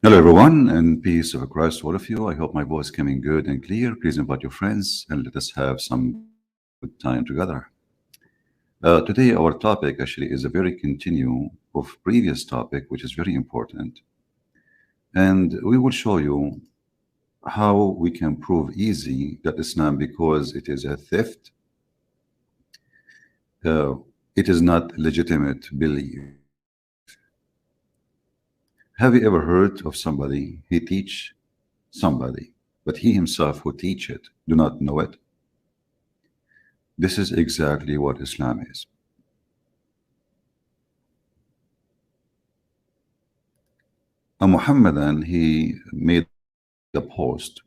Hello, everyone, and peace of Christ to all of you. I hope my voice coming good and clear. Please invite your friends and let us have some good time together. Today, our topic actually is a very continue of previous topic, which is very important, and we will show you how we can prove easy that Islam, because it is a theft, uh, it is not legitimate belief. Have you ever heard of somebody he teach somebody, but he himself who teach it do not know it? This is exactly what Islam is. A Muhammadan, he made a post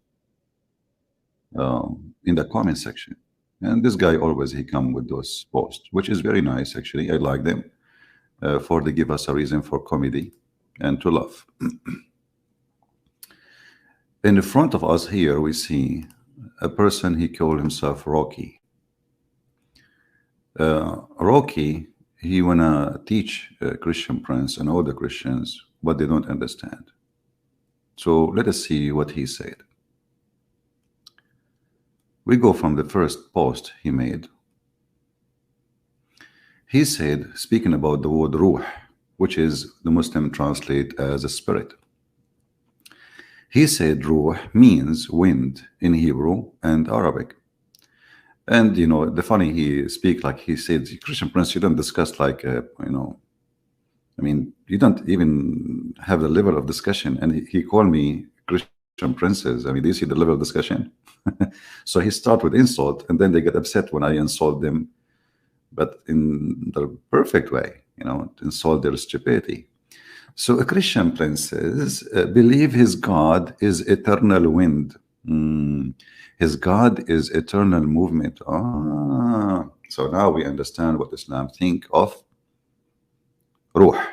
in the comment section, and this guy always he come with those posts, which is very nice actually. I like them for they give us a reason for comedy and to laugh. In the front of us here, we see a person, he called himself Rocky. Rocky, he wanna teach Christian prince and all the Christians what they don't understand. So let us see what he said. We go from the first post he made. He said, speaking about the word ruh, which is the Muslim translate as a spirit. He said ruh means wind in Hebrew and Arabic. And you know, the funny, he speak like he said, Christian prince, you don't discuss like, you know, I mean, you don't even have the level of discussion. And he called me Christian princes. I mean, do you see the level of discussion? So he start with insult, and then they get upset when I insult them, but in the perfect way, you know, to insult their stupidity. So a Christian princes believe his God is eternal wind. His God is eternal movement. So now we understand what Islam think of ruh.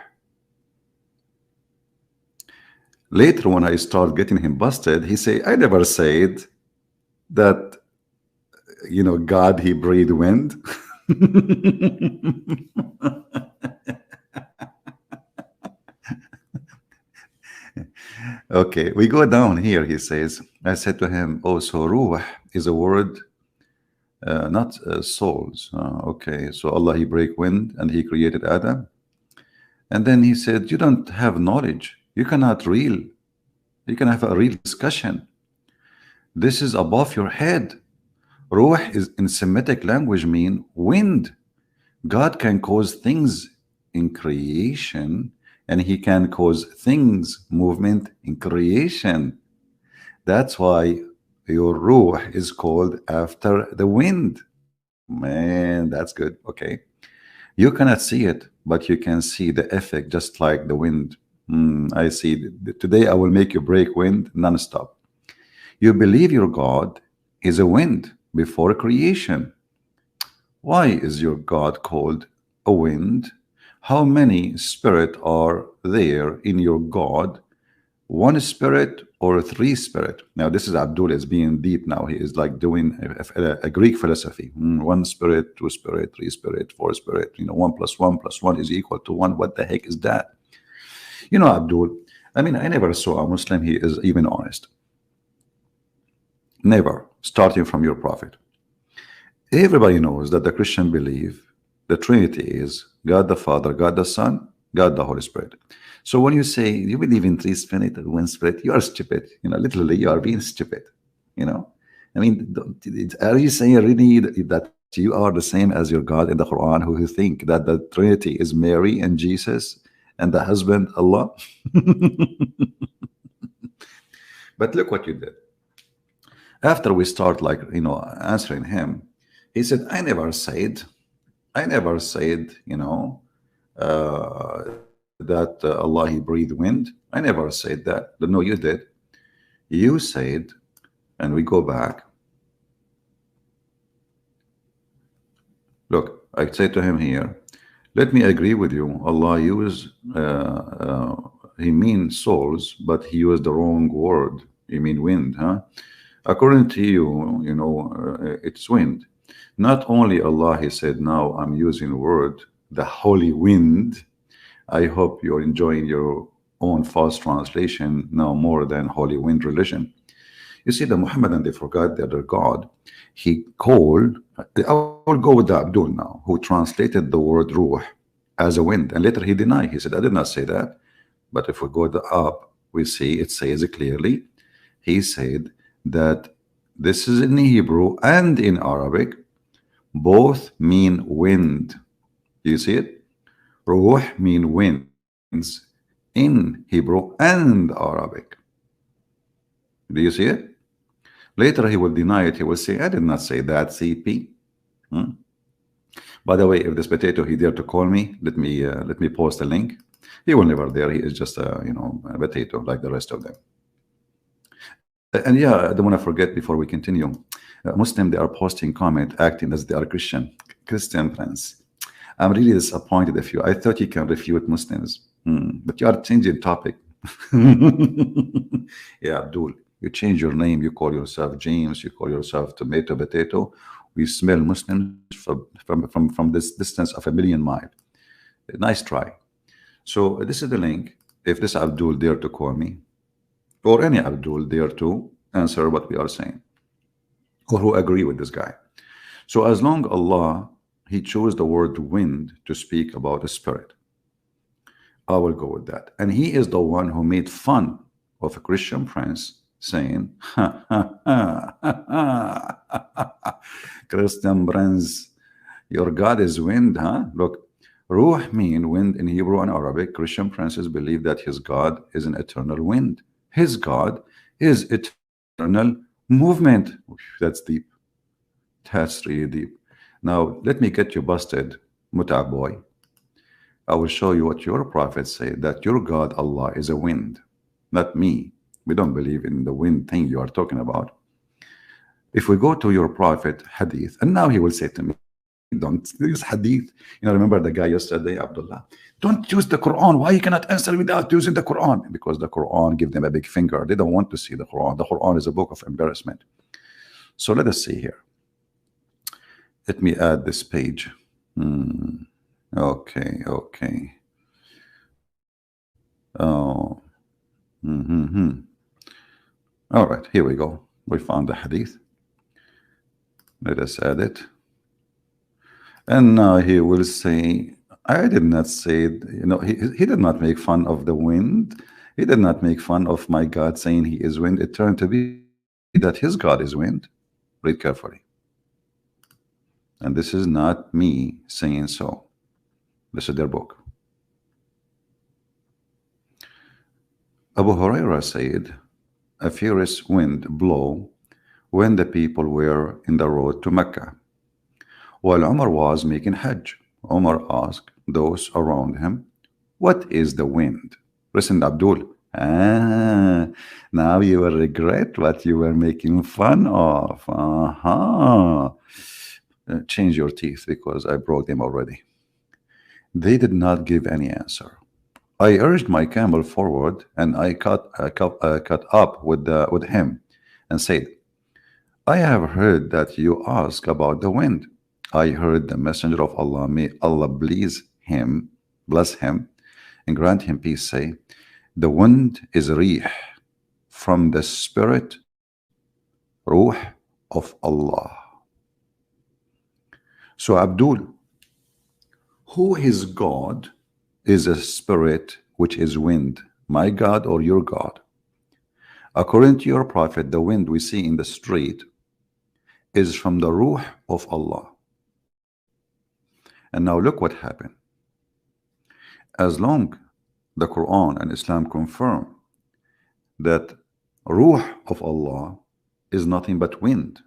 Later, when I start getting him busted, he say, I never said that, you know, God, he breathed wind. Okay, we go down here. He says, I said to him, oh, so ruh is a word, not souls. Okay, so Allah, he break wind and he created Adam. And then he said, you don't have knowledge. You cannot you can have a real discussion. This is above your head. Ruh is in Semitic language mean wind. God can cause things in creation, and he can cause things movement in creation. That's why your ruh is called after the wind. Man, that's good. Okay, you cannot see it, but you can see the effect, just like the wind. I see. Today I will make you break wind non-stop. You believe your God is a wind before creation. Why is your God called a wind? How many spirit are there in your God? One spirit or three spirit? Now this is Abdul is being deep now. He is like doing a Greek philosophy. One spirit, two spirit, three spirit, four spirit. You know, 1 + 1 + 1 is equal to 1. What the heck is that? You know, Abdul, I mean, I never saw a Muslim he is even honest. Never, starting from your prophet. Everybody knows that the Christian believe the Trinity is God the Father, God the Son, God the Holy Spirit. So when you say you believe in three spirit and one spirit, you are stupid. You know, literally, you are being stupid. You know, I mean, are you saying really that you are the same as your God in the Quran, who think that the Trinity is Mary and Jesus and the husband Allah? But look what you did. After we start, like, you know, answering him, he said, I never said, you know, that Allah, he breathed wind. I never said that. No, you did. You said, and we go back. Look, I say to him here, let me agree with you. Allah used, he means souls, but he used the wrong word. You mean wind, huh? According to you, you know, it's wind. Not only Allah, he said, now I'm using the word, the holy wind. I hope you're enjoying your own false translation no more than Holy Wind religion. You see, the Muhammadan, they forgot that their God. He called, I will go with the Abdul now, who translated the word ruh as a wind. And later he denied. He said, I did not say that. But if we go up, we see it says it clearly. He said that this is in Hebrew and in Arabic. Both mean wind. Do you see it? Ruh mean winds in Hebrew and Arabic. Do you see it? Later he will deny it. He will say, I did not say that, CP. By the way, if this potato he dare to call me, let me post a link. He will never dare. He is just a a potato like the rest of them. And yeah, I don't want to forget before we continue. Muslim, they are posting comment acting as they are Christian friends. I'm really disappointed of you. I thought you can refute Muslims, but you are changing topic. Yeah, Abdul, you change your name. You call yourself James. You call yourself Tomato Potato. We smell Muslims from this distance of 1,000,000 miles. Nice try. So this is the link. If this Abdul dare to call me, or any Abdul dare to answer what we are saying, or who agree with this guy. So as long Allah, he chose the word wind to speak about the spirit, I will go with that. And he is the one who made fun of a Christian prince saying, ha, ha, ha, ha, ha. Christian prince, your God is wind, huh? Look, ruh mean wind in Hebrew and Arabic. Christian princes believe that his God is an eternal wind. His God is eternal movement. That's deep. That's really deep. Now, let me get you busted, Muta boy. I will show you what your prophets say, that your God, Allah, is a wind, not me. We don't believe in the wind thing you are talking about. If we go to your prophet, Hadith, and now he will say to me, don't use Hadith. Remember the guy yesterday, Abdullah, don't use the Quran. Why you cannot answer without using the Quran? Because the Quran give them a big finger. They don't want to see the Quran. The Quran is a book of embarrassment. So let us see here. Let me add this page. Okay. Oh. All right, here we go. We found the Hadith. Let us add it. And now he will say, I did not say, he did not make fun of the wind. He did not make fun of my God saying he is wind. It turned to be that his God is wind. Read carefully. And this is not me saying so. This is their book. Abu Hurairah said, a furious wind blew when the people were in the road to Mecca. While Umar was making Hajj, Umar asked those around him, what is the wind? Listen, Abdul. Now you will regret what you were making fun of. Change your teeth because I broke them already. They did not give any answer. I urged my camel forward and I caught up with him and said, I have heard that you ask about the wind. I heard the messenger of Allah, may Allah bless him, and grant him peace, say, the wind is rih, from the spirit, ruh of Allah. So Abdul, who is God is a spirit which is wind, my God or your God? According to your prophet, the wind we see in the street is from the ruh of Allah. And now look what happened. As long the Quran and Islam confirm that ruh of Allah is nothing but wind,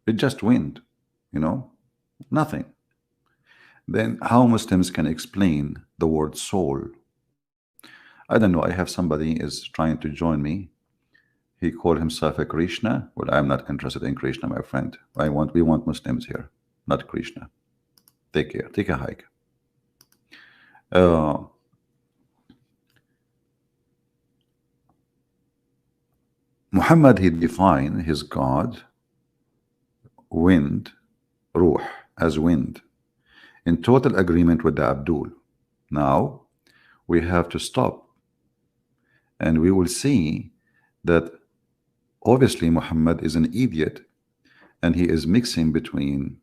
it's just wind, nothing, then how Muslims can explain the word soul? I don't know. I have somebody is trying to join me. He called himself a Krishna. Well, I'm not interested in Krishna, my friend. We want Muslims here, not Krishna. Take care. Take a hike. Muhammad, he defined his God, wind, ruh, as wind, in total agreement with the Abdul. Now, we have to stop And we will see that obviously Muhammad is an idiot, and he is mixing between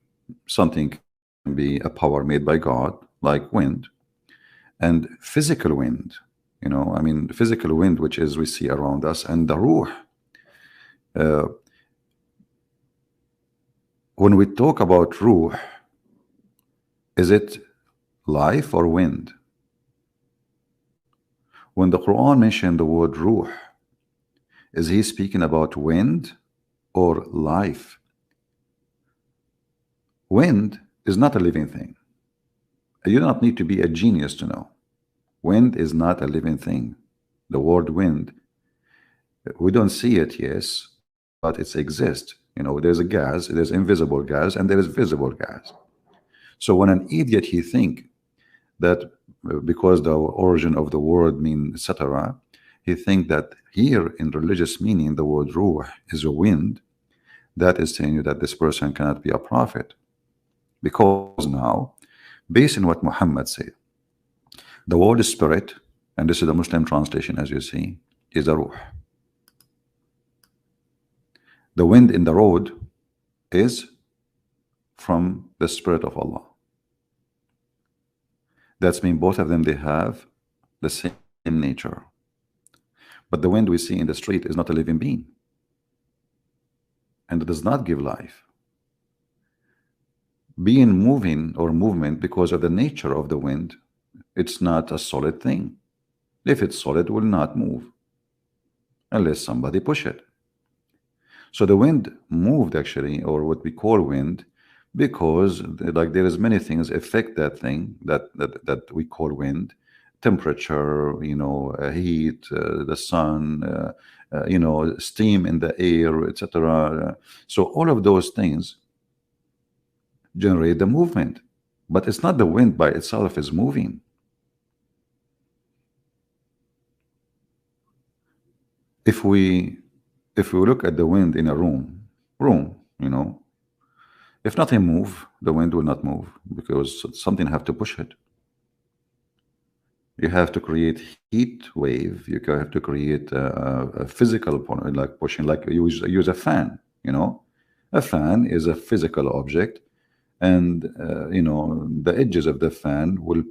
something can be a power made by God, like wind, and physical wind. I mean, physical wind, which is we see around us, and the ruh. When we talk about ruh, is it life or wind? When the Quran mentioned the word ruh, is he speaking about wind or life? Wind is not a living thing. You do not need to be a genius to know. Wind is not a living thing. The word wind, we don't see it, yes, but it exists. There's a gas, there's invisible gas, and there is visible gas. So when an idiot, he think that because the origin of the word means etc., he think that here in religious meaning the word ruh is a wind, that is saying you that this person cannot be a prophet. Because now, based on what Muhammad said, the word spirit, and this is the Muslim translation as you see, is a ruh. The wind in the road is from the Spirit of Allah. That's mean both of them, they have the same nature. But the wind we see in the street is not a living being, and it does not give life. Being moving or movement, because of the nature of the wind, it's not a solid thing. If it's solid, it will not move unless somebody push it. So the wind moved actually, or what we call wind, because like there is many things affect that thing that we call wind. Temperature, heat, the sun, steam in the air, etc. So all of those things generate the movement, but it's not the wind by itself is moving. If we look at the wind in a room, if nothing move, the wind will not move, because something have to push it. You have to create heat wave. You have to create a physical point, like pushing, like use a fan. A fan is a physical object, and the edges of the fan will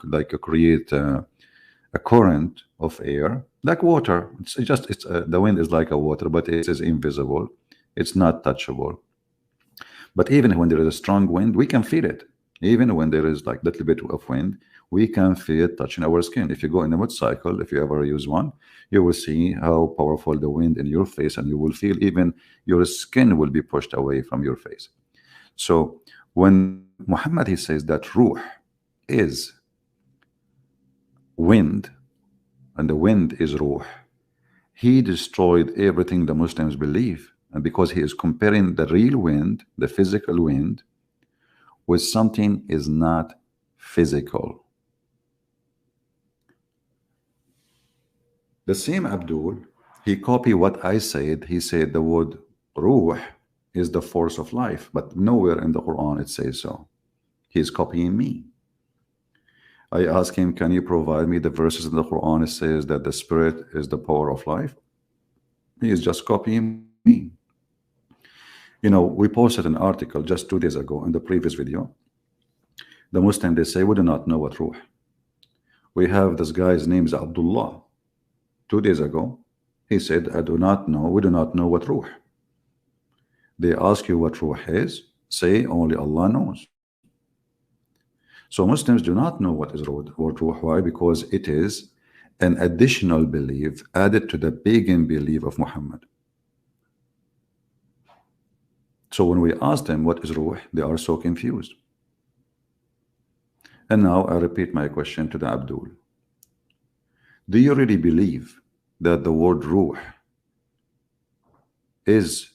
like create a current of air, like water. It's the wind is like a water, but it is invisible. It's not touchable. But even when there is a strong wind, we can feel it. Even when there is like little bit of wind, we can feel it touching our skin. If you go in a motorcycle, if you ever use one, you will see how powerful the wind in your face, and you will feel even your skin will be pushed away from your face. So when Muhammad, he says that ruh is wind, and the wind is ruh, he destroyed everything the Muslims believe. And because he is comparing the real wind, the physical wind, with something is not physical. The same Abdul, he copied what I said. He said the word ruh is the force of life, but nowhere in the Quran it says so. He's copying me. I asked him, can you provide me the verses in the Quran that says that the spirit is the power of life? He is just copying me. We posted an article just 2 days ago in the previous video. The Muslim, they say, we do not know what ruh. We have this guy's name is Abdullah. 2 days ago, he said, we do not know what ruh. They ask you what ruh is, say only Allah knows. So Muslims do not know what is ruh. Why? Because it is an additional belief added to the pagan belief of Muhammad. So when we ask them what is ruh, they are so confused. And now I repeat my question to the Abdul. Do you really believe that the word ruh is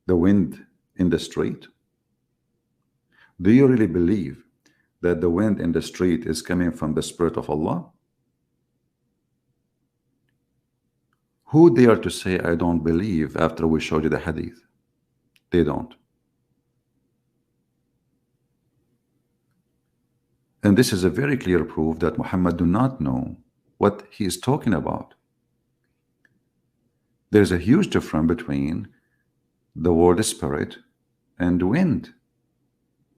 the wind in the street? Do you really believe that the wind in the street is coming from the Spirit of Allah? Who dare to say I don't believe after we showed you the hadith? They don't. And this is a very clear proof that Muhammad do not know what he is talking about. There's a huge difference between the word spirit and wind.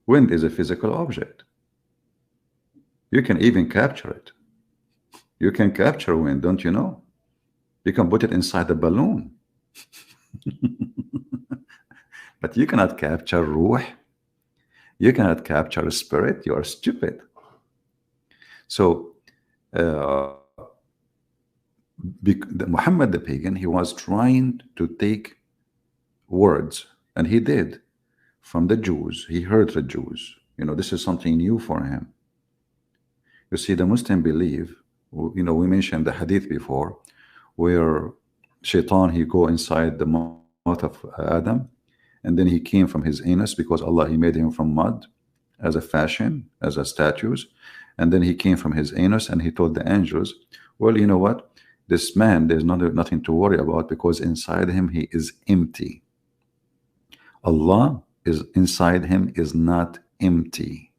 Wind is a physical object. You can even capture it. You can capture wind, don't you know? You can put it inside a balloon. But you cannot capture ruh. You cannot capture a spirit. You are stupid. So Muhammad the pagan, he was trying to take words, and he did, from the Jews. He heard the Jews. You know, this is something new for him. You see, the Muslim believe, you know, we mentioned the hadith before, where Shaitan, he go inside the mouth of Adam, and then he came from his anus, because Allah, he made him from mud as a fashion, as a statues, and then he came from his anus, and he told the angels, well, you know what, this man, there's nothing to worry about, because inside him he is empty. Allah is inside him is not empty.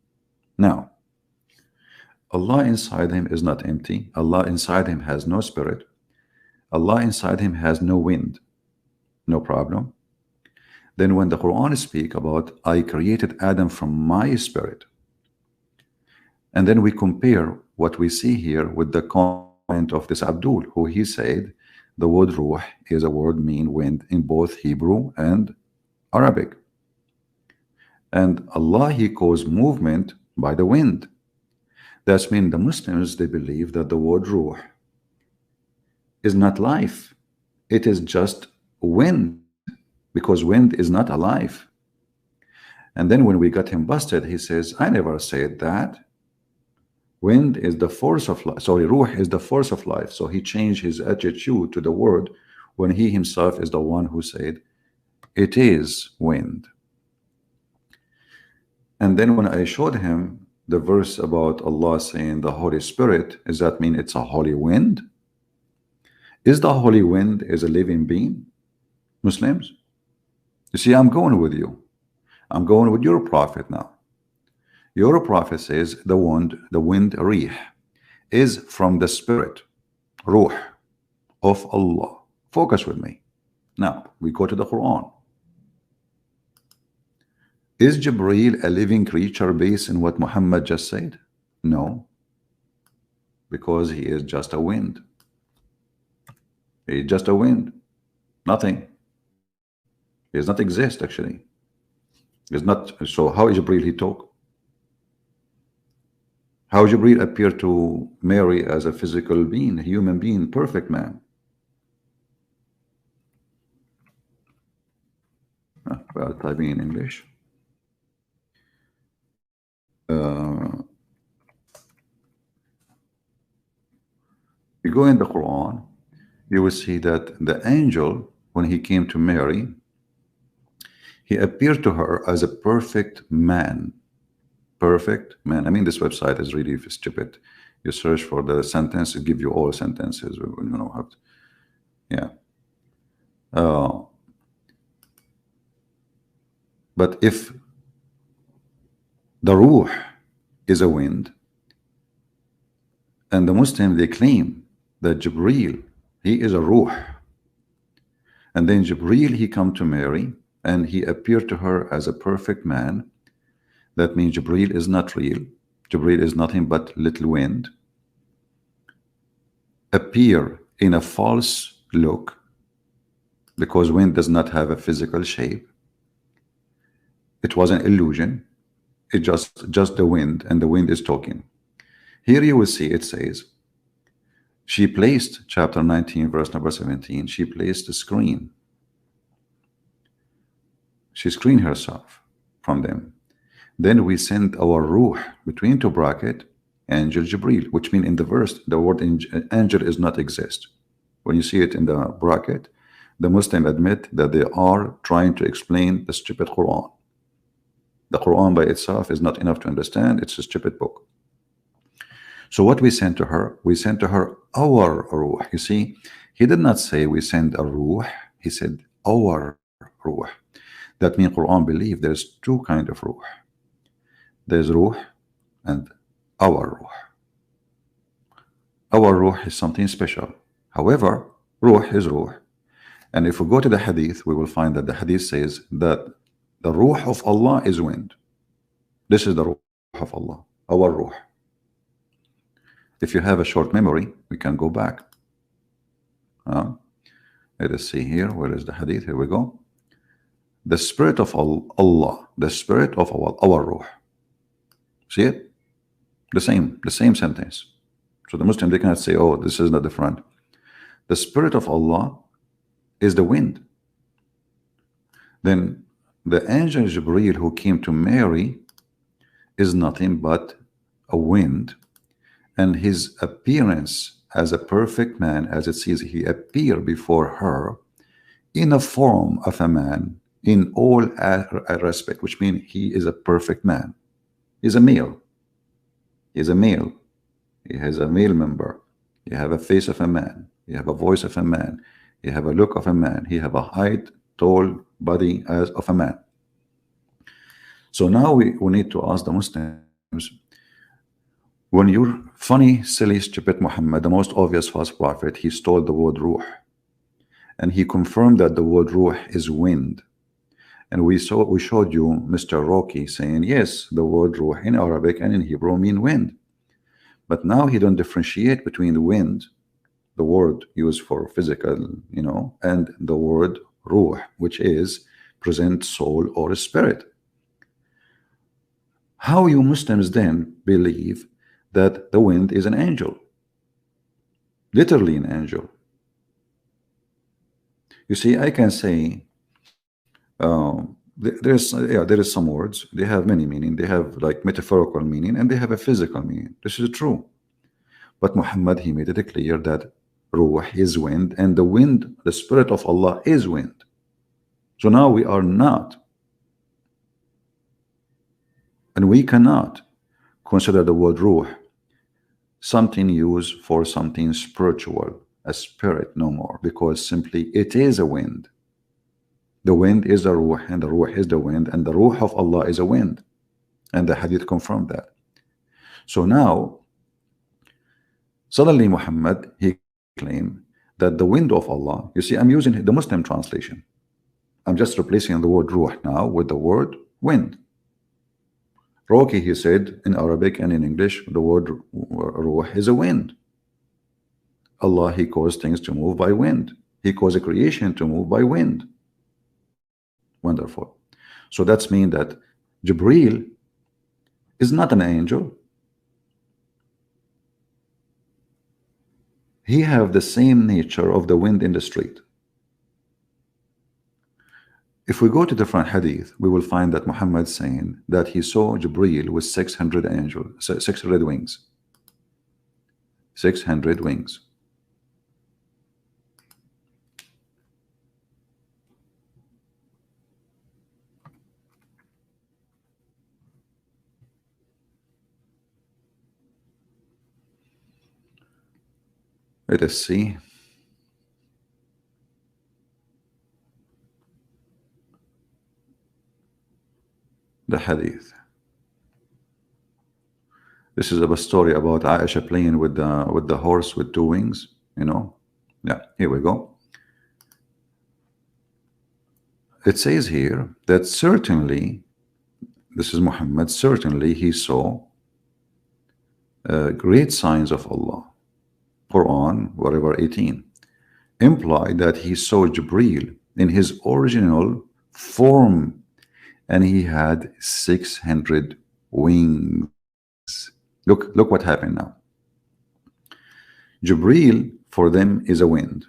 Now, Allah inside him is not empty. Allah inside him has no spirit. Allah inside him has no wind. No problem. Then when the Quran speak about, I created Adam from my spirit, and then we compare what we see here with the comment of this Abdul, who he said the word ruh is a word mean wind in both Hebrew and Arabic. And Allah, he caused movement by the wind. That's mean the Muslims, they believe that the word ruh is not life. It is just wind, because wind is not alive. And then when we got him busted, he says, I never said that. Wind is the force of life. Sorry, ruh is the force of life. So he changed his attitude to the word when he himself is the one who said, it is wind. And then when I showed him the verse about Allah saying the Holy Spirit, does that mean it's a holy wind? Is the holy wind is a living being? Muslims? You see, I'm going with you. I'm going with your prophet now. Your prophet says the wind rih, is from the spirit, ruh, of Allah. Focus with me. Now, we go to the Quran. Is Jibreel a living creature based on what Muhammad just said? No, because he is just a wind. He is just a wind. Nothing. He does not exist, actually. Is not. So how is Jibreel he talk? How Jibreel appear to Mary as a physical being, a human being, perfect man? Well, typing in English. You go in the Quran, you will see that the angel, when he came to Mary, he appeared to her as a perfect man. Perfect man. I mean, this website is really stupid. You search for the sentence, it give you all sentences. You know how to, yeah. But if the ruh is a wind, and the Muslim, they claim that Jibreel, he is a ruh, and then Jibreel, he come to Mary and he appeared to her as a perfect man, that means Jibreel is not real. Jibreel is nothing but little wind, appear in a false look, because wind does not have a physical shape. It was an illusion. It just the wind, and the wind is talking. Here you will see it says, she placed, chapter 19, verse number 17, she placed a screen. She screened herself from them. Then we sent our ruh, between two bracket, angel Jibreel, which means in the verse, the word angel is not exist. When you see it in the bracket, the Muslim admit that they are trying to explain the stupid Quran. The Quran by itself is not enough to understand. It's a stupid book. So what we sent to her, we sent to her our ruh. You see, he did not say we send a ruh. He said our ruh. That means Quran believe there's two kind of ruh. There's ruh and our ruh. Our ruh is something special. However, ruh is ruh. And if we go to the hadith, we will find that the hadith says that the ruh of Allah is wind. This is the ruh of Allah, our ruh. If you have a short memory, we can go back. Let us see here. Where is the hadith? Here we go. The spirit of Allah, the spirit of our ruh. See it? The same sentence. So the Muslim, they cannot say, oh, this is not different. The spirit of Allah is the wind. Then the angel Jibreel who came to Mary is nothing but a wind, and his appearance as a perfect man, as it says, he appeared before her in a form of a man in all respect, which means he is a perfect man. He's a male. He's a male. He has a male member. You have a face of a man. You have a voice of a man. You have a look of a man. He have a height, tall body as of a man. So now we need to ask the Muslims, when your funny, silly, stupid Muhammad, the most obvious false prophet, he stole the word ruh, and he confirmed that the word ruh is wind. And we showed you Mr. Rocky saying, yes, the word ruh in Arabic and in Hebrew mean wind. But now he don't differentiate between the wind, the word used for physical, and the word ruh, which is present soul or spirit. How you Muslims then believe that the wind is an angel, literally an angel? You see, I can say there is some words, they have many meaning. They have like metaphorical meaning and they have a physical meaning. This is true. But Muhammad, he made it clear that ruh is wind, and the wind, the spirit of Allah, is wind. So now we are not, and we cannot consider the word ruh something used for something spiritual, a spirit, no more, because simply it is a wind. The wind is the ruh, and the ruh is the wind, and the ruh of Allah is a wind, and the hadith confirmed that. So now suddenly Muhammad, he claimed that the wind of Allah, you see, I'm using the Muslim translation. I'm just replacing the word ruh now with the word wind. Rocky, he said in Arabic and in English, the word ruh is a wind. Allah, he caused things to move by wind. He caused a creation to move by wind. Wonderful. So that's mean that Jibreel is not an angel. He have the same nature of the wind in the street. If we go to different hadith, we will find that Muhammad saying that he saw Jibreel with 600 angels, 600 wings. 600 wings. Let us see. The hadith. This is a story about Aisha playing with the horse with two wings, Yeah, here we go. It says here that certainly, this is Muhammad, certainly he saw great signs of Allah. Quran, whatever, 18, imply that he saw Jibreel in his original form, and he had 600 wings. Look what happened now. Jibreel for them is a wind,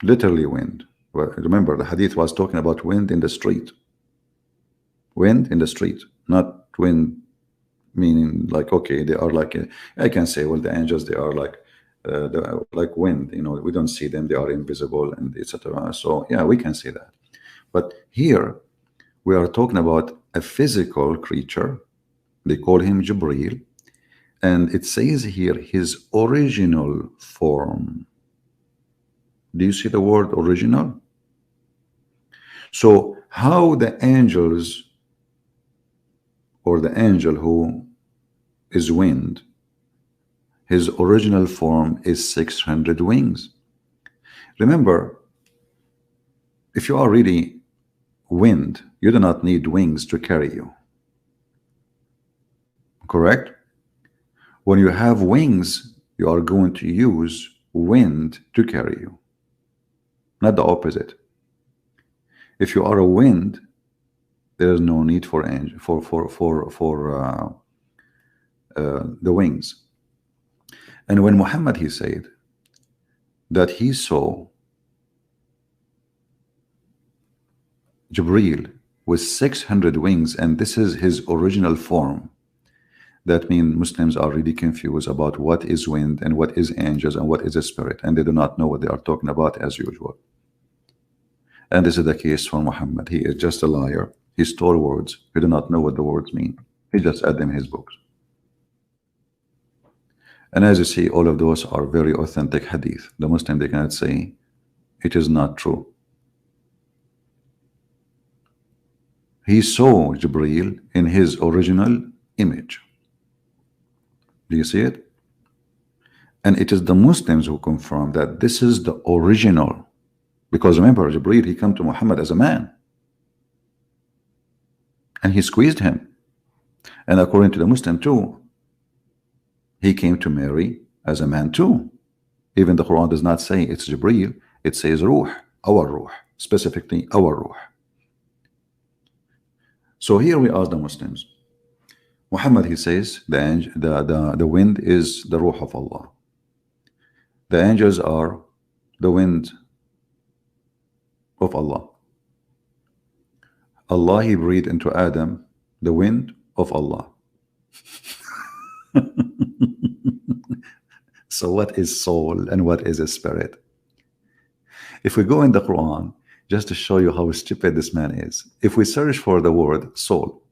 literally wind. Well, remember the hadith was talking about wind in the street. Wind in the street, not wind meaning like, okay, they are like, I can say, well, the angels, they are like wind, we don't see them, they are invisible, and etc. So yeah, we can say that. But here we are talking about a physical creature. They call him Jibreel, and it says here his original form. Do you see the word original? So how the angels, or the angel who is wind, His original form is 600 wings. Remember, if you are really wind, you do not need wings to carry you. Correct? When you have wings, you are going to use wind to carry you, not the opposite. If you are a wind, there is no need for the wings. And when Muhammad, he said that he saw Jibreel with 600 wings, and this is his original form, that means Muslims are really confused about what is wind and what is angels and what is a spirit, and they do not know what they are talking about as usual. And this is the case for Muhammad. He is just a liar. He stole words. He do not know what the words mean. He just add them in his books. And as you see, all of those are very authentic hadith. The Muslim, they cannot say it is not true. He saw Jibreel in his original image. Do you see it? And it is the Muslims who confirm that this is the original. Because remember, Jibreel, he came to Muhammad as a man. And he squeezed him. And according to the Muslim too, he came to Mary as a man too. Even the Quran does not say it's Jibreel. It says Ruh, our Ruh, specifically our Ruh. So here we ask the Muslims. Muhammad, he says the wind is the Ruh of Allah. The angels are the wind of Allah. Allah, he breathed into Adam the wind of Allah. So what is soul and what is a spirit? If we go in the Quran, just to show you how stupid this man is, if we search for the word soul,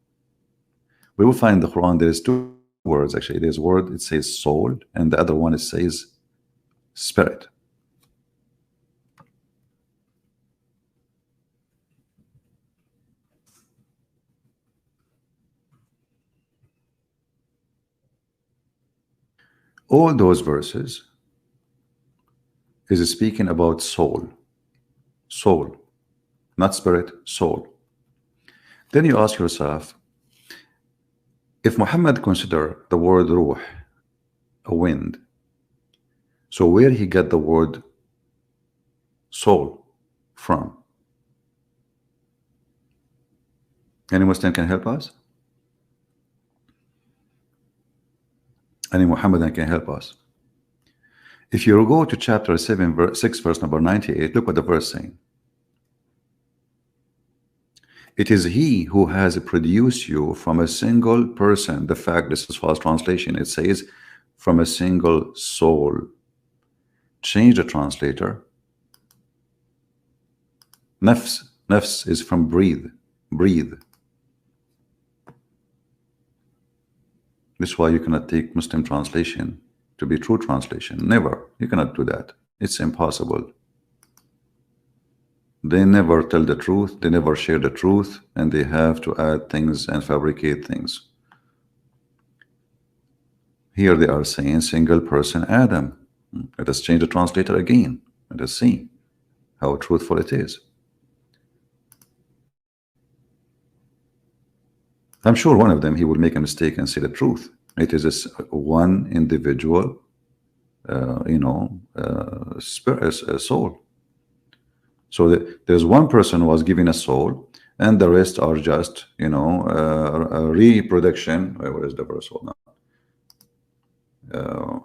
we will find in the Quran there is two words actually. There's a word, it says soul, and the other one, it says spirit. All those verses is speaking about soul. Soul, not spirit, soul. Then you ask yourself, if Muhammad consider the word ruh a wind, so where he get the word soul from? Any Muslim can help us? Any Muhammadan can help us? If you go to chapter 6 verse number 98, look what the verse saying. It is he who has produced you from a single person. The fact, this is false translation. It says from a single soul. Change the translator. Nafs. Nafs is from breathe. Breathe. This is why you cannot take Muslim translation to be true translation. Never. You cannot do that. It's impossible. They never tell the truth. They never share the truth. And they have to add things and fabricate things. Here they are saying single person Adam. Let us change the translator again. Let us see how truthful it is. I'm sure one of them, he will make a mistake and say the truth. It is this one individual, spirit, soul. So there's one person who was given a soul, and the rest are just, a reproduction. Where is the verse? Hold on.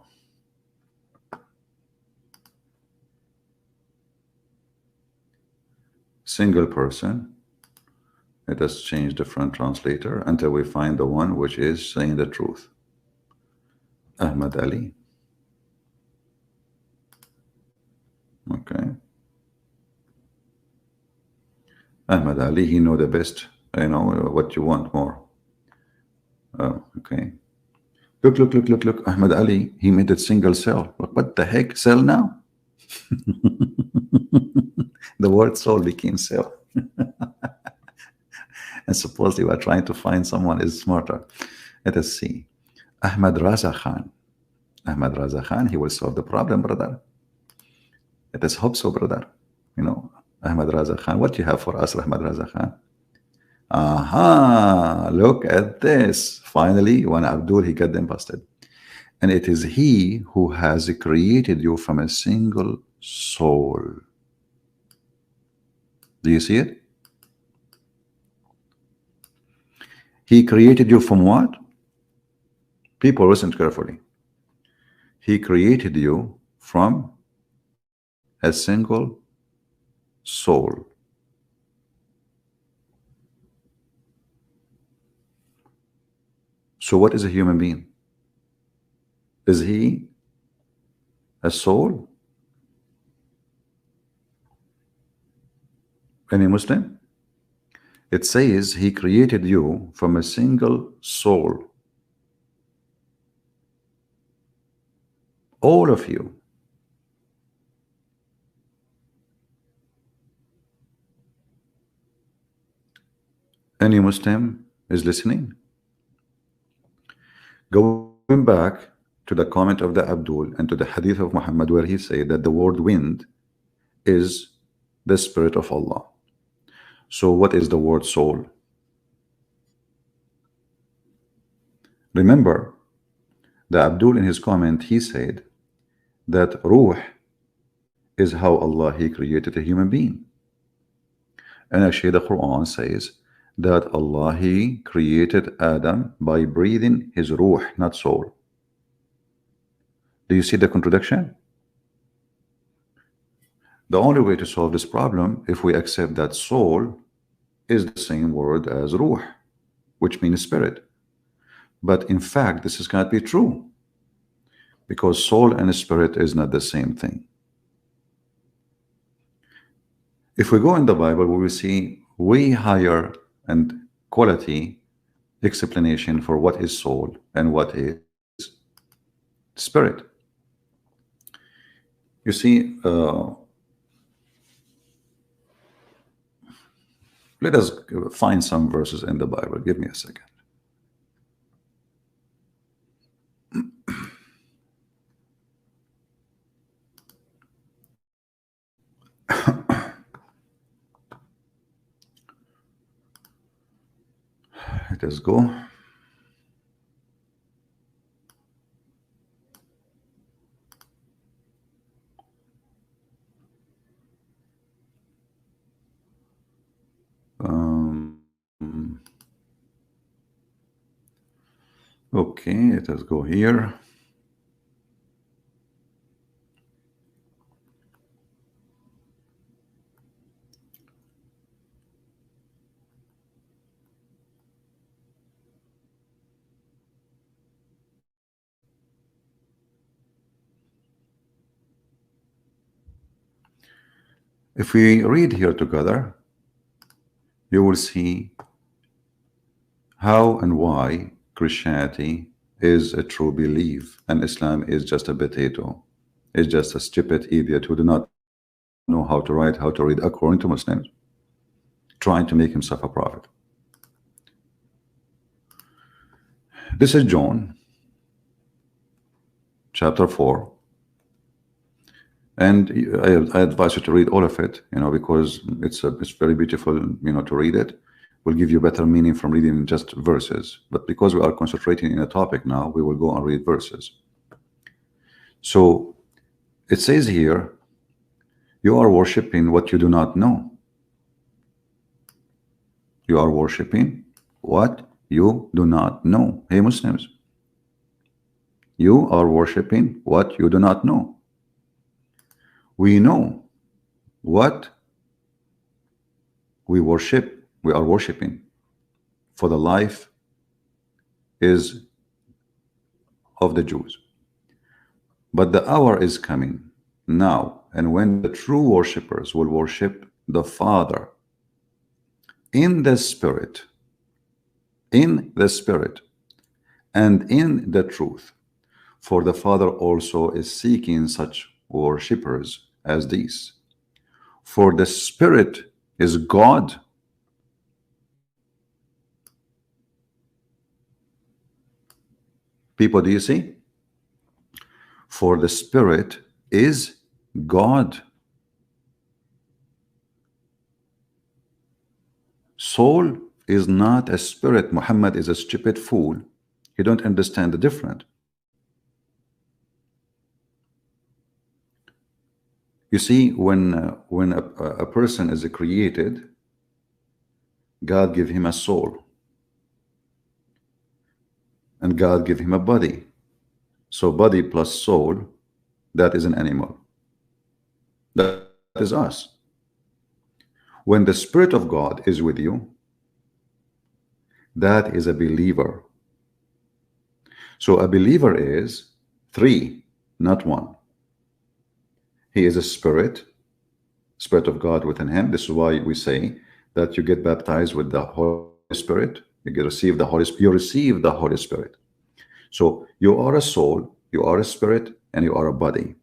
Single person. Let us change the front translator until we find the one which is saying the truth. Ahmed Ali. Okay. Ahmed Ali, he know the best. What you want more. Oh, okay. Look. Ahmed Ali, he made it single cell. What the heck? Cell now? The word soul became cell. And supposedly we're trying to find someone is smarter. Let us see. Ahmed Raza Khan. Ahmed Raza Khan, he will solve the problem, brother. Let us hope so, brother. Ahmed Raza Khan, what do you have for us, Ahmed Raza Khan? Aha, look at this. Finally, when Abdul, he got them busted. And it is he who has created you from a single soul. Do you see it? He created you from what? People, listen carefully. He created you from a single soul. So what is a human being? Is he a soul? Any Muslim? It says he created you from a single soul. All of you. Any Muslim is listening? Going back to the comment of the Abdul and to the hadith of Muhammad, where he said that the word wind is the spirit of Allah. So what is the word soul? Remember, the Abdul in his comment, he said that ruh is how Allah, he created a human being. And actually the Quran says that Allah, he created Adam by breathing his ruh, not soul. Do you see the contradiction? The only way to solve this problem, if we accept that soul is the same word as ruh, which means spirit. But in fact, this cannot be true, because soul and spirit is not the same thing. If we go in the Bible, we will see way higher and quality explanation for what is soul and what is spirit. You see, let us find some verses in the Bible. Give me a second. Let us go. Okay, let us go here. If we read here together, you will see how and why Christianity is a true belief and Islam is just a potato. It's just a stupid idiot who do not know how to write, how to read according to Muslims, trying to make himself a prophet. This is John chapter 4. And I advise you to read all of it, because it's very beautiful, to read it. Will give you better meaning from reading just verses. But because we are concentrating in a topic now, we will go and read verses. So it says here, you are worshiping what you do not know. You are worshiping what you do not know. Hey Muslims, you are worshiping what you do not know. We know what we worship, we are worshiping, for the life is of the Jews. But the hour is coming now, and when the true worshippers will worship the Father in the Spirit, and in the truth, for the Father also is seeking such worshippers as these. For the Spirit is God. People, do you see? For the spirit is God. Soul is not a spirit. Muhammad is a stupid fool. He don't understand the difference. You see, when a person is created, God give him a soul, and God give him a body. So body plus soul, that is an animal. That is us. When the Spirit of God is with you, that is a believer. So a believer is three, not one. He is a spirit, Spirit of God within him. This is why we say that you get baptized with the Holy Spirit. You receive the Holy Spirit. You receive the Holy Spirit. So you are a soul, you are a spirit, and you are a body.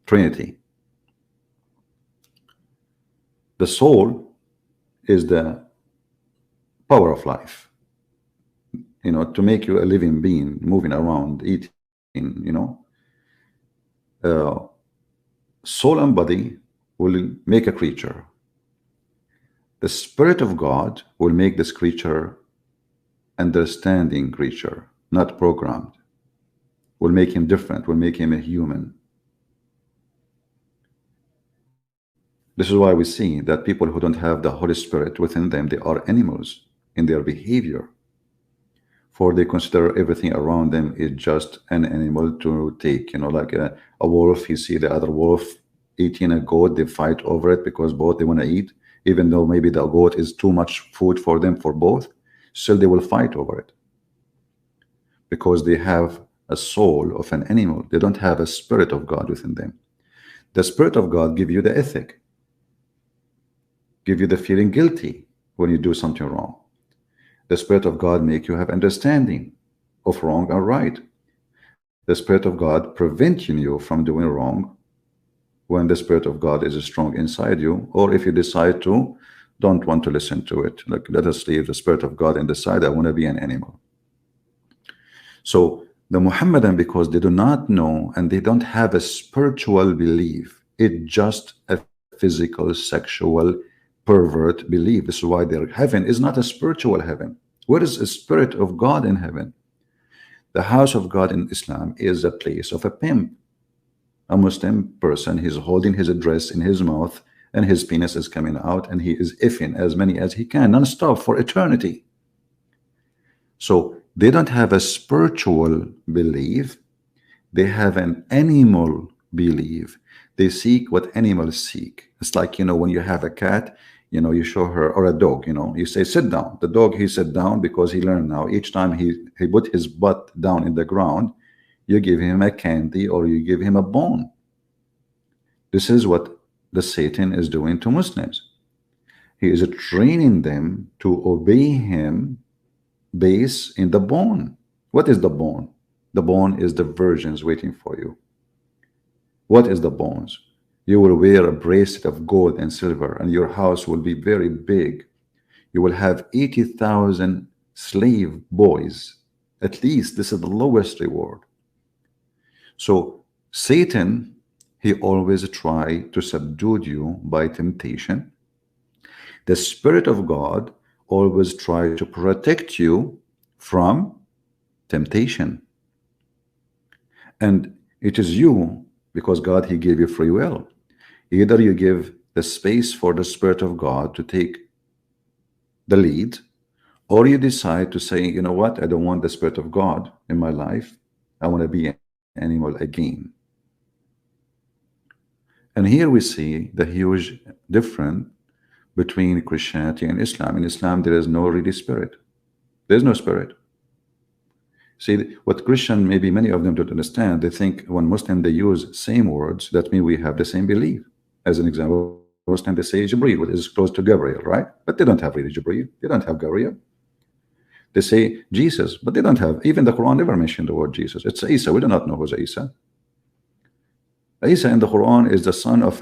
Trinity. The soul is the power of life, you know, to make you a living being, moving around, eating, you know. Soul and body will make a creature. The Spirit of God will make this creature understanding creature, not programmed. Will make him different, will make him a human. This is why we see that people who don't have the Holy Spirit within them, they are animals in their behavior. For they consider everything around them is just an animal to take, you know, like a wolf. You see the other wolf eating a goat, they fight over it because both they want to eat, even though maybe the goat is too much food for them, for both, still they will fight over it because they have a soul of an animal. They don't have a Spirit of God within them. The Spirit of God give you the ethic, give you the feeling guilty when you do something wrong. The Spirit of God make you have understanding of wrong and right. The Spirit of God preventing you from doing wrong when the Spirit of God is strong inside you, or if you decide to don't want to listen to it, like let us leave the Spirit of God and decide I want to be an animal. So the Muhammadan, because they do not know and they don't have a spiritual belief, it's just a physical, sexual, pervert belief. This is why their heaven is not a spiritual heaven. What is the Spirit of God in heaven? The house of God in Islam is a place of a pimp. A Muslim person, he's holding his dress in his mouth and his penis is coming out and he is effing as many as he can non-stop for eternity. So they don't have a spiritual belief, they have an animal belief. They seek what animals seek. It's like, you know, when you have a cat, you know, you show her, or a dog, you know, you say sit down. The dog, he sat down because he learned now each time he put his butt down in the ground, you give him a candy or you give him a bone. This is what the Satan is doing to Muslims. He is training them to obey him based in the bone. What is the bone? The bone is the virgins waiting for you. What is the bones? You will wear a bracelet of gold and silver and your house will be very big. You will have 80,000 slave boys. At least this is the lowest reward. So Satan, he always try to subdue you by temptation. The Spirit of God always try to protect you from temptation. And it is you, because God, he gave you free will. Either you give the space for the Spirit of God to take the lead, or you decide to say, you know what, I don't want the Spirit of God in my life. I want to be an animal again. And here we see the huge difference between Christianity and Islam. In Islam, there is no really spirit. There's no spirit. See, what Christian, maybe many of them don't understand, they think when Muslim, they use same words, that means we have the same belief. As an example, Muslim, they say Jibreel, which is close to Gabriel, right? But they don't have really Jibreel. They don't have Gabriel. They say Jesus, but they don't have, even the Quran never mentioned the word Jesus. It's Isa. We do not know who's Isa. Isa in the Quran is the son of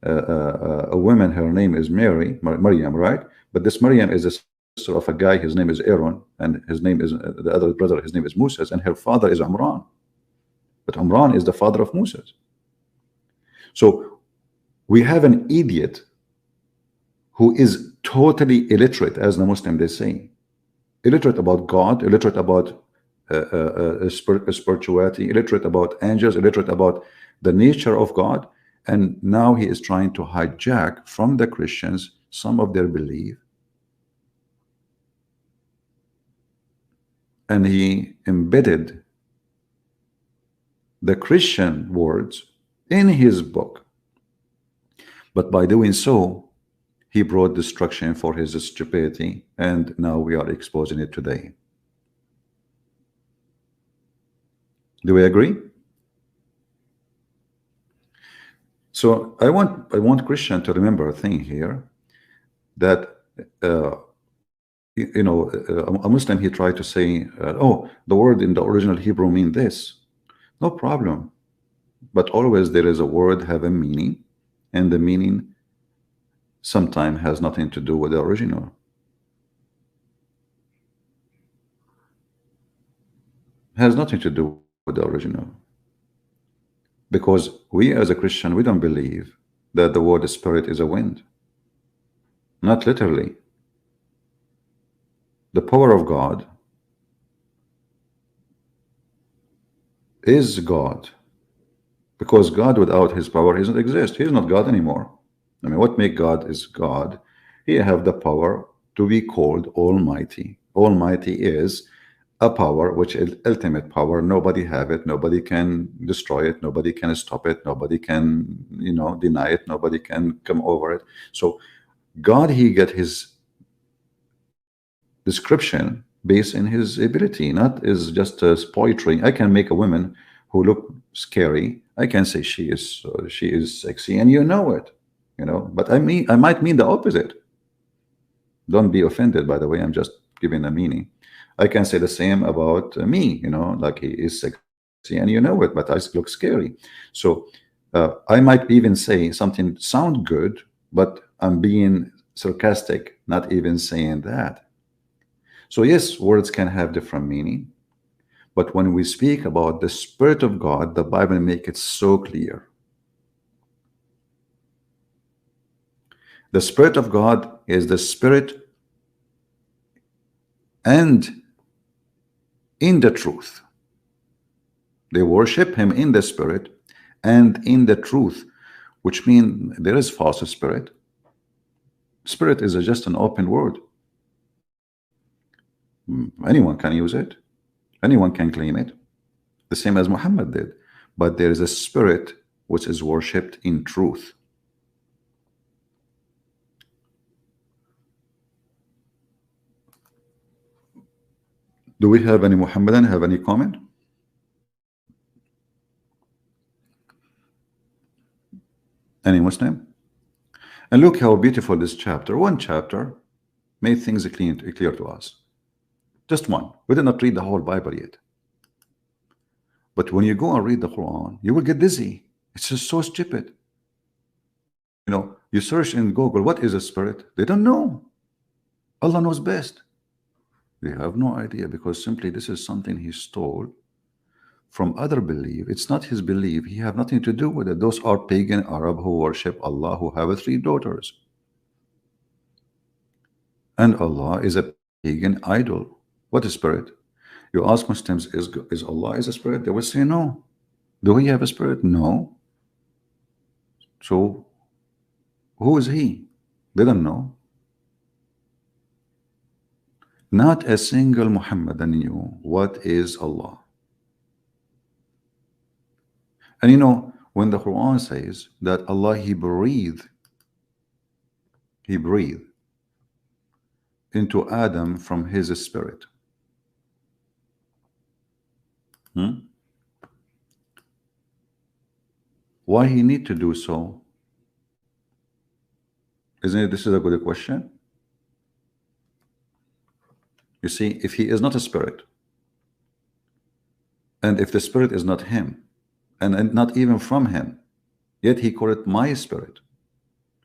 a woman. Her name is Maryam, right? But this Maryam is a sister of a guy. His name is Aaron, and his name is the other brother. His name is Musa, and her father is Imran. but Imran is the father of Moses. So we have an idiot who is totally illiterate, as the Muslim they say, illiterate about God, illiterate about spirituality, illiterate about angels, illiterate about the nature of God, and now he is trying to hijack from the Christians some of their belief, and he embedded the Christian words in his book. But by doing so, he brought destruction for his stupidity, and now we are exposing it today. Do we agree? So I want Christian to remember a thing here, that a Muslim, he tried to say, oh, the word in the original Hebrew mean this. No problem, but always there is a word have a meaning, and the meaning sometimes has nothing to do with the original. Has nothing to do with the original. Because we as a Christian, we don't believe that the word spirit is a wind. Not literally. The power of God is God. Because God without his power doesn't exist. He is not God anymore. I mean, what make God is God? He have the power to be called Almighty. Almighty is a power which is ultimate power. Nobody have it. Nobody can destroy it. Nobody can stop it. Nobody can, deny it. Nobody can come over it. So God, he get his description based in his ability, not is just poetry. I can make a woman who look scary. I can say she is sexy, and you know it, But I might mean the opposite. Don't be offended, by the way. I'm just giving a meaning. I can say the same about me, like he is sexy, and you know it, but I look scary. So I might even say something sound good, but I'm being sarcastic, not even saying that. So yes, words can have different meaning, but when we speak about the Spirit of God, the Bible makes it so clear. The Spirit of God is the Spirit and in the truth. They worship him in the Spirit and in the truth, which means there is false spirit. Spirit is just an open word. Anyone can use it. Anyone can claim it. The same as Muhammad did. But there is a spirit which is worshipped in truth. Do we have any Muhammadan have any comment? Any Muslim? And look how beautiful this chapter, one chapter, made things clear to us. Just one. We did not read the whole Bible yet. But when you go and read the Quran, you will get dizzy. It's just so stupid. You search in Google, what is a spirit? They don't know. Allah knows best. They have no idea, because simply this is something he stole from other belief. It's not his belief. He have nothing to do with it. Those are pagan Arab who worship Allah, who have 3 daughters. And Allah is a pagan idol. What is spirit? You ask Muslims, is Allah is a spirit? They will say no. Do he have a spirit? No. So who is he? They don't know. Not a single Muhammadan knew what is Allah. And when the Quran says that Allah, he breathed into Adam from his spirit. Why he need to do so? Isn't it? This is a good question. You see, if he is not a spirit, and if the spirit is not him, and not even from him, yet he called it my spirit.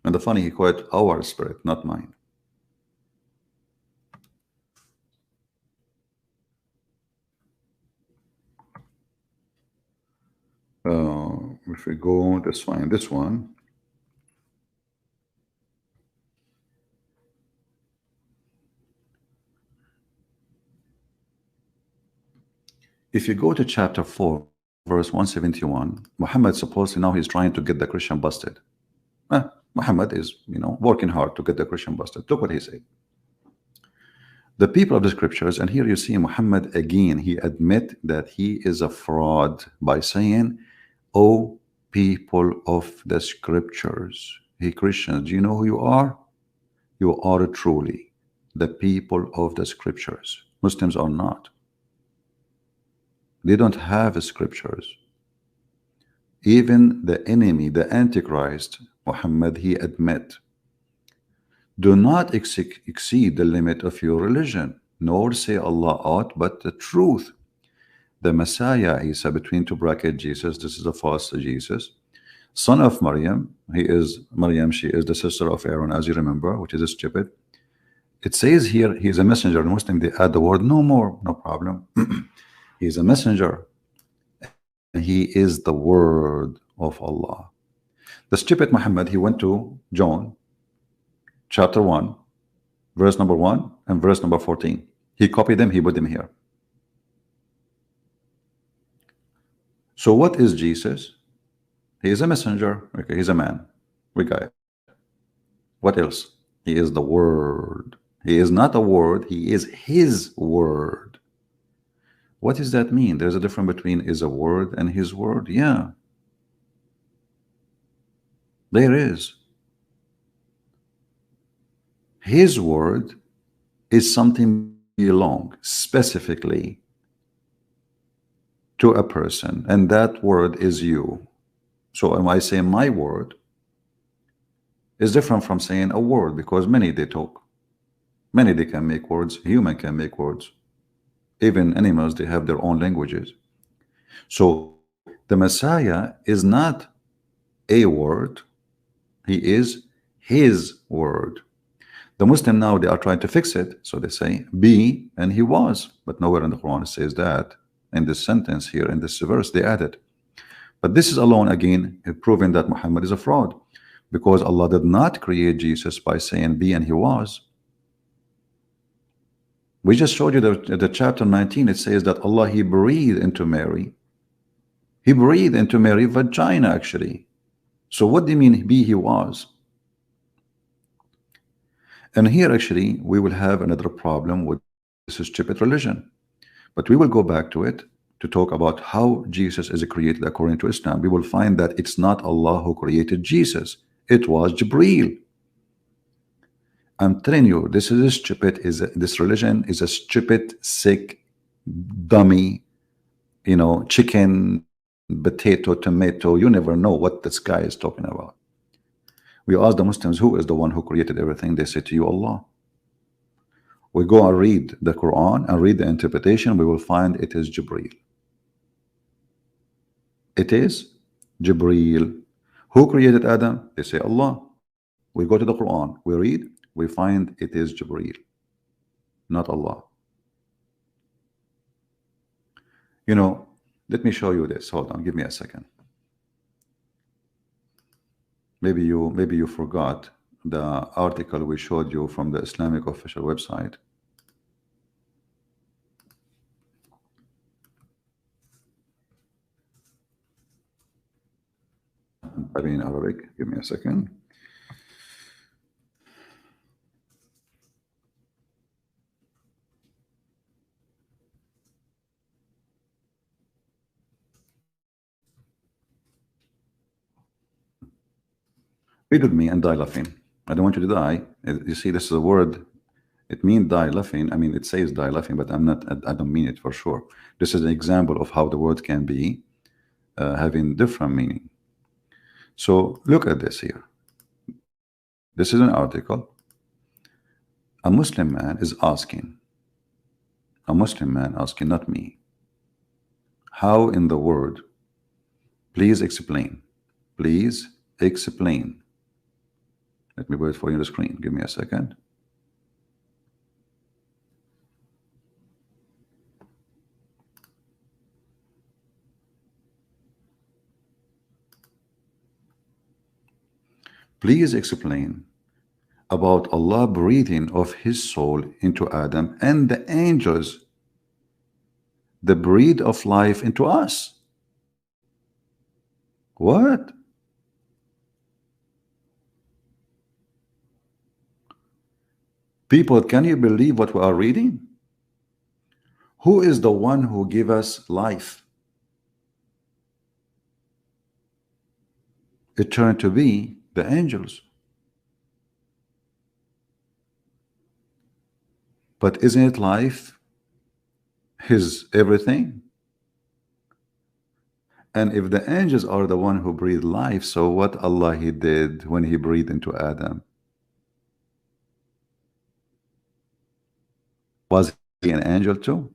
And the funny, he called it our spirit, not mine. If we go, let's find this one. If you go to chapter 4, verse 171, Muhammad supposedly now he's trying to get the Christian busted. Muhammad is, working hard to get the Christian busted. Look what he said. The people of the scriptures, and here you see Muhammad again, he admit that he is a fraud by saying, "Oh, people of the scriptures." Hey Christians, do you know who you are? You are truly the people of the scriptures. Muslims are not. They don't have scriptures. Even the enemy, the Antichrist, Muhammad, he admit, do not exceed the limit of your religion, nor say Allah aught but the truth. The Messiah, Isa, between two brackets, Jesus, this is a false Jesus, son of Maryam, he is Maryam, she is the sister of Aaron, as you remember, which is stupid. It says here, he is a messenger. The Muslim, they add the word no more, no problem. He is a messenger. He is the word of Allah. The stupid Muhammad, he went to John chapter 1, verse number 1 and verse number 14. He copied them, he put them here. So what is Jesus? He is a messenger. Okay, he's a man. We got it. What else? He is the word. He is not a word, he is his word. What does that mean? There's a difference between is a word and his word. Yeah, there is. His word is something belong specifically to a person, and that word is you. So when I say my word, is different from saying a word, because many they talk, many they can make words, human can make words, even animals, they have their own languages. So the Messiah is not a word, he is his word. The Muslim now, they are trying to fix it, so they say be and he was, but nowhere in the Quran says that. In this sentence here, in this verse, they added. But this is alone again proving that Muhammad is a fraud, because Allah did not create Jesus by saying be and he was. We just showed you the chapter 19, it says that Allah, he breathed into Mary. He breathed into Mary vagina actually. So what do you mean be he was? And here actually we will have another problem with this stupid religion. But we will go back to it to talk about how Jesus is created according to Islam. We will find that it's not Allah who created Jesus. It was Jibreel. I'm telling you, this is stupid. This religion is a stupid, sick, dummy, chicken, potato, tomato. You never know what this guy is talking about. We ask the Muslims, who is the one who created everything? They say to you, Allah. We go and read the Quran and read the interpretation, we will find it is Jibreel. It is Jibreel. Who created Adam? They say Allah. We go to the Quran, we read, we find it is Jibreel, not Allah. Let me show you this. Hold on, give me a second. Maybe you forgot the article we showed you from the Islamic official website. I mean Arabic. Give me a second. Read with me and die laughing. I don't want you to die. You see, this is a word. It means die laughing. I mean, it says die laughing, but I don't mean it for sure. This is an example of how the word can be having different meaning. So look at this here. This is an article. A Muslim man is asking. A Muslim man asking, not me. How in the word? Please explain. Please explain. Let me wait for you on the screen. Give me a second. Please explain about Allah breathing of his soul into Adam and the angels, the breath of life into us. What? People, can you believe what we are reading? Who is the one who gave us life? It turned to be the angels. But isn't it life his everything? And if the angels are the one who breathe life, so what Allah he did when he breathed into Adam? Was he an angel too?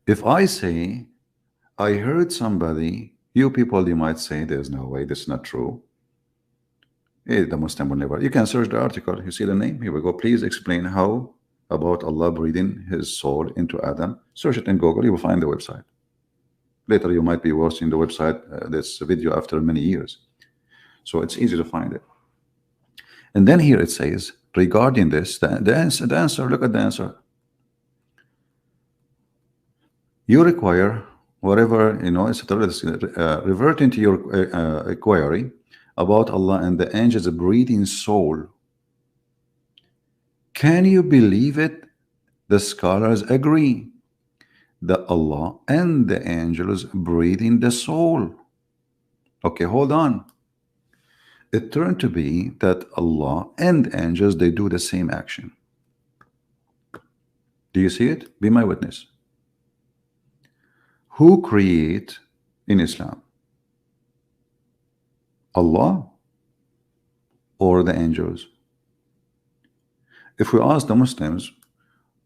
If I say, I heard somebody, you people, you might say, there's no way, this is not true. The Muslim will never. You can search the article. You see the name? Here we go. Please explain how about Allah breathing his soul into Adam. Search it in Google. You will find the website. Later, you might be watching the website, this video after many years. So it's easy to find it. And then here it says, regarding this, the answer, look at the answer. You require whatever, reverting to your query about Allah and the angels breathing soul. Can you believe it? The scholars agree that Allah and the angels breathing the soul. Okay, hold on. It turned to be that Allah and angels, they do the same action. Do you see it? Be my witness. Who create in Islam? Allah or the angels? If we ask the Muslims,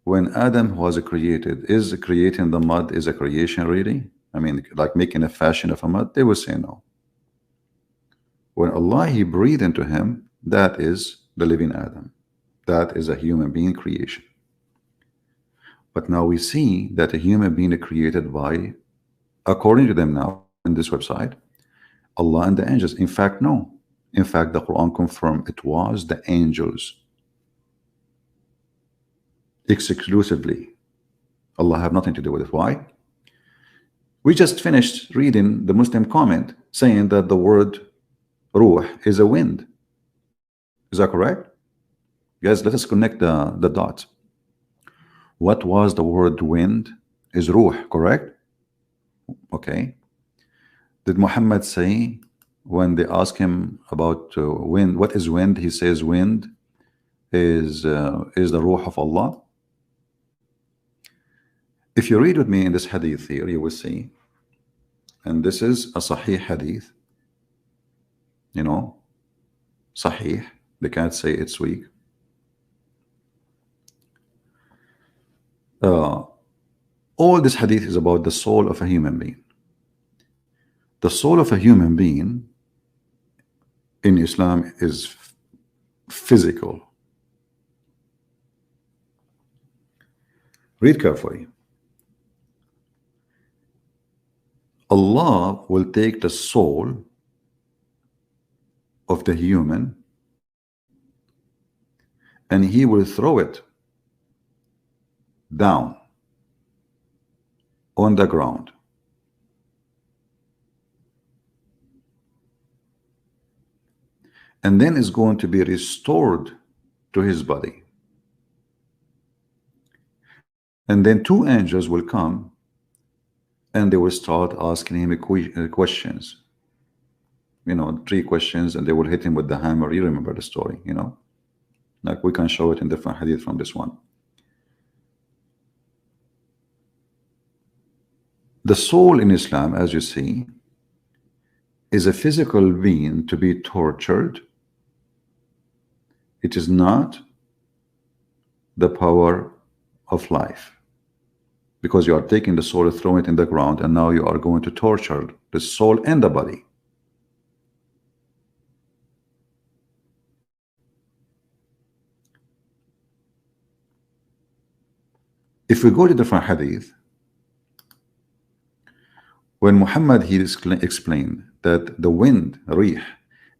when Adam was created, is creating the mud is a creation really? I mean, like making a fashion of a mud? They will say no. When Allah he breathed into him, that is the living Adam. That is a human being creation. But now we see that a human being created by, according to them now in this website, Allah and the angels. In fact, no. In fact, the Quran confirmed it was the angels exclusively. Allah have nothing to do with it. Why? We just finished reading the Muslim comment saying that the word ruh is a wind. Is that correct? Guys, let us connect the dots. What was the word wind? Is ruh, correct? Okay. Did Muhammad say when they ask him about wind, what is wind? He says wind is the ruh of Allah. If you read with me in this hadith here, you will see, and this is a sahih hadith, sahih, they can't say it's weak. All this hadith is about the soul of a human being. The soul of a human being in Islam is physical. Read carefully. Allah will take the soul of the human and he will throw it down on the ground. And then is going to be restored to his body. And then two angels will come and they will start asking him questions. 3 questions, and they will hit him with the hammer. You remember the story, like we can show it in different hadith from this one. The soul in Islam, as you see, is a physical being to be tortured. It is not the power of life, because you are taking the soul and throwing it in the ground, and now you are going to torture the soul and the body. If we go to different hadith, When Muhammad he explained that the wind, rih,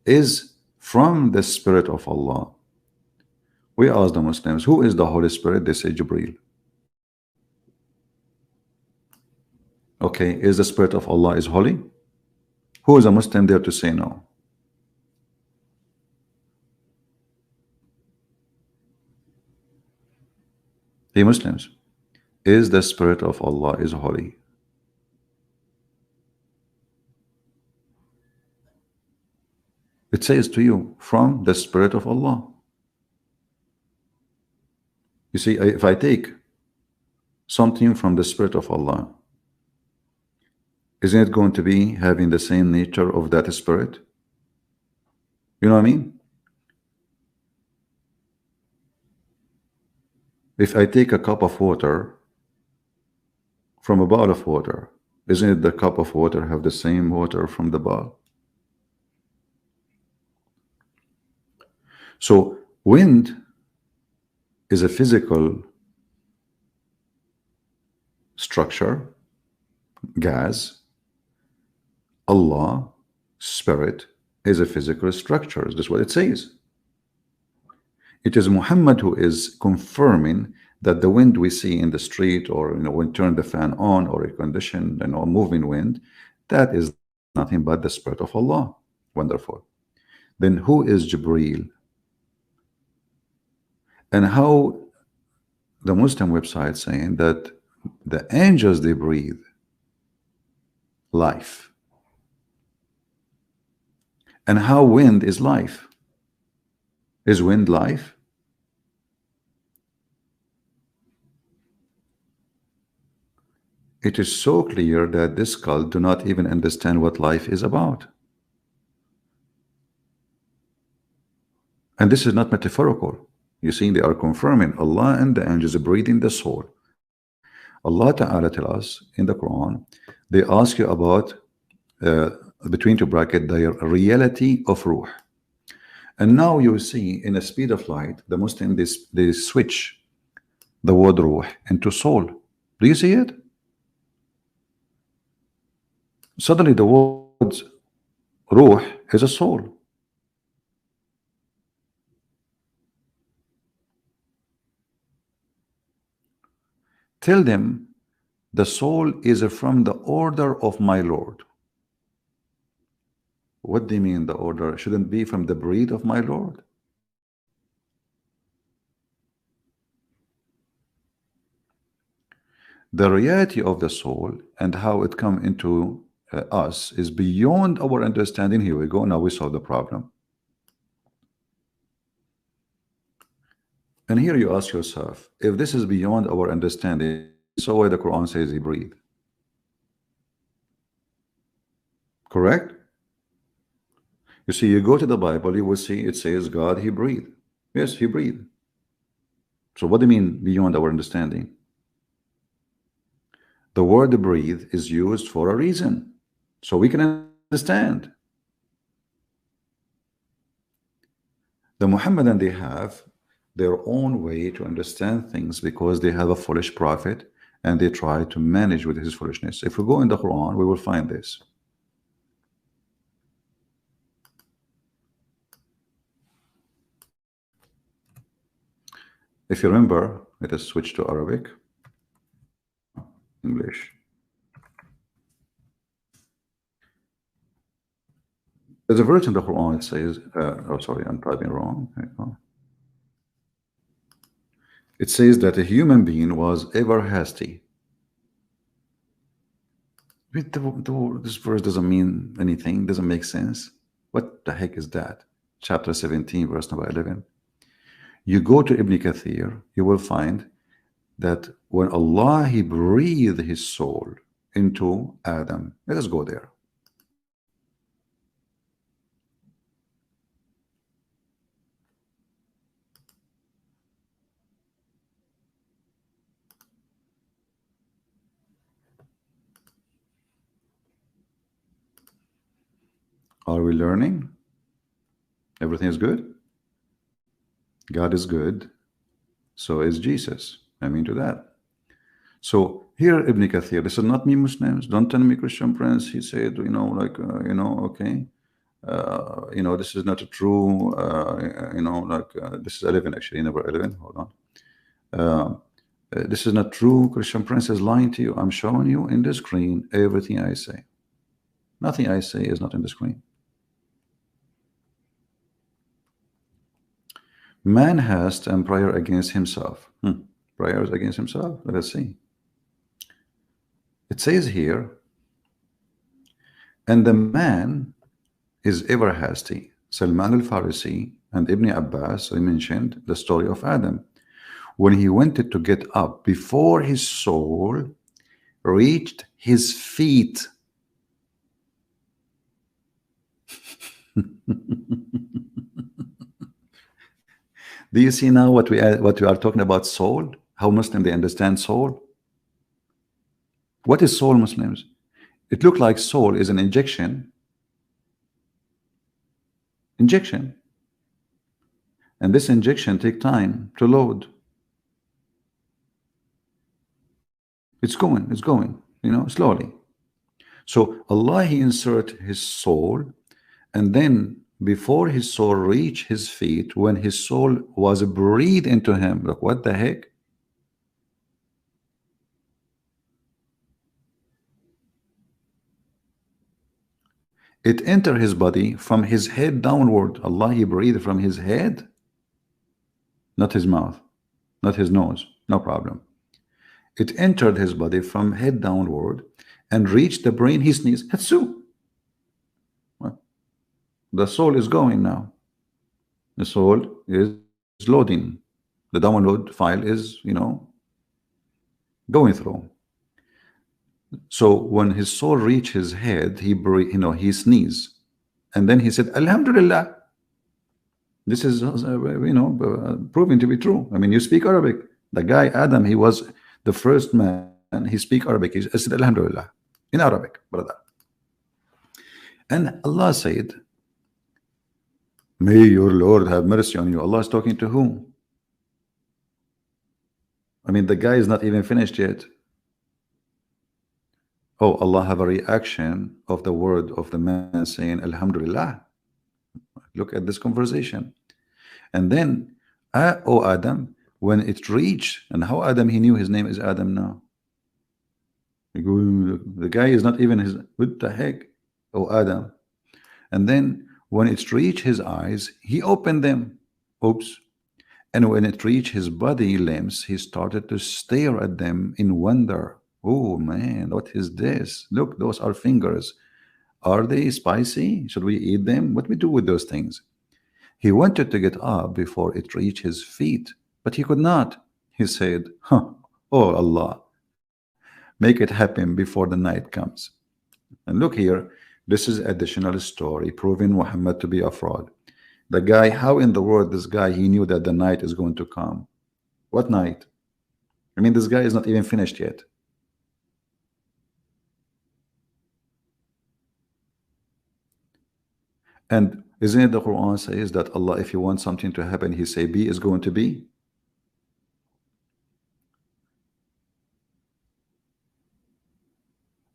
is from the Spirit of Allah, we ask the Muslims, who is the Holy Spirit? They say Jibreel. Okay, is the Spirit of Allah is holy? Who is a Muslim there to say no? Hey Muslims, is the Spirit of Allah is holy? It says to you, from the Spirit of Allah. You see, if I take something from the Spirit of Allah, isn't it going to be having the same nature of that Spirit? You know what I mean? If I take a cup of water from a bowl of water, isn't it the cup of water have the same water from the bowl? So wind is a physical structure, gas. Allah, Spirit, is a physical structure. That's what it says. It is Muhammad who is confirming that the wind we see in the street, or when you turn the fan on, or a conditioned moving wind, that is nothing but the Spirit of Allah. Wonderful. Then who is Jibreel? And how the Muslim website saying that the angels, they breathe life. And how wind is life? Is wind life? It is so clear that this cult do not even understand what life is about. And this is not metaphorical. You see, they are confirming Allah and the angels breathing the soul. Allah Ta'ala tell us in the Quran, they ask you about between two brackets the reality of ruh. And now you see in the speed of light, the Muslim they switch the word ruh into soul. Do you see it? Suddenly the word ruh is a soul. Tell them the soul is from the order of my Lord. What do you mean the order? Shouldn't be from the breed of my Lord? The reality of the soul and how it come into us is beyond our understanding. Here we go. Now we solve the problem. And here you ask yourself, if this is beyond our understanding, so why the Quran says he breathed? Correct? You see, you go to the Bible, you will see it says God, he breathed. Yes, he breathed. So what do you mean beyond our understanding? The word breathe is used for a reason, so we can understand. The Muhammadan, they have their own way to understand things because they have a foolish prophet and they try to manage with his foolishness. If we go in the Quran, we will find this. If you remember, let us switch to Arabic, English. There's a verse in the Quran that says, oh, sorry, I'm typing wrong. It says that a human being was ever hasty. This verse doesn't mean anything, doesn't make sense. What the heck is that? Chapter 17, verse number 11. You go to Ibn Kathir, you will find that when Allah, he breathed his soul into Adam. Let us go there. Are we learning? Everything is good? God is good, so is Jesus. I mean to that. So here, Ibn Kathir, this is not me, Muslims. Don't tell me, Christian Prince. He said, okay, this is not a true, this is 11 actually, number 11. Hold on. This is not true. Christian Prince is lying to you. I'm showing you in the screen everything I say. Nothing I say is not in the screen. Man hast and prayer against himself. Prayers against himself. Let us see. It says here, and the man is ever hasty. Salman al-Farisi and Ibn Abbas, I mentioned the story of Adam. When he wanted to get up before his soul reached his feet. Do you see now what we are talking about soul? How Muslim they understand soul? What is soul, Muslims? It looked like soul is an injection. And this injection take time to load. It's going, slowly. So Allah, he insert his soul, and then before his soul reach his feet, when his soul was breathed into him, look, what the heck? It entered his body from his head downward. Allah, he breathed from his head, not his mouth, not his nose, no problem. It entered his body from head downward and reached the brain. He sneezed. Hatsu. The soul is going now. The soul is loading. The download file is, going through. So when his soul reached his head, he sneezed, and then he said, Alhamdulillah. This is, proven to be true. I mean, you speak Arabic. The guy Adam, he was the first man. He speak Arabic. He said, Alhamdulillah, in Arabic, brother. And Allah said, may your Lord have mercy on you. Allah is talking to whom? I mean, the guy is not even finished yet. Oh, Allah have a reaction of the word of the man saying, Alhamdulillah. Look at this conversation. And then, oh Adam, when it reached, and how Adam, he knew his name is Adam now. The guy is not even his, what the heck? Oh Adam. And then, when it reached his eyes, he opened them. Oops. And when it reached his body limbs, he started to stare at them in wonder. Oh man, what is this? Look, those are fingers. Are they spicy? Should we eat them? What we do with those things? He wanted to get up before it reached his feet, but he could not. He said, oh Allah, make it happen before the night comes. And look here, this is additional story proving Muhammad to be a fraud. The guy, how in the world this guy, he knew that the night is going to come? What night? I mean, this guy is not even finished yet. And isn't it the Quran says that Allah, if He wants something to happen, He say be is going to be?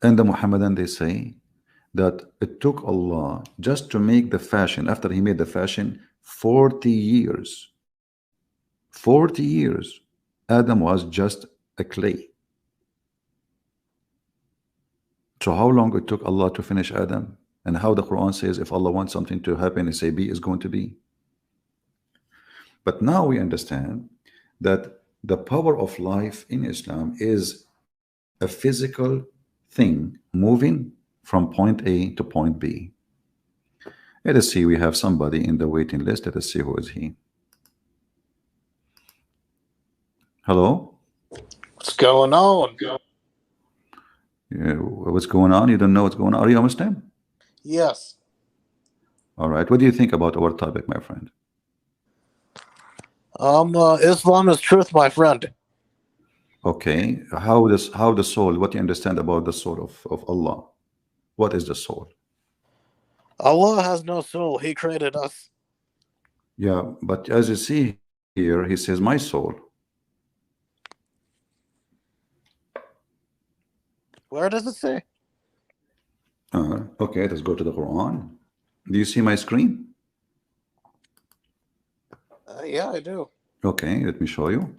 And the Muhammadan, they say that it took Allah just to make the fashion. After He made the fashion, 40 years. 40 years. Adam was just a clay. So how long it took Allah to finish Adam? And how the Quran says if Allah wants something to happen, He say be is going to be. But now we understand that the power of life in Islam is a physical thing moving from point A to point B. Let us see, we have somebody in the waiting list. Let us see who is he. Hello? What's going on? Yeah, what's going on? You don't know what's going on? Are you a Muslim? Yes. All right. What do you think about our topic, my friend? Islam is truth, my friend. Okay. How the soul, what do you understand about the soul of Allah? What is the soul? Allah has no soul. He created us. Yeah, but as you see here, He says, my soul. Where does it say? Okay, let's go to the Quran. Do you see my screen? Yeah, I do. Okay, let me show you.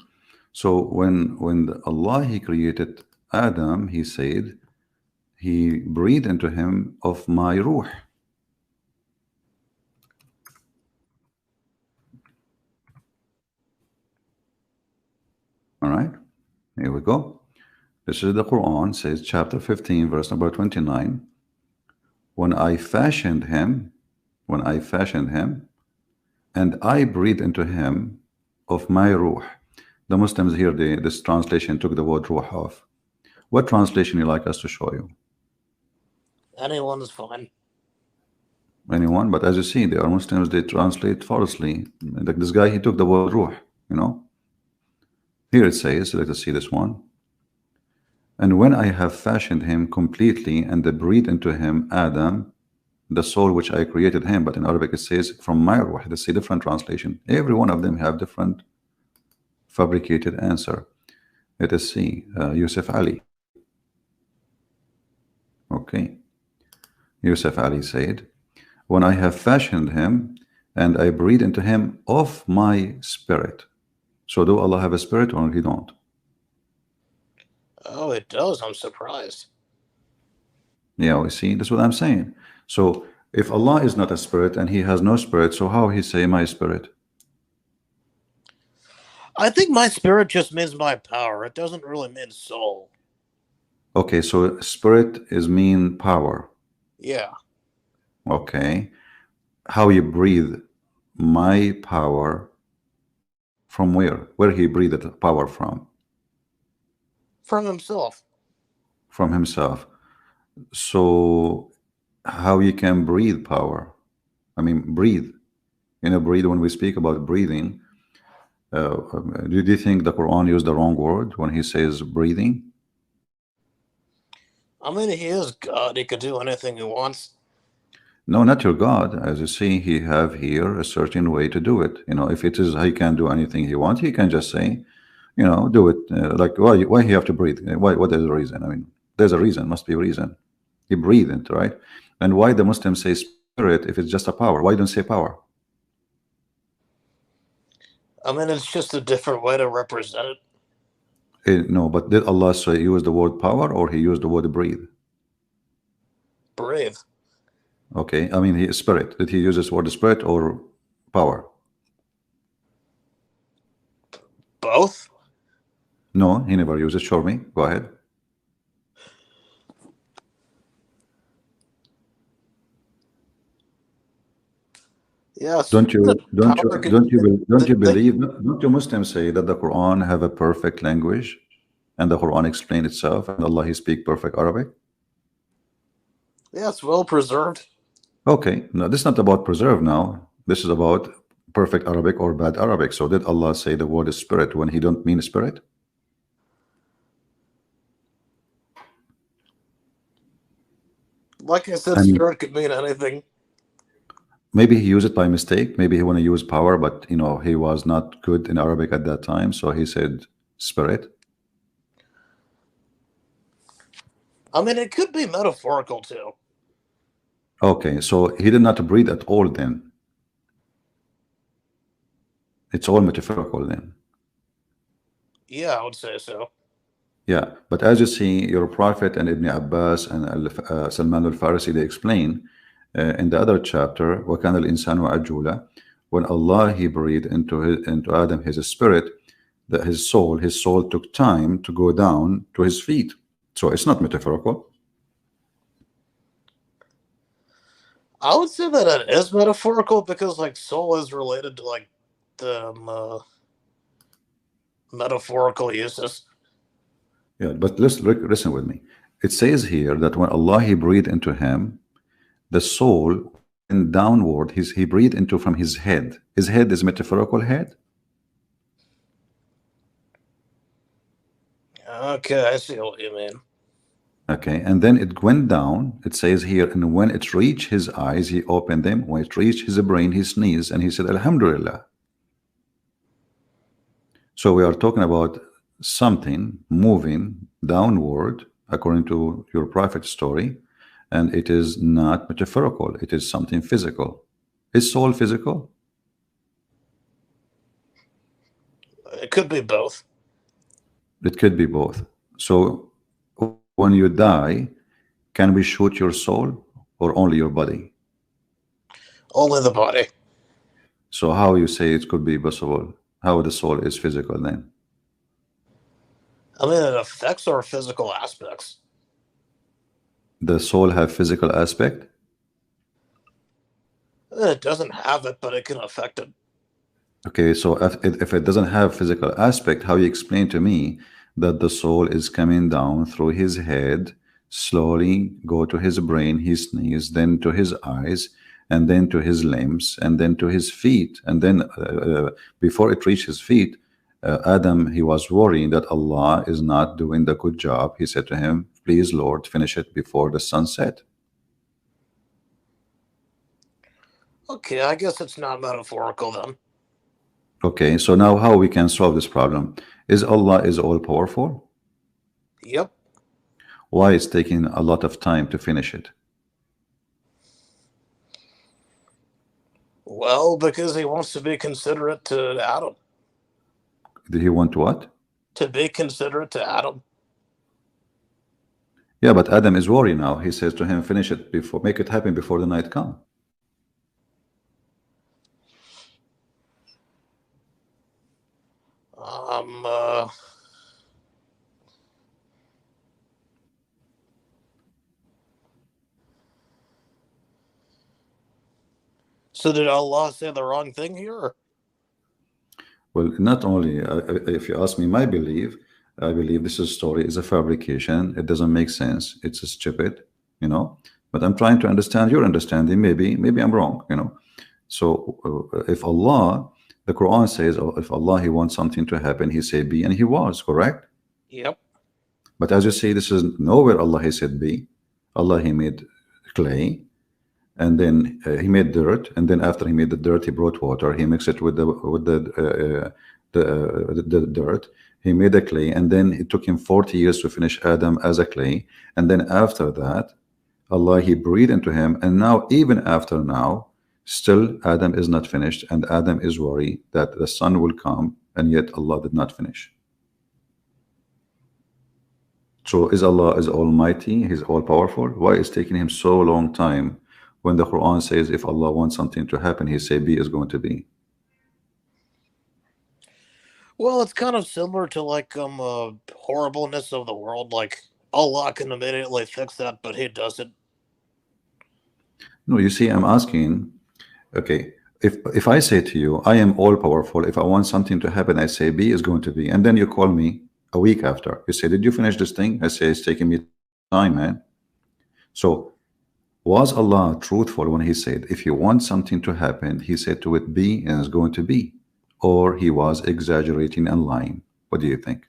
So when Allah He created Adam, He said He breathed into him of my ruh. All right, here we go. This is the Quran, says chapter 15, verse number 29. When I fashioned him, and I breathed into him of my ruh. The Muslims here, this translation took the word ruh off. What translation you like us to show you? Anyone is fine. Anyone? But as you see, there are Muslims, they translate falsely. Like this guy, he took the word ruh, you know. Here it says, let us see this one. And when I have fashioned him completely and breathed into him Adam, the soul which I created him, but in Arabic it says from my ruh. That's a different translation. Every one of them have different fabricated answer. Let us see. Yusuf Ali. Okay. Yusuf Ali said, when I have fashioned him and I breathe into him of my spirit. So do Allah have a spirit or he don't? Oh, it does. I'm surprised. Yeah, we see. That's what I'm saying. So if Allah is not a spirit and he has no spirit, so how he say my spirit? I think my spirit just means my power. It doesn't really mean soul. Okay, so spirit is mean power. Yeah. Okay. How you breathe my power from where? Where he breathed the power from? From himself. From himself. So how you can breathe power? I mean, breathe. You know, breathe, when we speak about breathing, do you think the Quran used the wrong word when he says breathing? I mean, he is God. He could do anything he wants. No, not your God. As you see, he have here a certain way to do it. You know, if it is he can do anything he wants, he can just say, you know, do it. Like why he have to breathe? What is the reason? I mean, there's a reason. Must be a reason. He breathed, right? And why the Muslims say spirit if it's just a power? Why don't say power? I mean, it's just a different way to represent it. No, but did Allah say use the word power or he used the word breathe? Breathe. Okay, I mean, he spirit. Did he use this word spirit or power? Both? No, he never used it. Show me. Go ahead. Yes. Don't you Power could, believe? Don't you Muslims say that the Quran have a perfect language, and the Quran explain itself, and Allah He speak perfect Arabic? yeah, it's well preserved. Okay, no, this is not about preserve now. This is about perfect Arabic or bad Arabic. So did Allah say the word is spirit when He don't mean spirit? Like I said, And spirit could mean anything. maybe he used it by mistake. Maybe he want to use power, but you know he was not good in Arabic at that time, so he said spirit. I mean, it could be metaphorical too. Okay, so he did not breathe at all then. It's all metaphorical then. Yeah, I would say so. Yeah, but as you see, your Prophet and Ibn Abbas and Salman al-Farisi, they explain in the other chapter, وَكَانَ الْإِنسَانُ عَجُولًا, when Allah He breathed into Adam his spirit, that his soul took time to go down to his feet. So it's not metaphorical. I would say that it is metaphorical because, like, soul is related to, like, the metaphorical uses. Yeah, but listen with me. It says here that when Allah He breathed into him, the soul went downward. He breathed into from his head. His head is metaphorical head. Okay, I see what you mean. Okay, and then it went down. It says here, and when it reached his eyes, he opened them. When it reached his brain, he sneezed and he said, Alhamdulillah. So we are talking about something moving downward according to your prophet story, and it is not metaphorical. It is something physical. Is soul physical? It could be both. It could be both. So when you die, can we shoot your soul or only your body? Only the body. So how you say it could be possible? How the soul is physical then? I mean, it affects our physical aspects. The soul have physical aspect? It doesn't have it, but it can affect it. Okay, so if it doesn't have physical aspect, how you explain to me that the soul is coming down through his head, slowly go to his brain, his knees, then to his eyes, and then to his limbs, and then to his feet, and then before it reached his feet, Adam, he was worrying that Allah is not doing the good job. He said to him, please Lord, finish it before the sun set. Okay, I guess it's not metaphorical then. Okay, so now how we can solve this problem? Is Allah is all powerful? Yep. Why it's taking a lot of time to finish it? Well, because he wants to be considerate to Adam. Did he want what? To be considerate to Adam. Yeah, but Adam is worried now. He says to him, finish it before, make it happen before the night come. So did Allah say the wrong thing here? Well, not only, if you ask me my belief, I believe this story is a fabrication. It doesn't make sense. It's stupid, you know. But I'm trying to understand your understanding. Maybe I'm wrong, you know. So if Allah, the Quran says, if Allah, he wants something to happen, he say be, and he was, correct? Yep. But as you say, this is nowhere Allah he said be. Allah, he made clay, and then he made dirt, and then after he made the dirt, he brought water. He mixed it with the dirt. He made a clay, and then it took him 40 years to finish Adam as a clay. And then after that, Allah, he breathed into him, and now even after now, still Adam is not finished, and Adam is worried that the sun will come, and yet Allah did not finish. So is Allah is almighty, he's all powerful? Why is taking him so long time when the Quran says if Allah wants something to happen, he say be is going to be? Well, it's kind of similar to like horribleness of the world. Like Allah can immediately fix that, but he doesn't. No, you see, I'm asking, okay, if I say to you, I am all powerful, if I want something to happen, I say be is going to be, and then you call me a week after, you say, did you finish this thing? I say, it's taking me time, man. So was Allah truthful when he said, if you want something to happen, he said to it be and it's going to be, or he was exaggerating and lying? What do you think?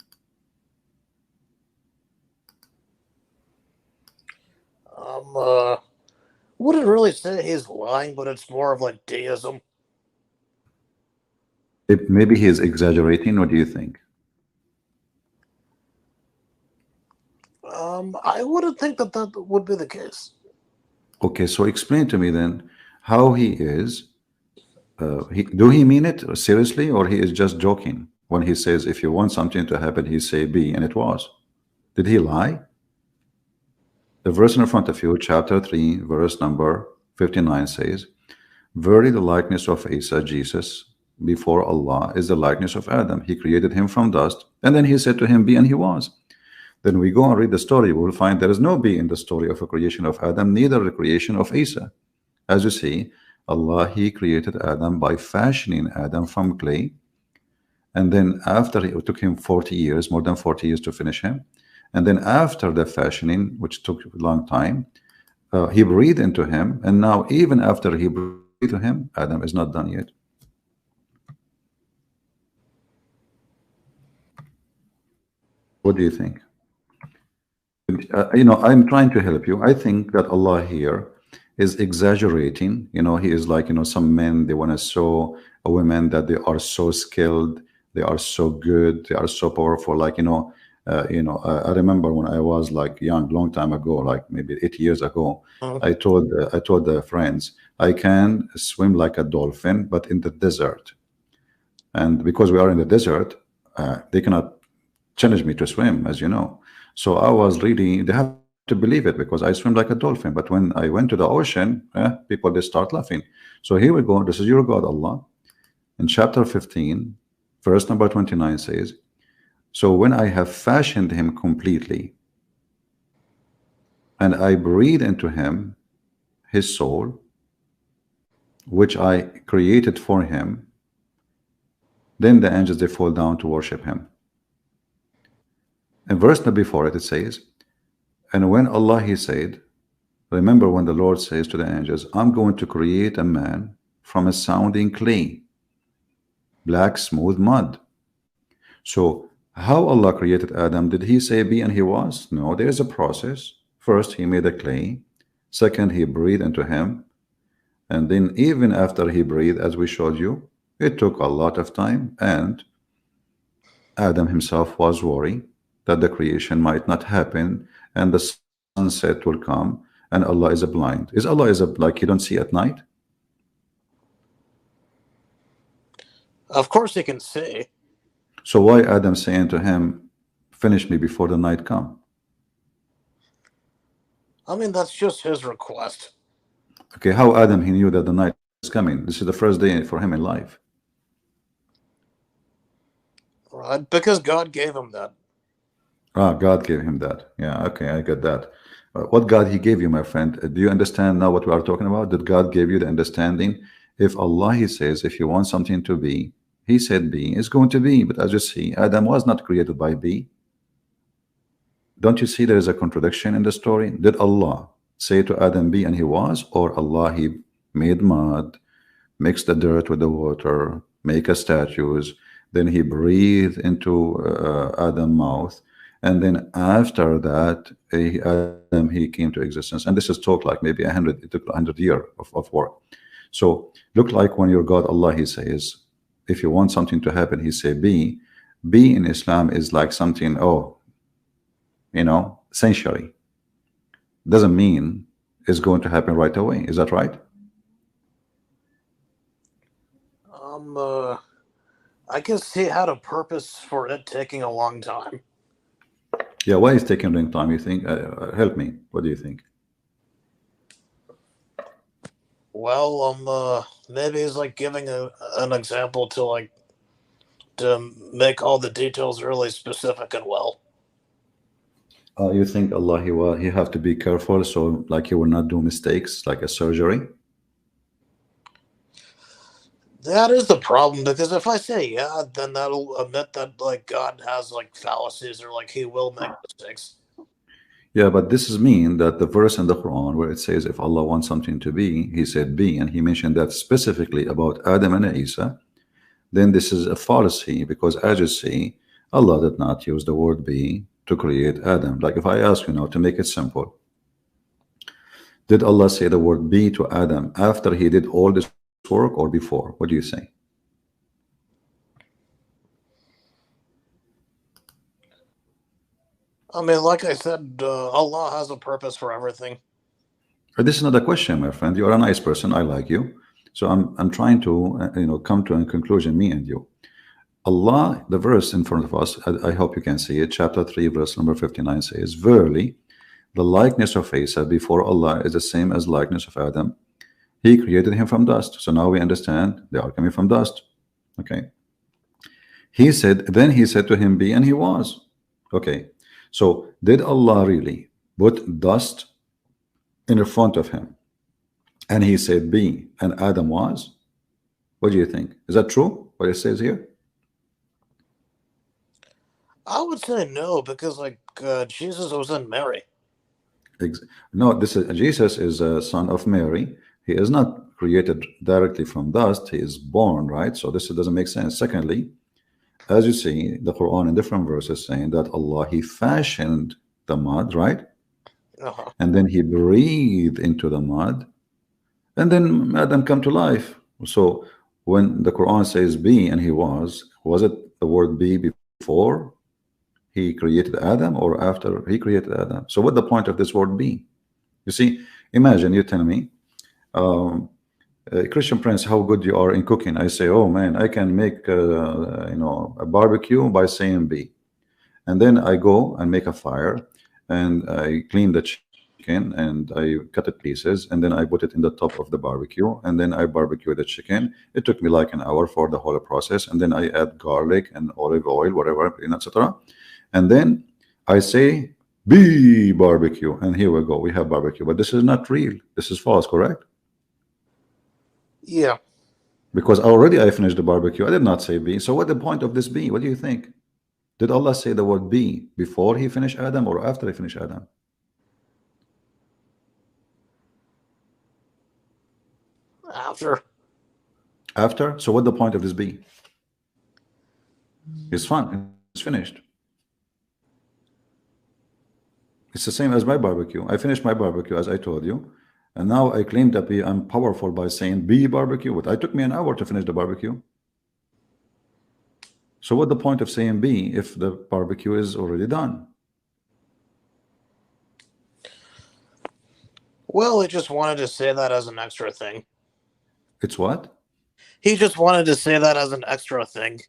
Wouldn't really say he's lying, but it's more of like deism. Maybe he is exaggerating. What do you think? I wouldn't think that that would be the case. Okay, so explain to me then how he is. Do he mean it seriously, or he is just joking when he says if you want something to happen, he say be, and it was? Did he lie? The verse in front of you, chapter 3, verse number 59 says, verily the likeness of Isa, Jesus, before Allah is the likeness of Adam. He created him from dust, and then he said to him, be, and he was. Then we go and read the story, we will find there is no be in the story of a creation of Adam, neither the creation of Isa. As you see, Allah, he created Adam by fashioning Adam from clay, and then after it took him 40 years, more than 40 years to finish him, and then after the fashioning, which took a long time, he breathed into him, and now even after he breathed into him, Adam is not done yet. What do you think? You know, I'm trying to help you. I think that Allah here is exaggerating. You know, he is like, you know, some men, they want to show a women that they are so skilled, they are so good, they are so powerful. Like, you know, I remember when I was like young, long time ago, like maybe 8 years ago, Mhm. I told the friends I can swim like a dolphin, but in the desert. And because we are in the desert, they cannot challenge me to swim, as you know. So I was really, they have to believe it because I swim like a dolphin. But when I went to the ocean, people they start laughing. So here we go. This is your God, Allah. In chapter 15, verse number 29 says, so when I have fashioned him completely, and I breathe into him his soul, which I created for him, then the angels they fall down to worship him. In verse before it, it says, and when Allah he said, remember when the Lord says to the angels, I'm going to create a man from a sounding clay, black smooth mud. So how Allah created Adam? Did he say be and he was? No, there is a process. First he made a clay. Second he breathed into him. And then even after he breathed, as we showed you, it took a lot of time, and Adam himself was worried that the creation might not happen and the sunset will come and Allah is a blind. Is Allah is a like you don't see at night? Of course, he can see. So why Adam saying to him, finish me before the night come? I mean, that's just his request. Okay, how Adam he knew that the night is coming? This is the first day for him in life. Right? Because God gave him that. Ah, God gave him that. Yeah, okay, I get that. What God he gave you, my friend? Do you understand now what we are talking about? Did God give you the understanding? If Allah he says, if you want something to be, he said be, it's going to be. But as you see, Adam was not created by be. Don't you see there is a contradiction in the story? Did Allah say to Adam be and he was, or Allah he made mud, mixed the dirt with the water, make a statues, then he breathed into Adam's mouth, and then after that Adam he came to existence. And this is talk like maybe 100, it took 100 years of work. So look like when your God Allah he says, if you want something to happen, he say be in Islam is like something, oh, century. Doesn't mean it's going to happen right away. Is that right? I guess he had a purpose for it taking a long time. Yeah, why is taking a long time, you think? Help me. What do you think? Well, maybe he's like giving an example to make all the details really specific and well. You think Allah he have to be careful so like he will not do mistakes like a surgery? That is the problem, because if I say yeah, then that'll admit that like God has like fallacies or like he will make mistakes. Yeah, but this is mean that the verse in the Quran where it says if Allah wants something to be, he said be, and he mentioned that specifically about Adam and Isa, then this is a fallacy because as you see, Allah did not use the word be to create Adam. Like if I ask you now to make it simple, did Allah say the word be to Adam after he did all this work or before? What do you say? I mean, like I said, Allah has a purpose for everything. This is not a question, my friend. You are a nice person. I like you. So I'm trying to come to a conclusion, me and you. Allah, the verse in front of us, I hope you can see it. Chapter 3, verse number 59 says, verily, the likeness of Isa before Allah is the same as likeness of Adam. He created him from dust. So now we understand they are coming from dust. Okay. Then he said to him, be, and he was. Okay. So did Allah really put dust in front of him? And he said, be, and Adam was? What do you think? Is that true, what it says here? I would say no, because like Jesus was in Mary. No, this is Jesus is a son of Mary. He is not created directly from dust. He is born, right? So this doesn't make sense. Secondly, as you see, the Quran in different verses saying that Allah, he fashioned the mud, right? And then he breathed into the mud, and then Adam come to life. So when the Quran says be and he was it the word be before he created Adam or after he created Adam? So what the point of this word be? You see, imagine you tell me, Christian Prince, how good you are in cooking. I say, oh man, I can make a barbecue by saying be. And then I go and make a fire, and I clean the chicken and I cut it pieces, and then I put it in the top of the barbecue, and then I barbecue the chicken. It took me like an hour for the whole process, and then I add garlic and olive oil, whatever, etc. And then I say be barbecue, and here we go. We have barbecue, but this is not real. This is false, correct? Yeah. Because already I finished the barbecue. I did not say be. So what the point of this be? What do you think? Did Allah say the word be before he finished Adam or after he finished Adam? After. After? So what the point of this be? It's fun. It's finished. It's the same as my barbecue. I finished my barbecue as I told you. And now I claim that I'm powerful by saying be barbecue. But it took me an hour to finish the barbecue. So what the point of saying be if the barbecue is already done? Well, he just wanted to say that as an extra thing. It's what? He just wanted to say that as an extra thing.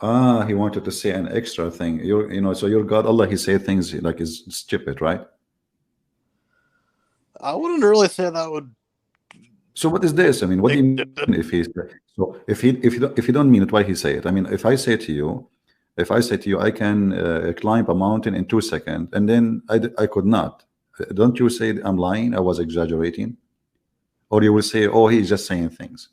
Ah, he wanted to say an extra thing. So your God, Allah, he say things like is stupid, right? I wouldn't really say that would. So what is this? I mean, what do you mean if he? So if you don't mean it, why he say it? I mean, if I say to you, I can climb a mountain in 2 seconds, and then I could not. Don't you say I'm lying? I was exaggerating, or you will say, oh, he's just saying things.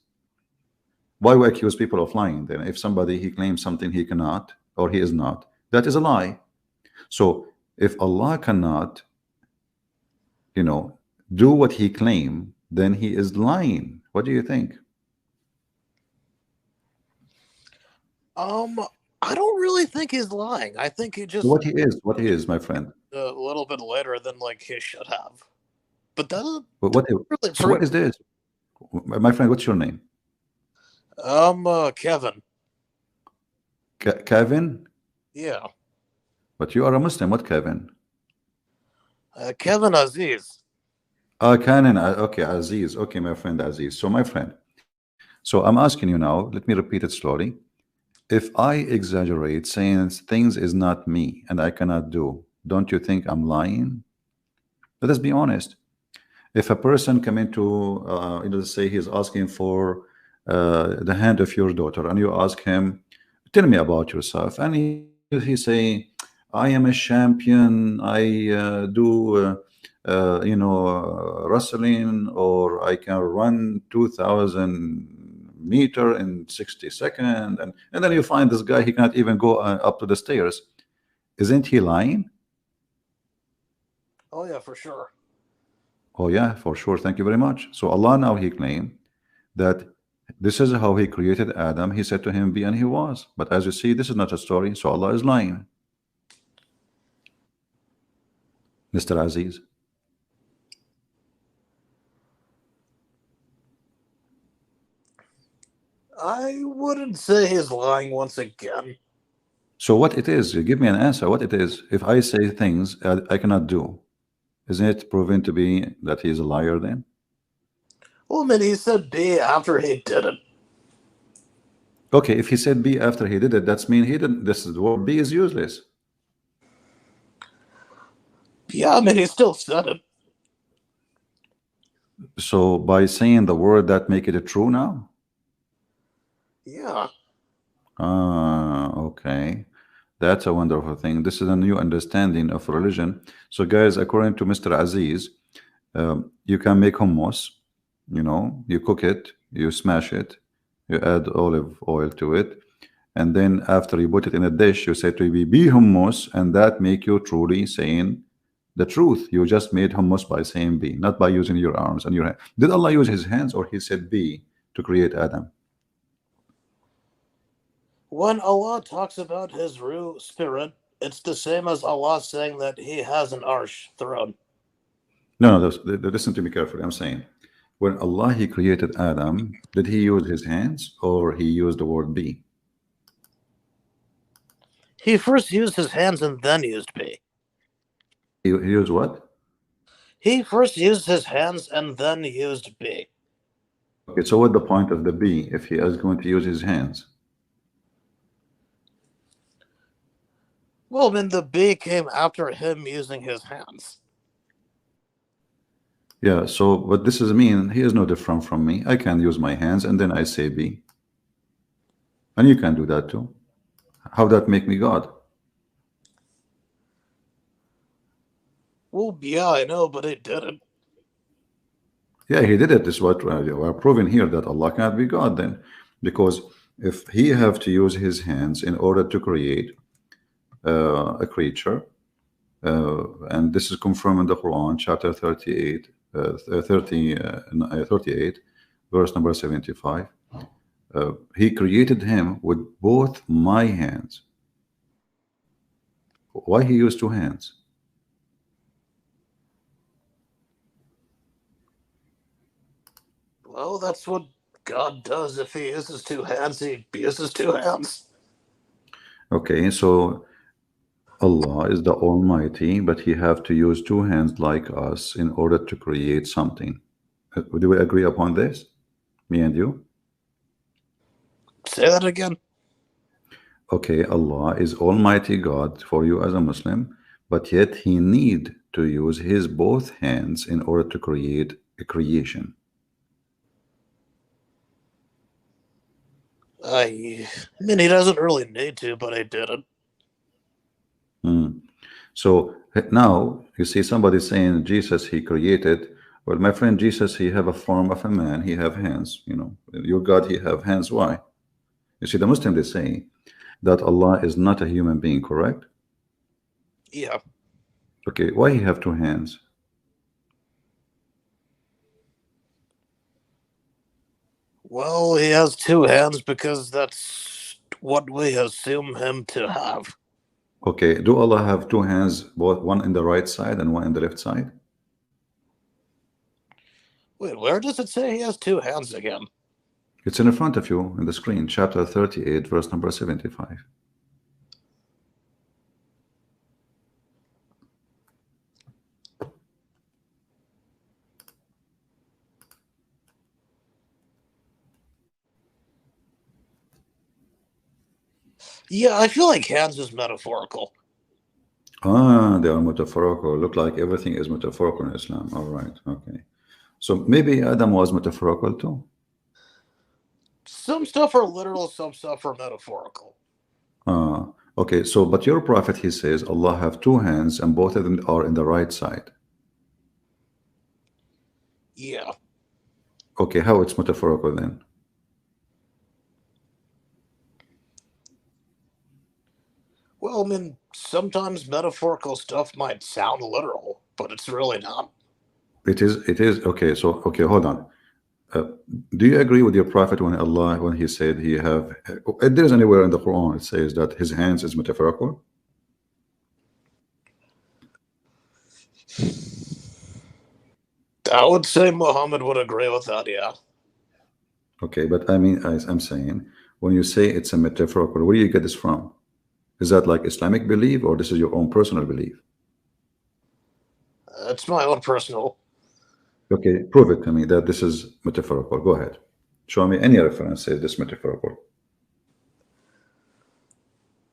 Why we accuse people of lying then? If somebody he claims something he cannot or he is not, that is a lie. So if Allah cannot, do what he claimed, then he is lying. What do you think? I don't really think he's lying. I think he just What he is, my friend. a little bit later than like he should have. But that doesn't really So what is this? My friend, what's your name? Kevin. Kevin? Yeah. But you are a Muslim. What Kevin? Kevin Aziz. Canon. Okay, Aziz. Okay, my friend Aziz. So my friend. So I'm asking you now, let me repeat it slowly. If I exaggerate saying things is not me and I cannot do, don't you think I'm lying? Let us be honest. If a person come into, let's say he's asking for the hand of your daughter, and you ask him, tell me about yourself, and he say, I am a champion, I do wrestling, or I can run 2,000 meter in 60 seconds, and then you find this guy, he cannot even go up to the stairs. Isn't he lying? Oh yeah, for sure. Oh yeah, for sure. Thank you very much. So Allah now he claimed that this is how he created Adam. He said to him, be, and he was. But as you see, this is not a story. So Allah is lying. Mr. Aziz. I wouldn't say he's lying once again. So what it is, you give me an answer. What it is, if I say things I cannot do, isn't it proven to be that he is a liar then? Well, I mean, he said B after he did it. Okay, if he said B after he did it, that's mean he didn't. This is the word B is useless. Yeah, I mean, he still said it. So by saying the word, that make it true now? Yeah. Okay. That's a wonderful thing. This is a new understanding of religion. So guys, according to Mr. Aziz, you can make hummus, you cook it, you smash it, you add olive oil to it, and then after you put it in a dish, you say to be hummus, and that make you truly saying the truth. You just made hummus by saying be, not by using your arms and your hand. Did Allah use his hands, or he said be to create Adam? When Allah talks about his Ruh spirit, it's the same as Allah saying that he has an arsh throne. No, listen to me carefully. I'm saying, when Allah he created Adam, did he use his hands or he used the word be? He first used his hands and then used B. He used what? He first used his hands and then used B. Okay, so what the point of the B if he is going to use his hands? Well, then the B came after him using his hands. Yeah, so what this is mean, he is no different from me. I can use my hands and then I say B. And you can do that too. How that make me God? Well, yeah, I know, but it didn't. Yeah, he did it. This is what we're proving here, that Allah cannot be God then. Because if he have to use his hands in order to create a creature, and this is confirmed in the Quran, chapter 38, 38, verse number 75. He created him with both my hands. Why he used two hands? Well, that's what God does. If he uses two hands, he uses two hands. Okay, so Allah is the Almighty, but he have to use two hands like us in order to create something. Do we agree upon this? Me and you? Say that again. Okay, Allah is Almighty God for you as a Muslim, but yet he need to use his both hands in order to create a creation. I mean, he doesn't really need to, but he didn't. So now you see somebody saying Jesus he created. Well, my friend, Jesus he have a form of a man. He have hands. You know, your God he have hands. Why? You see, the Muslim they say that Allah is not a human being. Correct? Yeah. Okay. Why he have two hands? Well, he has two hands because that's what we assume him to have. Okay. Do Allah have two hands, both one in the right side and one in the left side? Wait, where does it say he has two hands again? It's in front of you in the screen, chapter 38, verse number 75. Yeah, I feel like hands is metaphorical. Ah, they are metaphorical. Look like everything is metaphorical in Islam. All right. Okay. So maybe Adam was metaphorical too. Some stuff are literal, some stuff are metaphorical. Okay, so but your prophet he says Allah have two hands and both of them are in the right side. Yeah. Okay, how it's metaphorical then? Well, I mean, sometimes metaphorical stuff might sound literal, but it's really not. It is okay. So okay, hold on. Do you agree with your prophet when Allah when he said he have? There's anywhere in the Quran it says that his hands is metaphorical. I would say Muhammad would agree with that, yeah. Okay, but I mean I'm saying when you say it's a metaphorical, where do you get this from? Is that like Islamic belief or this is your own personal belief? It's my own personal. Okay, prove it to me that this is metaphorical. Go ahead. Show me any reference says this metaphorical.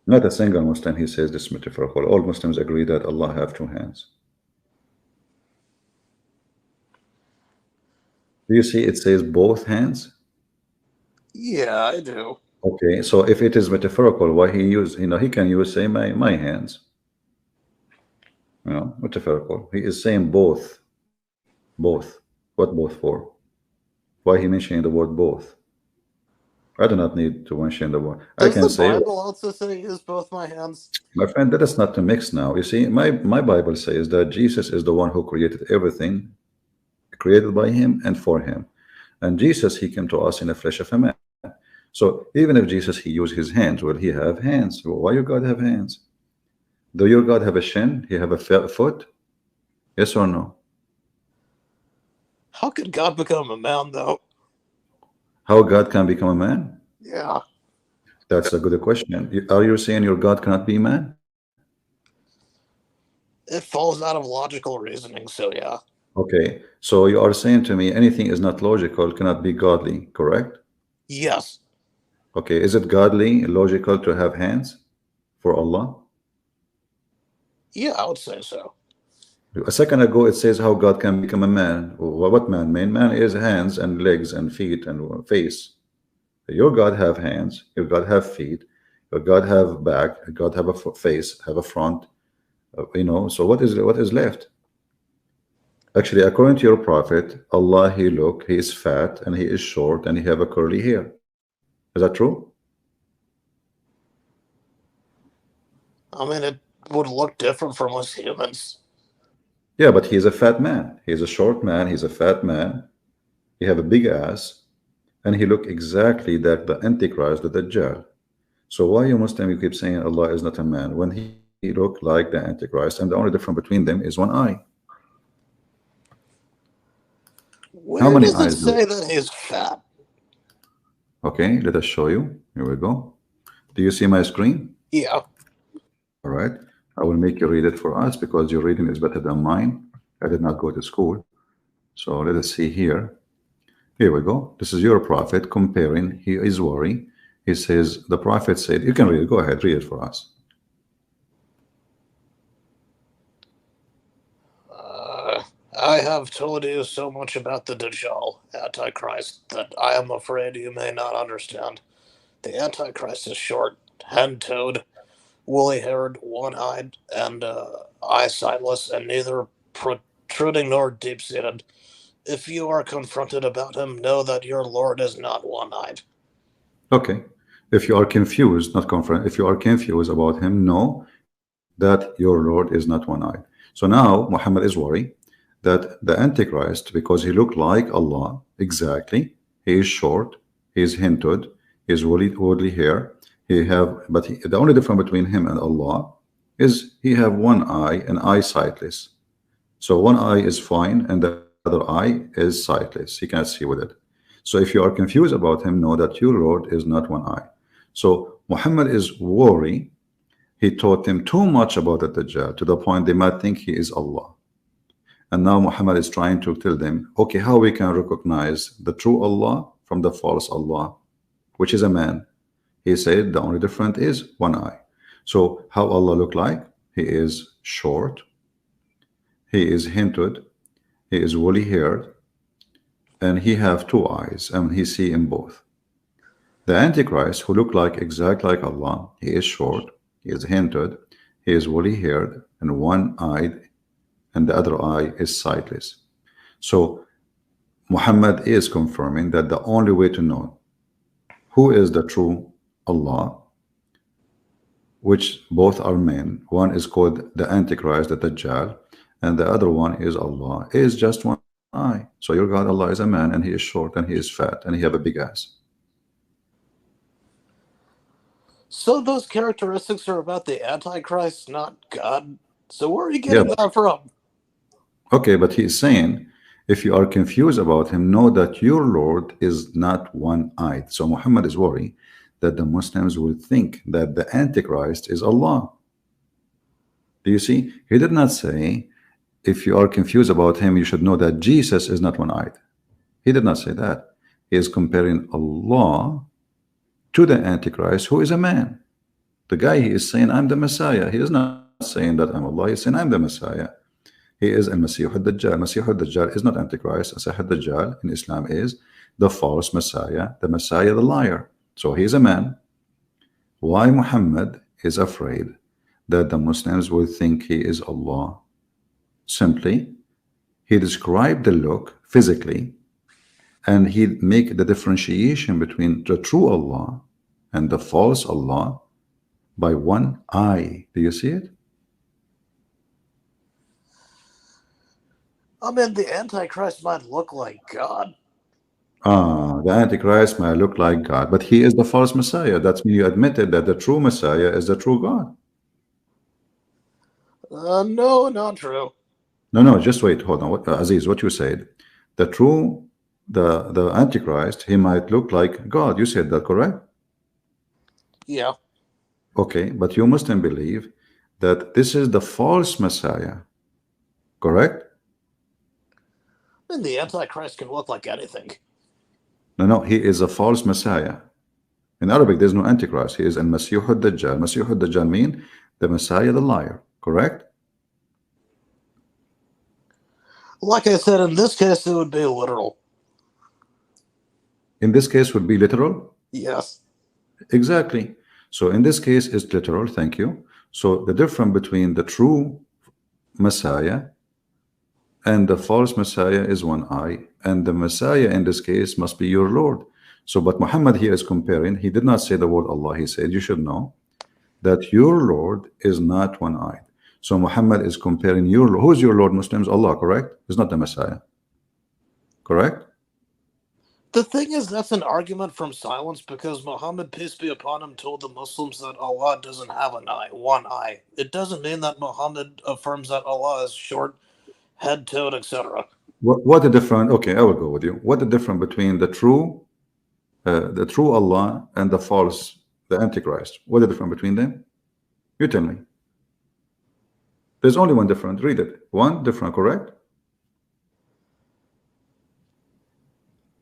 Not a single Muslim he says this metaphorical. All Muslims agree that Allah have two hands. Do you see it says both hands? Yeah, I do. Okay, so if it is metaphorical, why he use, he can use say my hands. Metaphorical. He is saying both. Both. What both for? Why he mentioning the word both? I do not need to mention the word. I Does can the say, Bible also say use both my hands? my friend, that is not to mix now. You see, my Bible says that Jesus is the one who created everything, created by him and for him. And Jesus, he came to us in the flesh of a man. So even if Jesus, he used his hands, well, he have hands. Well, why your God have hands? Do your God have a shin? He have a foot? Yes or no? How could God become a man, though? How God can become a man? Yeah. That's a good question. Are you saying your God cannot be man? It falls out of logical reasoning, so yeah. Okay, so you are saying to me anything is not logical cannot be godly, correct? Yes. Okay, is it godly, logical to have hands for Allah? Yeah, I would say so. A second ago, it says how God can become a man. What man? Man is hands and legs and feet and face. Your God have hands. Your God have feet. Your God have back. Your God have a face, have a front. So what is left? Actually, according to your prophet, Allah, he is fat and he is short and he have a curly hair. Is that true? I mean, it would look different from us humans. Yeah, but he is a fat man. He is a short man. He's a fat man. He have a big ass, and he look exactly like the Antichrist, the Dajjal. So why you Muslim you keep saying Allah is not a man when he look like the Antichrist, and the only difference between them is one eye? How Where many does it eyes do? say that he's fat? Okay, let us show you. Here we go. Do you see my screen? Yeah. All right. I will make you read it for us because your reading is better than mine. I did not go to school. So let us see here. Here we go. This is your prophet comparing. He is worried. He says, the prophet said, you can read it. Go ahead, read it for us. I have told you so much about the Dajjal, Antichrist, that I am afraid you may not understand. The Antichrist is short, hen-toed, woolly-haired, one-eyed, and eye-sightless, and neither protruding nor deep-seated. If you are confronted about him, know that your Lord is not one-eyed. Okay. If you are confused, not confront, if you are confused about him, know that your Lord is not one-eyed. So now Muhammad is worried that the Antichrist, because he looked like Allah exactly, he is short, he is hinted, he is woolly hair, the only difference between him and Allah is he have one eye and eye sightless. So one eye is fine and the other eye is sightless. He cannot see with it. So if you are confused about him, know that your Lord is not one eye. So Muhammad is worried. He taught them too much about the Dajjal to the point they might think he is Allah. And now Muhammad is trying to tell them, okay, how we can recognize the true Allah from the false Allah, which is a man. He said the only difference is one eye. So how Allah look like? He is short, he is hinted, he is woolly haired, and he have two eyes, and he see in both. The Antichrist, who look like exactly like Allah, he is short, he is hinted, he is woolly haired, and one eyed, and the other eye is sightless. So Muhammad is confirming that the only way to know who is the true Allah, which both are men, one is called the Antichrist, the Dajjal, and the other one is Allah, is just one eye. So your God Allah is a man, and he is short, and he is fat, and he have a big ass. So those characteristics are about the Antichrist, not God. So where are you Yeah, getting that from? okay, but he is saying, if you are confused about him, know that your Lord is not one-eyed. So Muhammad is worried that the Muslims will think that the Antichrist is Allah. Do you see? He did not say, if you are confused about him, you should know that Jesus is not one-eyed. He did not say that. He is comparing Allah to the Antichrist, who is a man. The guy, he is saying, I'm the Messiah. He is not saying that I'm Allah. He is saying, I'm the Messiah. He is al-Masih al-Dajjal. Masih al-Dajjal is not Antichrist. Masih al-Dajjal in Islam is the false Messiah, the liar. So he is a man. Why Muhammad is afraid that the Muslims will think he is Allah? Simply, he described the look physically, and he make the differentiation between the true Allah and the false Allah by one eye. Do you see it? I mean, the Antichrist might look like God. The Antichrist might look like God, but he is the false Messiah. That's when you admitted that the true Messiah is the true God. No, not true. No, just wait, hold on. Aziz, what you said, the Antichrist, he might look like God. You said that, correct? Yeah. Okay, but you Muslim believe that this is the false Messiah, correct? And the Antichrist can look like anything. No, no, he is a false Messiah. In Arabic, there's no Antichrist. He is al Masih al-Dajjal. Masih al-Dajjal mean the Messiah, the liar, correct? Like I said, in this case, it would be literal. In this case, would be literal? Yes. Exactly. So in this case, it's literal. Thank you. So the difference between the true Messiah and the false Messiah is one eye, and the Messiah in this case must be your Lord. So, but Muhammad here is comparing. He did not say the word Allah. He said, you should know that your Lord is not one-eyed. So Muhammad is comparing your Lord. Who's your Lord, Muslims? Allah, correct? It's not the Messiah. Correct? The thing is, that's an argument from silence because Muhammad, peace be upon him, told the Muslims that Allah doesn't have an eye, one eye. It doesn't mean that Muhammad affirms that Allah is short, head-toed, etc. What the difference? Okay, I will go with you. What the difference between the true Allah and the false, the Antichrist? What the difference between them? You tell me. There's only one difference. Read it. One different, correct?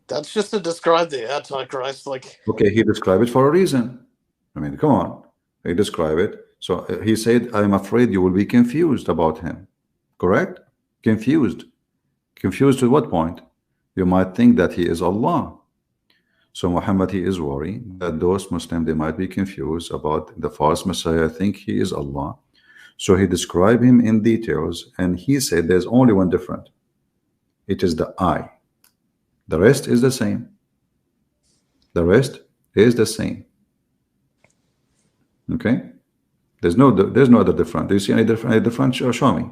That's just to describe the Antichrist. Like, okay, he described it for a reason. I mean, come on. He described it. So he said, I'm afraid you will be confused about him. Correct? Confused. Confused to what point? You might think that he is Allah. So Muhammad, he is worried that those Muslims, they might be confused about the false Messiah, think he is Allah. So he described him in details, and he said there's only one difference. It is the eye. The rest is the same. The rest is the same. Okay? There's no other difference. Do you see any difference? Show me.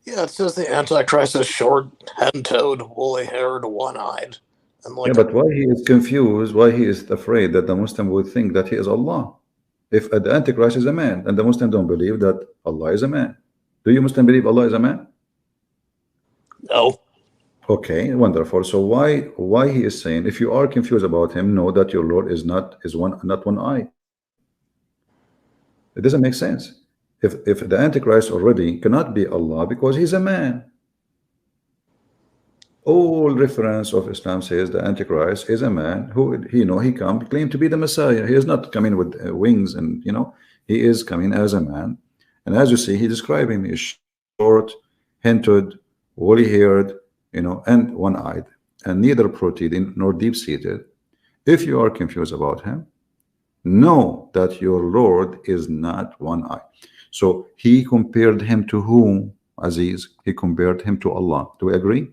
yeah, it says the Antichrist is short, head-toed, woolly-haired, one-eyed. And like, Yeah, but why he is confused, why he is afraid that the Muslim would think that he is Allah? If the Antichrist is a man, and the Muslim don't believe that Allah is a man. Do you Muslim believe Allah is a man? no. Okay, wonderful. So why he is saying, if you are confused about him, know that your Lord is not one eye. It doesn't make sense. If the Antichrist already cannot be Allah because he's a man. All reference of Islam says the Antichrist is a man who he claim to be the Messiah. He is not coming with wings, and he is coming as a man. And as you see, he described him as short, hinted, woolly-haired, and one-eyed, and neither protruding nor deep-seated. If you are confused about him, know that your Lord is not one eye. So he compared him to whom, Aziz? He compared him to Allah. Do we agree?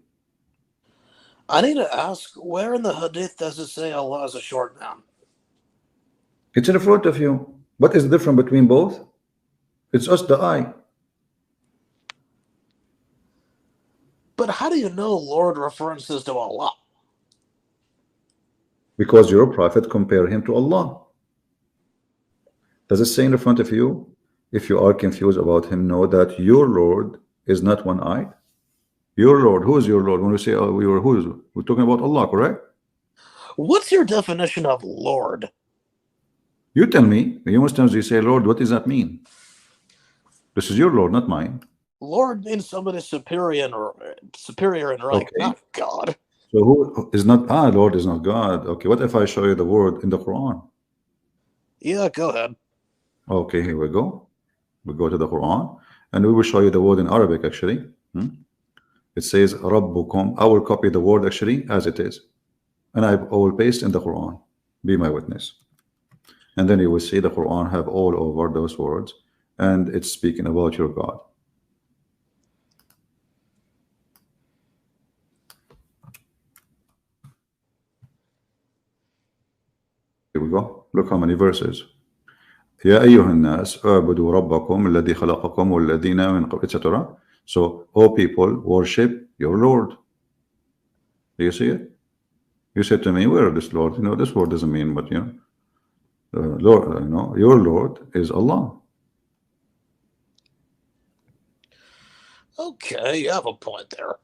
I need to ask, where in the Hadith does it say Allah is a short man? It's in front of you. What is the difference between both? It's just the eye. But how do you know Lord references to Allah? Because your prophet compared him to Allah. Does it say in the front of you? If you are confused about him, know that your Lord is not one eye. Your Lord, who is your Lord? When we say we're talking about Allah, correct? What's your definition of Lord? You tell me. You Muslims, you say Lord, what does that mean? This is your Lord, not mine. Lord means somebody superior in rank, Okay. not God. So who is not Lord is not God. Okay, what if I show you the word in the Quran? Yeah, go ahead. Okay, here we go. We go to the Quran, and we will show you the word in Arabic actually. It says Rabbukum. I will copy the word actually as it is, and I will paste in the Quran. Be my witness. And then you will see the Quran have all over those words, and it's speaking about your God. Here we go. Look how many verses. يا أيها الناس اعبدوا ربكم الذي خلقكم والذين من قبل, etc. So, all people worship your Lord. Do you see it? You said to me, where is this Lord? This word doesn't mean, but Lord, your Lord is Allah. Okay, you have a point there.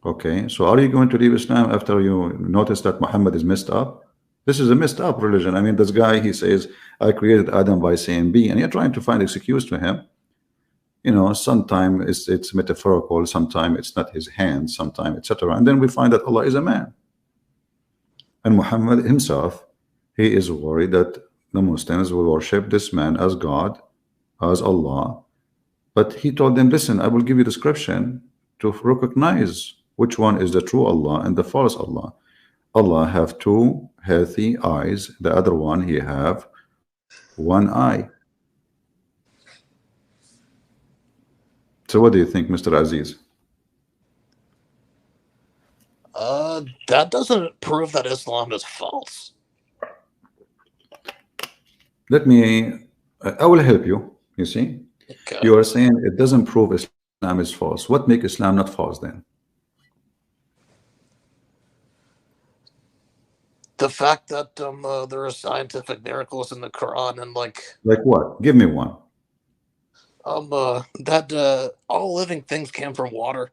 Okay, so are you going to leave Islam after you notice that Muhammad is messed up? This is a messed up religion. I mean, this guy, he says, I created Adam by saying B, and you're trying to find excuse to him. Sometimes it's metaphorical, sometimes it's not his hands, sometimes, etc. And then we find that Allah is a man. And Muhammad himself, he is worried that the Muslims will worship this man as God, as Allah. But he told them, listen, I will give you description to recognize which one is the true Allah and the false Allah. Allah have two healthy eyes. The other one, he have one eye. So what do you think, Mr. Aziz? That doesn't prove that Islam is false. I will help you, you see. Okay. You are saying it doesn't prove Islam is false. What makes Islam not false then? The fact that there are scientific miracles in the Quran and Like what? Give me one. that all living things came from water.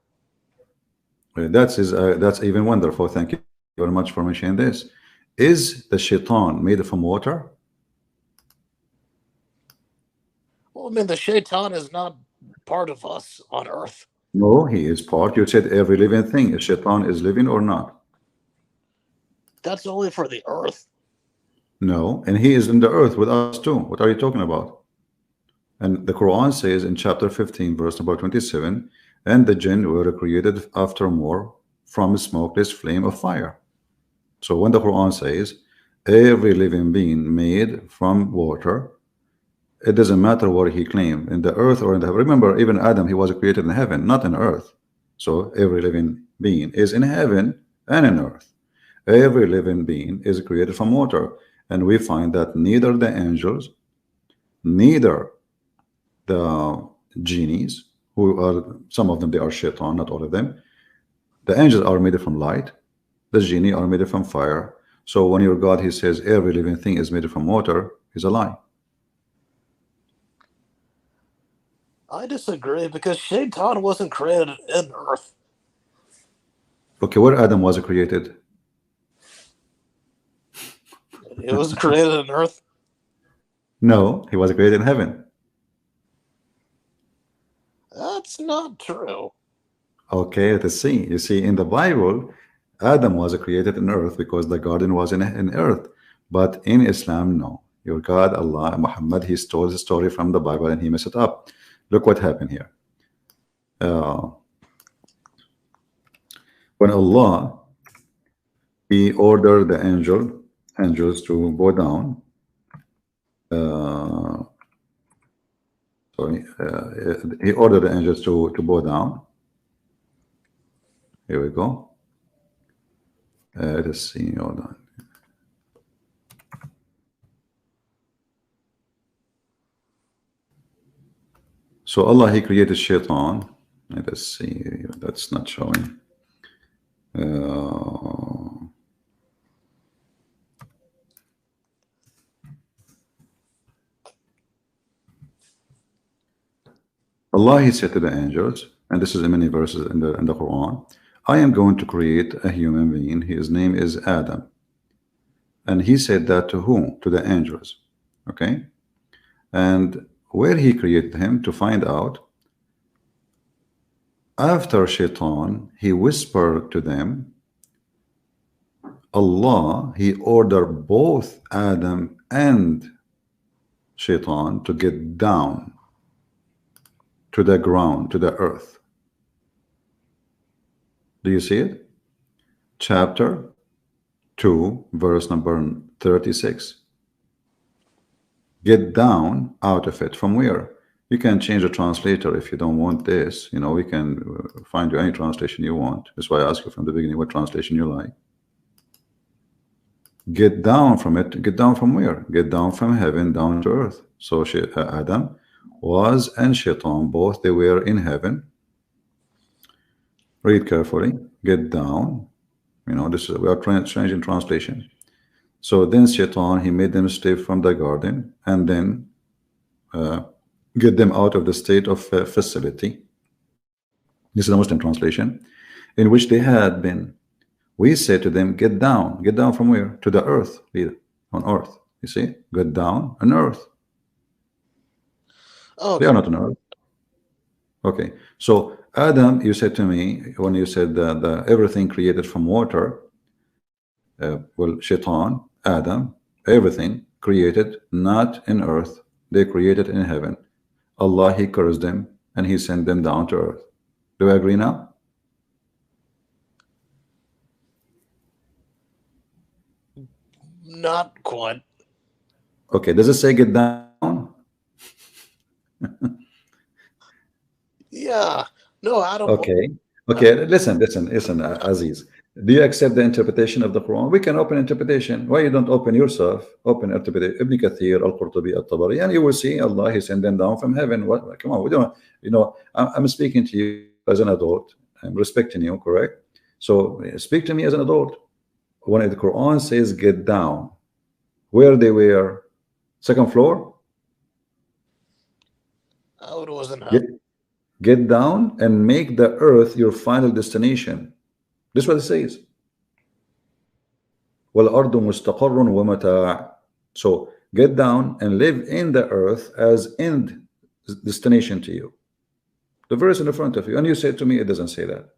That's even wonderful. Thank you very much for mentioning this. Is the shaitan made from water? Well, I mean, the shaitan is not part of us on earth. No, he is part. You said every living thing. Is shaitan is living or not? That's only for the earth. No, and he is in the earth with us too. What are you talking about? And the Quran says in chapter 15, verse number 27, and the jinn were created after more from a smokeless flame of fire. So when the Quran says every living being made from water, it doesn't matter what he claimed, in the earth or in the heaven. Remember, even Adam, he was created in heaven, not in earth. So every living being is in heaven and in earth. Every living being is created from water. And we find that neither the angels, neither the genies, who are, some of them, they are shaitan, not all of them. The angels are made from light. The genie are made from fire. So when your God, he says every living thing is made from water, is a lie. I disagree because shaitan wasn't created in earth. Okay, where Adam was created? It was created in earth. No, he was created in heaven. That's not true. Okay, let's see. You see, in the Bible, Adam was created in earth because the garden was in earth. But in Islam, no. Your God, Allah, Muhammad, he stole the story from the Bible and he messed it up. Look what happened here. When Allah, he ordered the angels to go down. He ordered the angels to go down. Here we go. Let's see. Hold on. So Allah, he created shaitan. Let's see. That's not showing. Allah, he said to the angels, and this is in many verses in the Quran, I am going to create a human being. His name is Adam. And he said that to whom? To the angels. Okay? And where he created him, to find out, after shaitan, he whispered to them, Allah, he ordered both Adam and shaitan to get down to the ground, to the earth. Do you see it? Chapter 2, verse number 36. Get down out of it. From where? You can change the translator if you don't want this. You know, we can find you any translation you want. That's why I asked you from the beginning what translation you like. Get down from it. Get down from where? Get down from heaven down to earth. So Adam was and shaitan, both they were in heaven. Read carefully. Get down. You know, this is, we are changing translation. So then Shaitan, he made them stay from the garden and then uh, get them out of the state of facility. This is the Muslim translation, in which they had been. We said to them, get down. Get down from where? To the earth, here, on earth. You see? Get down on earth. They Okay. are not on earth. Okay. So Adam, you said to me, when you said the everything created from water, well, Shaitan, Adam, everything created not in earth. They created in heaven. Allah, he cursed them and he sent them down to earth. Do I agree now? Not quite. Okay. Does it say get down? Yeah. No, Adam. Okay. Okay. Listen, Aziz. Do you accept the interpretation of the Quran? We can open interpretation. Why you don't open yourself? Open interpretation. Ibn Kathir, Al-Qurtubi, Al-Tabari, and you will see Allah, he sent them down from heaven. What? Come on, we don't. I'm speaking to you as an adult. I'm respecting you, correct? So speak to me as an adult. When the Quran says get down, where they were, second floor, Oh, it wasn't get, heaven. get down and make the earth your final destination. This is what it says. وَالْأَرْضُ مُسْتَقَرٌ وَمَتَاعٌ. So get down and live in the earth as end destination to you. The verse in the front of you. And you say to me, it doesn't say that.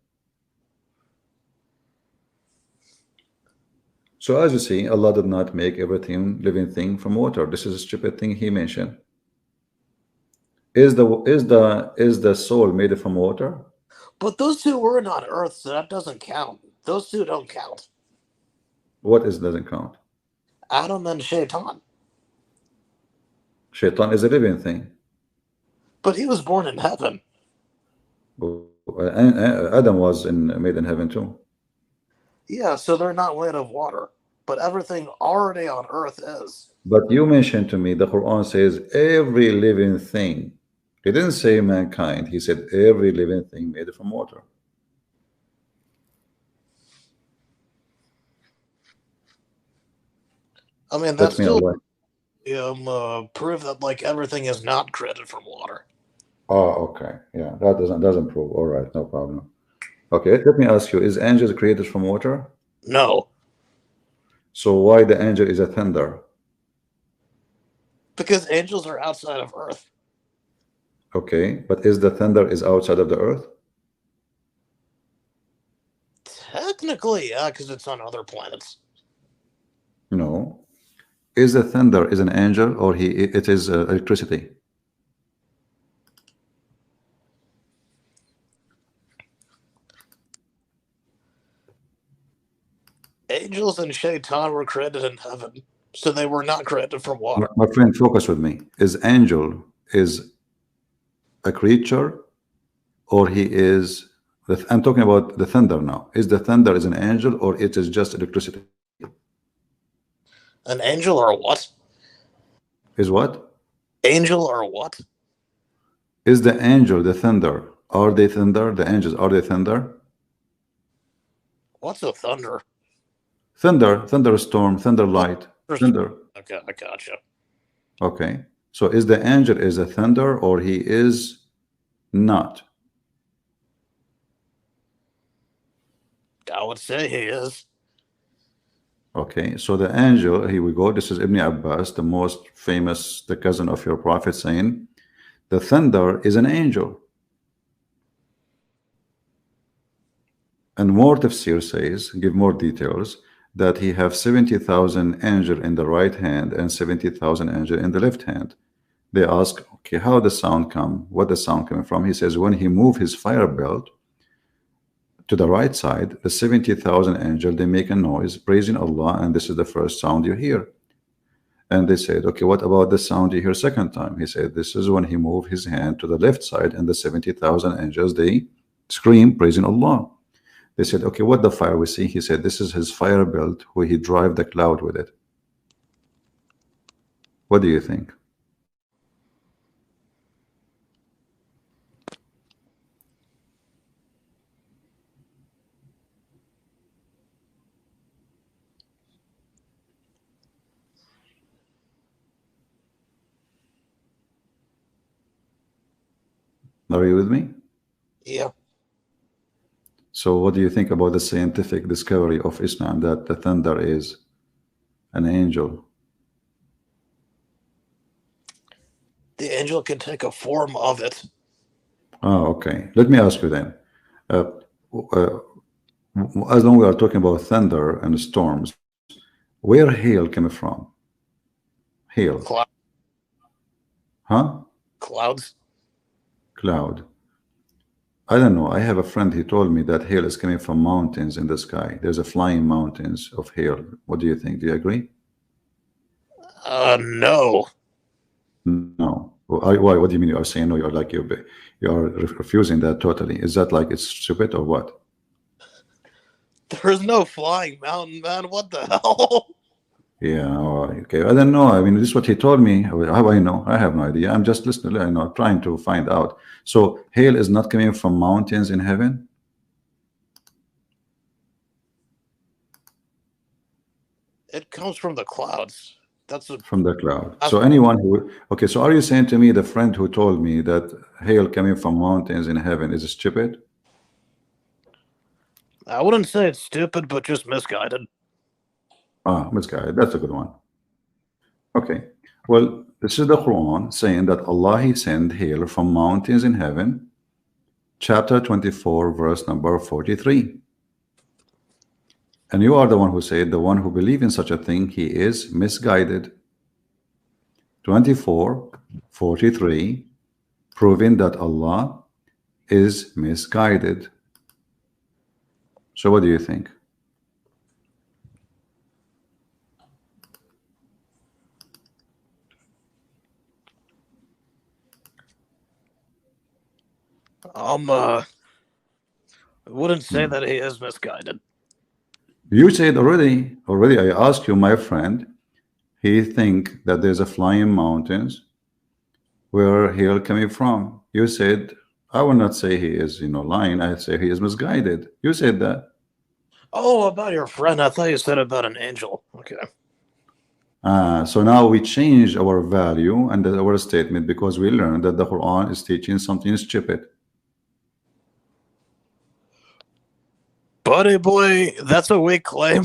So as you see, Allah did not make everything living thing from water. This is a stupid thing he mentioned. Is the soul made from water? But those two weren't on Earth, so that doesn't count. Those two don't count. What is doesn't count? Adam and Shaitan. Shaitan is a living thing. But he was born in heaven. And Adam was made in heaven too. Yeah, so they're not made of water. But everything already on Earth is. But you mentioned to me the Quran says every living thing. He didn't say mankind. He said every living thing made from water. I mean, Let that's me still Allah. proof that like everything is not created from water. Oh, okay. Yeah, that doesn't prove. All right, no problem. Okay, let me ask you: is angels created from water? No, So why the angel is a thunder? because angels are outside of Earth. Okay, but is the thunder is outside of the earth? Technically, yeah, because it's on other planets. No. Is the thunder is an angel or it is electricity? Angels and Shaitan were created in heaven, so they were not created from water. My friend, focus with me. Is angel is a creature or he is? I'm talking about the thunder now. Is the thunder is an angel or it is just electricity? An angel or what? Is what? Angel or what? Is the angel the thunder? Are they thunder? The angels are they thunder? What's a thunder? Thunder, thunderstorm, thunder Oh, light, thunder. okay, I gotcha. Okay. So is the angel is a thunder or he is not? I would say he is. Okay. So the angel, here we go. This is Ibn Abbas, the most famous, the cousin of your prophet, saying the thunder is an angel. And more tafsir says, give more details, that he have 70,000 angel in the right hand and 70,000 angel in the left hand. They ask, okay, how the sound come? What the sound coming from? He says, when he move his fire belt to the right side, the 70,000 angel, they make a noise praising Allah, and this is the first sound you hear. And they said, okay, what about the sound you hear second time? He said, this is when he moved his hand to the left side, and the 70,000 angels, they scream praising Allah. They said, okay, what the fire we see? He said, this is his fire belt where he drive the cloud with it. What do you think? Are you with me? Yeah. So what do you think about the scientific discovery of Islam that the thunder is an angel? The angel can take a form of it. Oh, okay. Let me ask you then. Uh, uh, as long as we are talking about thunder and storms, where hail came from? Hail, Cloud, huh? clouds. Cloud. I don't know. I have a friend. He told me that hail is coming from mountains in the sky. There's a flying mountains of hail. What do you think? Do you agree? No. No. Why? What do you mean? You are saying no? You're like you're refusing that totally. Is that like it's stupid or what? There's no flying mountain, man. What the hell? Yeah. All right. Okay. I don't know. I mean, this is what he told me. How I know? I have no idea. I'm just listening. I know, trying to find out. So hail is not coming from mountains in heaven. It comes from the clouds. That's a. From the cloud. So anyone who, okay, so are you saying to me the friend who told me that hail coming from mountains in heaven is stupid? I wouldn't say it's stupid, but just misguided. Ah, misguided. That's a good one. Okay. Well, this is the Quran saying that Allah He sent hail from mountains in heaven, chapter 24, verse number 43. And you are the one who said the one who believes in such a thing, he is misguided. 24, 43, proving that Allah is misguided. So what do you think? I wouldn't say that he is misguided. You said already I asked you, my friend, he think that there's a flying mountains where hail coming from. You said, I will not say he is, lying. I say he is misguided. You said that. Oh, about your friend. I thought you said about an angel. Okay. So now we change our value and our statement because we learned that the Quran is teaching something stupid. Buddy boy, that's a weak claim.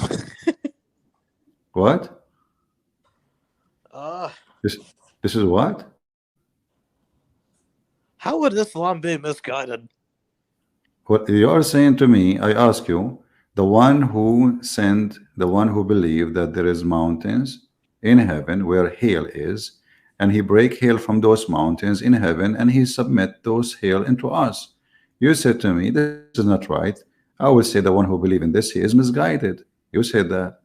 What? uh, This is what? how would Islam be misguided? What you are saying to me, I ask you, the one who sent, the one who believed that there is mountains in heaven where hail is, and he break hail from those mountains in heaven, and he submit those hail into us. You said to me, this is not right. I will say the one who believe in this, he is misguided. You said that.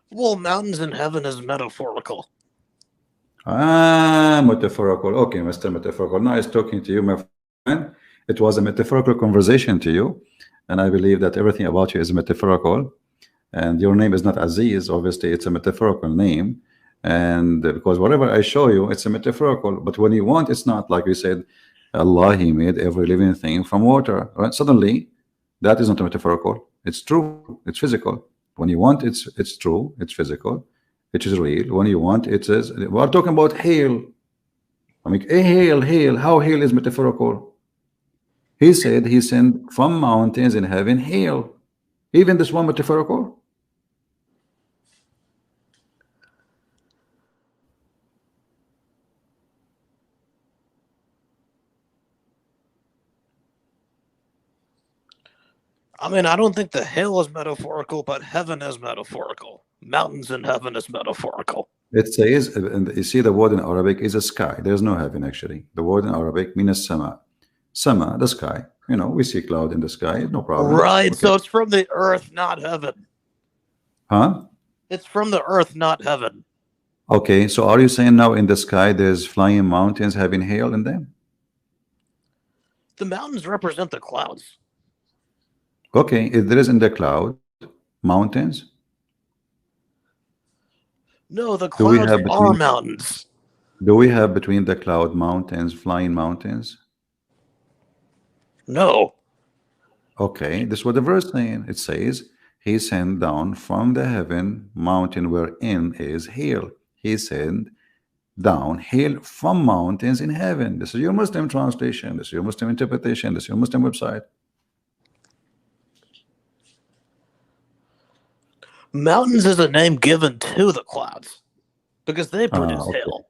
Well, mountains in heaven is metaphorical. Ah, metaphorical. Okay, Mr. Metaphorical. Nice talking to you, my friend. It was a metaphorical conversation to you, and I believe that everything about you is metaphorical. And your name is not Aziz, obviously, it's a metaphorical name. And because whatever I show you, it's a metaphorical. But when you want, it's not. Like we said, Allah, He made every living thing from water. Right? Suddenly, that is not a metaphorical. It's true. It's physical. When you want, it's true. It's physical. It is real. When you want, it is. We are talking about hail. I mean, hail. How hail is metaphorical? He said He sent from mountains in heaven hail. Even this one metaphorical. I mean, I don't think the hill is metaphorical, but heaven is metaphorical. Mountains in heaven is metaphorical. It says, and you see the word in Arabic is a sky. There's no heaven actually. The word in Arabic means sama. Sama, the sky. We see cloud in the sky, no problem. Right, Okay. so it's from the earth, not heaven. Huh? It's from the earth, not heaven. Okay, so are you saying now in the sky there's flying mountains having hail in them? The mountains represent the clouds. Okay, if there is in the cloud mountains, No, the do we clouds have are between mountains. do we have between the cloud mountains flying mountains? No. Okay, this is what the verse saying. It says He sent down from the heaven mountain wherein is hail. He sent down hail from mountains in heaven. This is your Muslim translation. This is your Muslim interpretation. This is your Muslim website. Mountains is a name given to the clouds because they produce hail.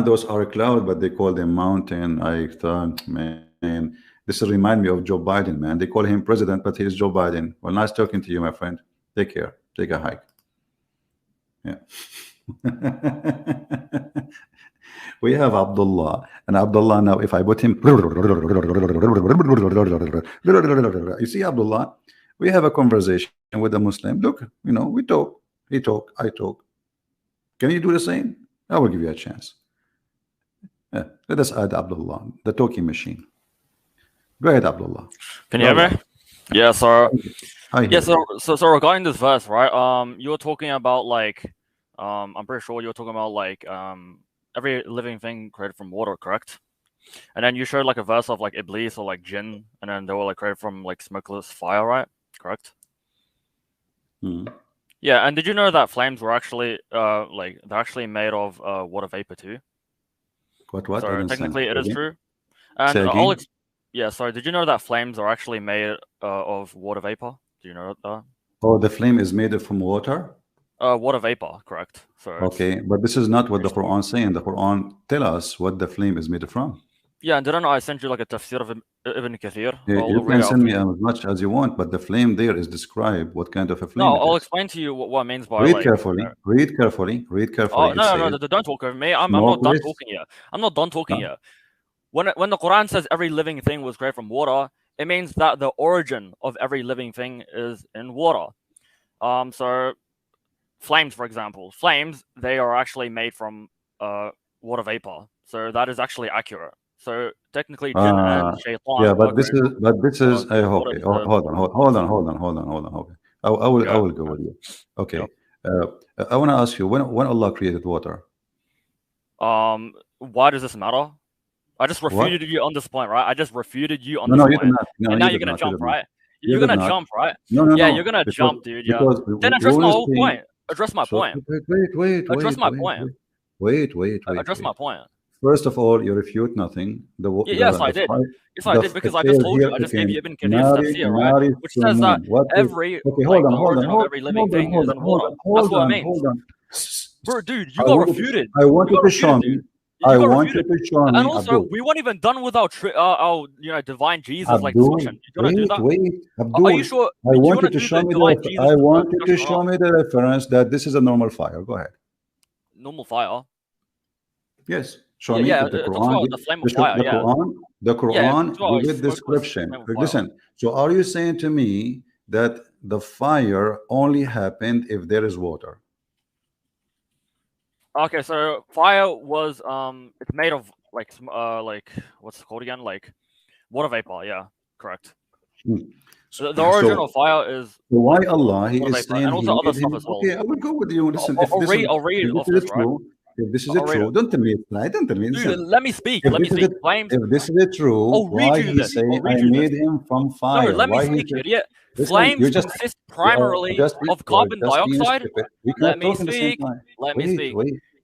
Those are clouds, but they call them mountain. I thought, man, this remind me of Joe Biden, man. They call him president, but he's Joe Biden. Well, nice talking to you, my friend. Take care. Take a hike. Yeah. We have Abdullah, and Abdullah now, if I put him, you see, Abdullah, we have a conversation with a Muslim. Look, we talk, he talk, I talk. Can you do the same? I will give you a chance. Let us add Abdullah, the talking machine. Go ahead, Abdullah. Can you hear me? Yeah, so so regarding this verse, right? You were talking about I'm pretty sure you were talking about every living thing created from water, correct? And then you showed a verse of Iblis or jinn, and then they were created from smokeless fire, right? Correct? Yeah, and did you know that flames were actually they're actually made of water vapor too? What? So technically it is true. And yeah, sorry, did you know that flames are actually made of water vapor? Do you know that? Oh, the flame is made from water? Water vapor, correct. So okay, but this is not what the Quran is saying. The Quran tell us what the flame is made from. Yeah, and didn't I send you a tafsir of Ibn Kathir? Yeah, you can send me as much as you want, but the flame there is described what kind of a flame. No, I'll explain to you what it means by read carefully. Read carefully. Read carefully. Oh, no, don't talk over me. I'm not done talking yet. I'm not done talking yet. When the Quran says every living thing was created from water, it means that the origin of every living thing is in water. So flames, for example, they are actually made from water vapor. So that is actually accurate. So technically, jinn and shaitan. Yeah, but this is. Okay, hold on. Okay, I will go with you. Okay, I want to ask you when Allah created water. Why does this matter? I just refuted you on this point, right? I just refuted you on this point. You did not. No, and now you're gonna jump, right? You're gonna jump, right? No. Yeah, you're gonna jump, dude. Yeah. Then address my whole point. Address my point. Wait. Address my point. Wait. Address my point. First of all, you refute nothing. Yes, I did. Yes, I did because I just told you. I just gave you Ibn Kathir's tafsir, right? Which says that every origin of every living thing is in water. That's what it means. Hold on. Bro, dude, you got refuted. I want you to show me. I want you to show me. And also, we weren't even done with our divine Jesus discussion. You want to do that? Abdul, are you sure? I want you to show me the reference that this is a normal fire. Go ahead. Normal fire. Yes. Show me that the Quran. The Quran with description. Listen. So, are you saying to me that the fire only happened if there is water? Okay, so fire was it's made of what's it called again? Water vapor. Yeah, correct. So the origin of fire is. So why Allah? He is saying. And also other stuff as well. Okay, I will go with you. Listen, I'll read off this, right? If this is true, don't tell me it's right. Don't tell me. Dude, let me speak. Let me speak. If this is true, why he say I made him from fire? No, let me speak, idiot. Flames consist primarily of carbon dioxide. Let me speak. Let me speak.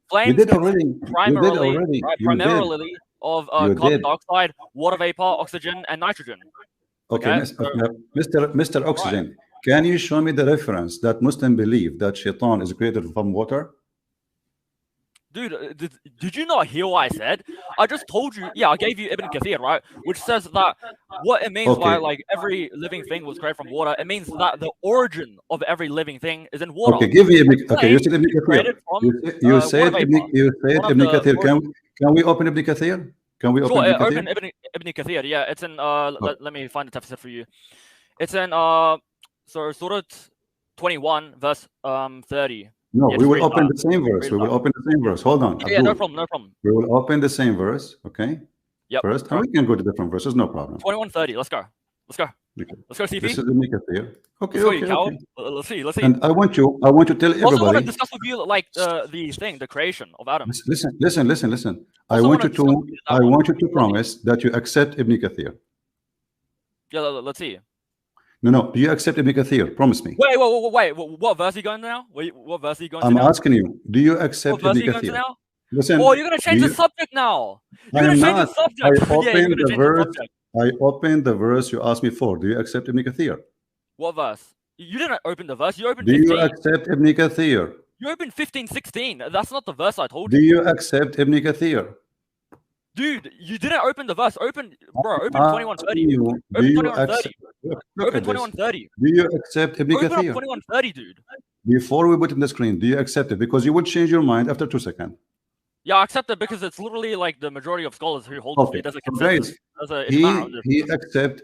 Flames consist primarily of carbon dioxide, water vapor, oxygen, and nitrogen. Okay, Mr. Oxygen, can you show me the reference that Muslims believe that shaitan is created from water? Dude, did you not hear what I said? I just told you. Yeah, I gave you Ibn Kathir, right? Which says that what it means by every living thing was created from water. It means that the origin of every living thing is in water. Okay, give me Ibn. Okay, you said Ibn Kathir. You said Ibn Kathir. Can we open Ibn Kathir? Can we open Ibn Kathir? Ibn Kathir. Yeah, it's in. Let me find the tafsir for you. It's in Surah 21, verse 30. No, we will open the same verse. We will open the same verse. Hold on. Yeah, no problem. We will open the same verse, okay? Yep. First, and we can go to different verses, no problem. 21:30. Let's go. Okay. Let's go, CP. This is the makeup here. Okay. Let's see. And I want you to tell everybody. Also, I want to discuss with you the creation of Adam. Listen. I want you to promise that you accept Ibn Kathir. Yeah, let's see. No. Do you accept Ibn Kathir? Promise me. Wait. What verse are you going to now? What verse are you going to now? I'm asking you. Do you accept What verse Ibn are you going to Kathir? now? Listen. Oh, you're going to change the subject now. You're going to change the subject. I opened Yeah, you're going to change the subject. I opened the verse you asked me for. Do you accept Ibn Kathir? What verse? You didn't open the verse. You opened Do 15. you accept Ibn Kathir? You opened 15, 16. That's not the verse I told you. Do you accept Ibn Kathir? Dude, you didn't open the verse. Open 2130. Open 2130. Open 2130. Do you accept Ibn Open up Kathir? 2130, dude. Before we put in the screen, do you accept it? Because you would change your mind after 2 seconds. Yeah, I accept it because it's literally like the majority of scholars who hold Okay. it as a consensus. He accept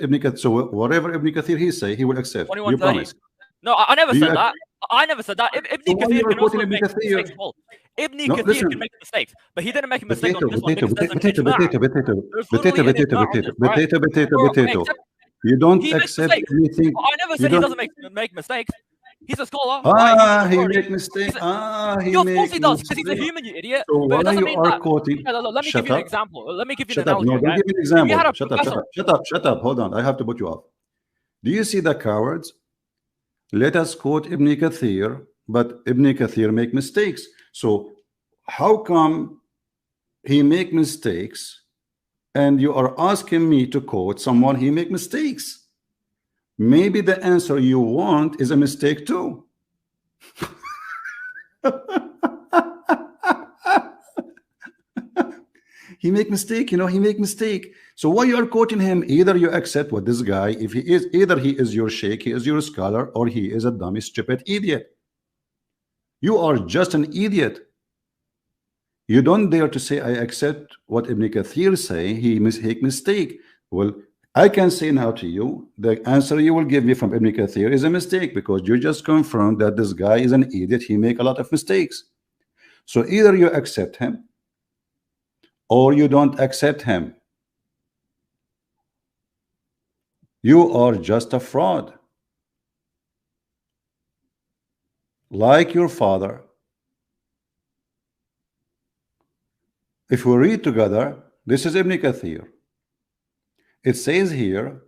Ibn Kathir. So whatever Ibn Kathir he say, he will accept. You promise? No, I never said that. I never said that. Ibn Kathir can also Ibn make Kathir? mistakes. Well, Ibn Kathir can make mistakes, but he didn't make a mistake on this one because there's an potato. You don't accept anything. I never said he doesn't make mistakes. He's a scholar. He make mistakes. Of course he does, because he's a human, you idiot. So but it doesn't mean that. Quoting? Let me give you an example. Let me give you an Shut up. analogy. No, don't give me an example. Shut up. Hold on. I have to put you off. Do you see the cowards? Let us quote Ibn Kathir, but Ibn Kathir make mistakes. So how come he make mistakes and you are asking me to quote someone he make mistakes? Maybe the answer you want is a mistake too. He make mistake, he make mistake. So why you are quoting him? Either you accept what this guy, if he is, either he is your sheikh, he is your scholar, or he is a dummy, stupid idiot. You are just an idiot. You don't dare to say I accept what Ibn Kathir say, he make mistake. Well, I can say now to you, the answer you will give me from Ibn Kathir is a mistake, because you just confirmed that this guy is an idiot, he make a lot of mistakes. So either you accept him or you don't accept him. You are just a fraud, like your father. If we read together, this is Ibn Kathir. It says here,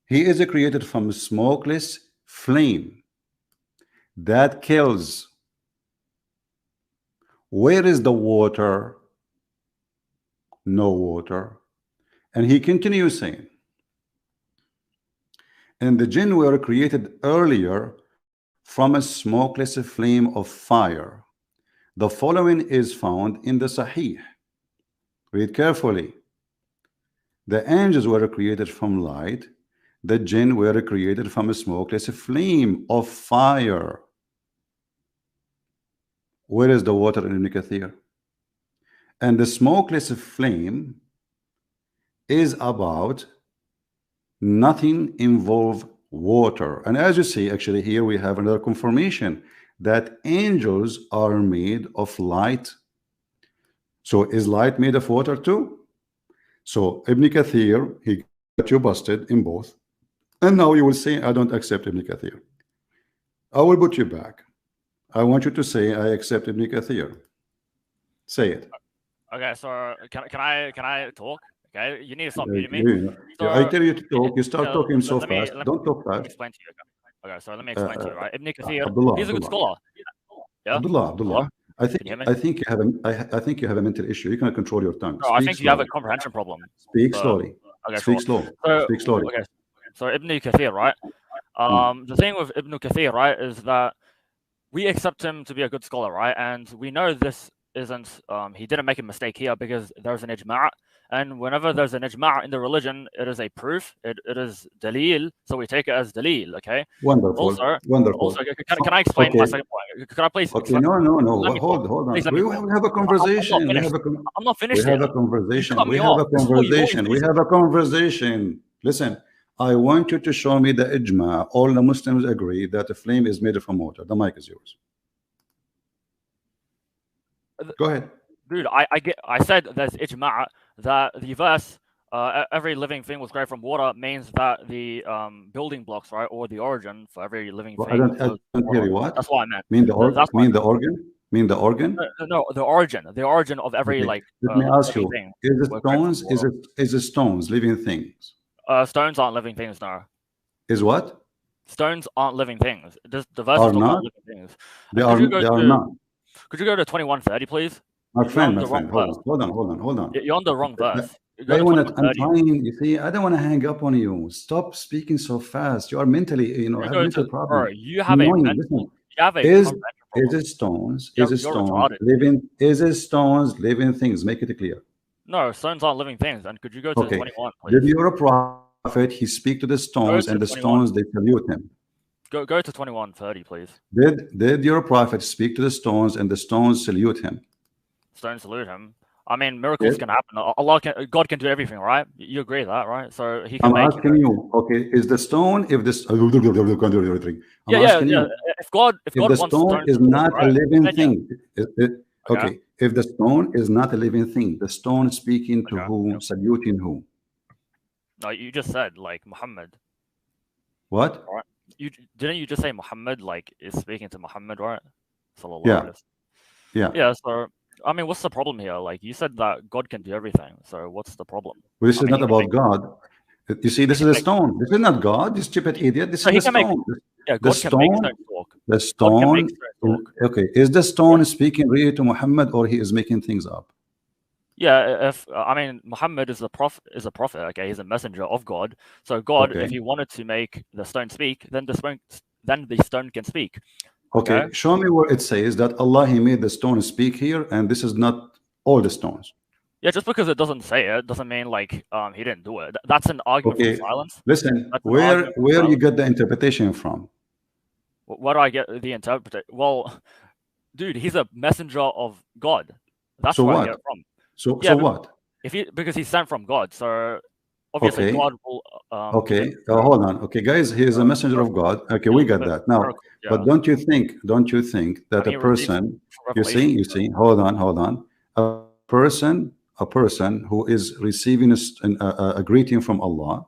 he is created from a smokeless flame that kills. Where is the water? No water. And he continues saying, and the jinn were created earlier from a smokeless flame of fire. The following is found in the Sahih. Read carefully. The angels were created from light. The jinn were created from a smokeless flame of fire. Where is the water in Ibn Kathir? And the smokeless flame is about nothing involve water. And as you see, actually here we have another confirmation that angels are made of light. So is light made of water too? So Ibn Kathir, he got you busted in both. And now you will say, I don't accept Ibn Kathir. I will put you back. I want you to say, I accept Ibn Kathir. Say it. Okay, so can I talk? Okay, you need to stop muting me. So, I tell you to talk. You start talking so fast. Don't talk fast. Let me explain to you. Okay, so let me explain to you. Right, Ibn Kathir, Abdullah, he's a good scholar. Yeah? Abdullah. I think you have a mental issue. You cannot control your tongue. No, I think you have a comprehension problem. Speak slowly. Okay, Speak slow. Speak slowly. Okay, so Ibn Kathir, right? The thing with Ibn Kathir, right, is that we accept him to be a good scholar, right? And we know this isn't he didn't make a mistake here, because there's an ijma', and whenever there's an ijma' in the religion, it is a proof, it is dalil, so we take it as dalil. Okay, wonderful. Also, can I explain my second point? Can I please? Okay, no. Hold on. Please, we have a conversation. I'm not finished. We have a conversation. Listen, I want you to show me the ijma. All the Muslims agree that the flame is made from water. The mic is yours. Go ahead. Dude, I said there's ijma' that the verse every living thing was created from water means that the building blocks, right, or the origin for every living thing. I don't hear you. What? That's what I meant. Mean the organ? Mean the organ? No, the origin of every Let me ask you: thing. Is it stones? Is it stones living things? Stones aren't living things, no. Is what? Stones aren't living things. The verse Are is talking not? about living things. They And are not. could you go to 21:30, please? My You're on friend, the wrong verse. hold on. You're on the wrong verse. Go I to want to, I'm 21:30. trying, you see, I don't want to hang up on you. Stop speaking so fast. You are mentally, you know, have mental problems. You have a mental, Listen, you have a is problem. it stones? You're Is it stones retarded. living? Is it stones living things? Make it clear. No, stones aren't living things. And could you go to Okay. 21, please? Did your prophet, he speak to the stones and the 21. stones, they salute him? Go to 21:30, please. Did your prophet speak to the stones and the stones salute him? Stones salute him. I mean, miracles can happen. God can do everything, right? You agree with that, right? So he can I'm make. asking you, okay, is the stone, if this, I'm asking you, if God if the wants stone is not a living thing, Okay. If the stone is not a living thing, the stone speaking to who, saluting who? No, you just said like Muhammad. What? Right? Didn't you just say Muhammad like is speaking to Muhammad, right? Yeah. So I mean, what's the problem here? Like you said that God can do everything. So what's the problem? Well, this is not about God. You see, this is a stone. This is not God. This stupid idiot. This is a stone. God can make stones talk. The stone. Okay, is the stone speaking really to Muhammad, or he is making things up? Yeah, I mean, Muhammad is a prophet. Okay, he's a messenger of God. So God, if he wanted to make the stone speak, then the stone can speak. Okay, show me where it says that Allah, he made the stone speak here, and this is not all the stones. Yeah, just because it doesn't say it doesn't mean like he didn't do it. That's an argument for silence. Listen, where you get the interpretation from? Where do I get the interpretation? Well, dude, he's a messenger of God. That's where I get it from. So what? Because he's sent from God, so obviously God will. Hold on. Okay, guys, he is a messenger of God. Okay, we got that now. But don't you think that a person, you see, hold on, a person who is receiving a greeting from Allah,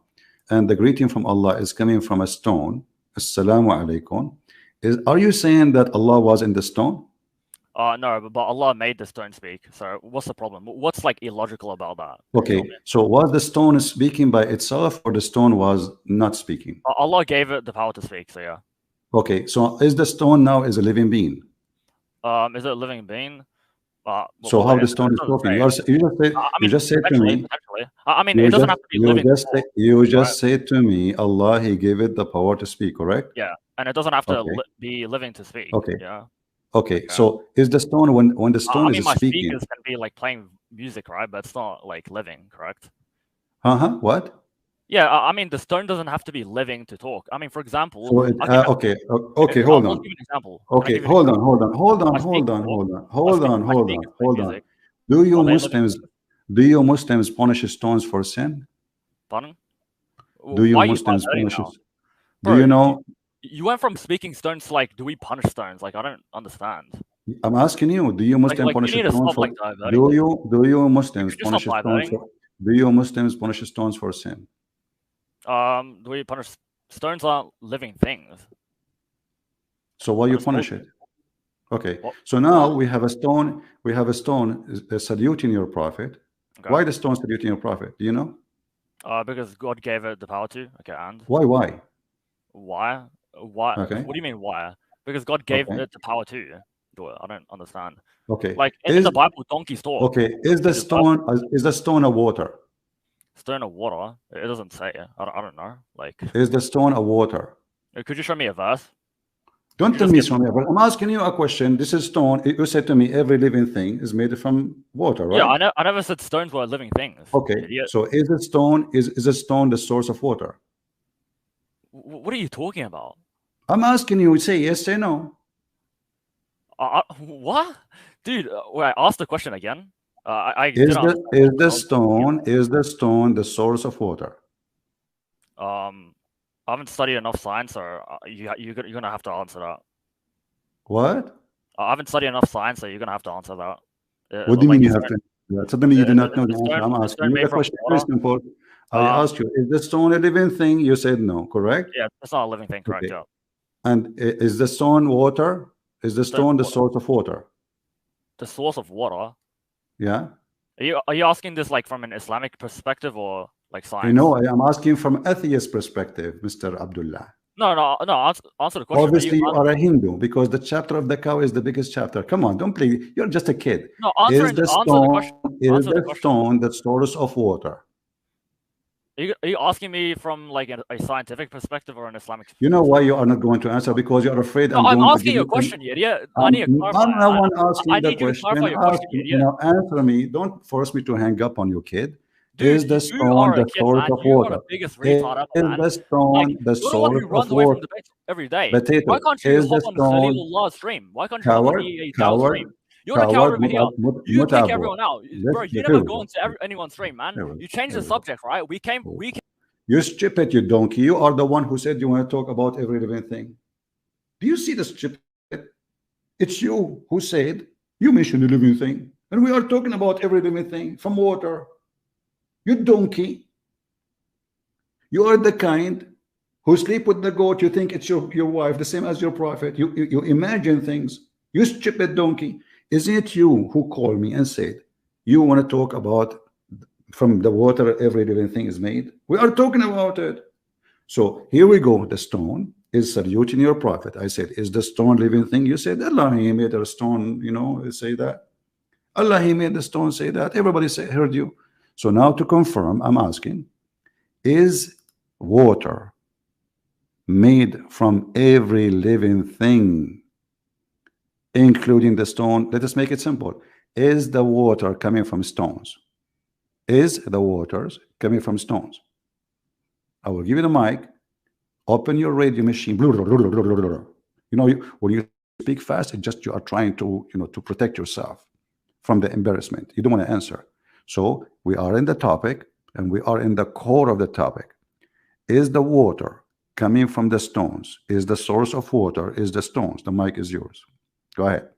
and the greeting from Allah is coming from a stone, Assalamu alaikum. Are you saying that Allah was in the stone? No, but Allah made the stone speak. So what's the problem? What's like illogical about that? Okay, so was the stone speaking by itself, or the stone was not speaking? Allah gave it the power to speak. So yeah. Okay, so is the stone now is a living being? Is it a living being? So how the stone is talking? You just said to me. I mean, it doesn't have to be living. You just said to me, Allah, he gave it the power to speak, correct? Yeah, and it doesn't have to be living to speak. Okay. Yeah. Okay, so is the stone when the stone is my speaking? Speakers can be like playing music, right? But it's not like living, correct? What? Yeah, I mean the stone doesn't have to be living to talk. I mean, for example. So okay, hold on. Give an example. Okay, hold on. Do you Muslims punish stones for sin? Pardon? Do you Muslims punish? Do you know? You went from speaking stones to like, do we punish stones? Like, I don't understand. I'm asking you, do you Muslims punish stones for? Do you Muslims punish stones for? Do you Muslims punish stones for sin? Do we punish stones? Aren't living things. So why you punish it? Okay. So now we have a stone. We have a stone saluting your prophet. Why the stone saluting your prophet? Do you know? Because God gave it the power to. Okay, and why? Why? Okay. What do you mean why? Because God gave it the power to do it. I don't understand. Okay. Like in the Bible, donkeys talk. Okay. Is the stone a water? Stone of water? It doesn't say. I don't know. Like. Is the stone a water? Could you show me a verse? Don't tell me something. I'm asking you a question. This is stone. You said to me every living thing is made from water, right? Yeah, I never said stones were living things. Okay. So is a stone the source of water? What are you talking about? I'm asking you. Say yes, say no. What, dude? Wait, ask the question again. Is the stone the source of water? I haven't studied enough science, or you're gonna have to answer that. What? I haven't studied enough science, so you're gonna have to answer that. What do you mean you have to? Suddenly you do not know the answer. I'm asking you the question. Very simple. I asked you, is the stone a living thing? You said no, correct? Yeah, it's not a living thing, correct? Okay. Yeah. And is the stone water? Is the stone the source of water? The source of water? Yeah. Are you asking this like from an Islamic perspective or? like science. You know, I am asking from atheist perspective, Mr. Abdullah. No. Answer the question. Obviously, you are a Hindu because the chapter of the cow is the biggest chapter. Come on, don't play. You're just a kid. No, Is the question. stone the source of water? Are you asking me from like a scientific perspective or an Islamic perspective? You know why you are not going to answer? Because you are afraid. No, I'm asking you a question, idiot. I need to clarify. I'm the one asking the question. Clarify your question, idiot. Answer me. Don't force me to hang up on you, kid. Dude, is the stone the source of water? The biggest retard is the stone the source of water? Every day. Potato. Why can't you hop on Khalilullah's stream? Why can't you hop on Dawah's stream? You're the coward over here. You kick everyone out. Bro, you never go into anyone's stream, man. You changed the subject, right? We came. You stupid, you donkey. You are the one who said you want to talk about every living thing. Do you see the stupid? It's you who said you mentioned a living thing. And we are talking about every living thing from water. You donkey. You are the kind who sleep with the goat. You think it's your wife, the same as your prophet. You imagine things. You stupid donkey. Isn't it you who called me and said you want to talk about from the water every living thing is made? We are talking about it. So here we go. The stone is saluting your prophet. I said, is the stone living thing? You said Allah, he made a stone, you know, say that. Allah, he made the stone, say that. Everybody heard you. So now to confirm, I'm asking, is water made from every living thing, including the stone? Let us make it simple. Is the water coming from stones? Is the waters coming from stones? I will give you the mic. Open your radio machine. You know, when you speak fast, it's just you are trying to, you know, to protect yourself from the embarrassment. You don't want to answer. So we are in the topic, and we are in the core of the topic. Is the water coming from the stones? Is the source of water is the stones? The mic is yours. Go ahead.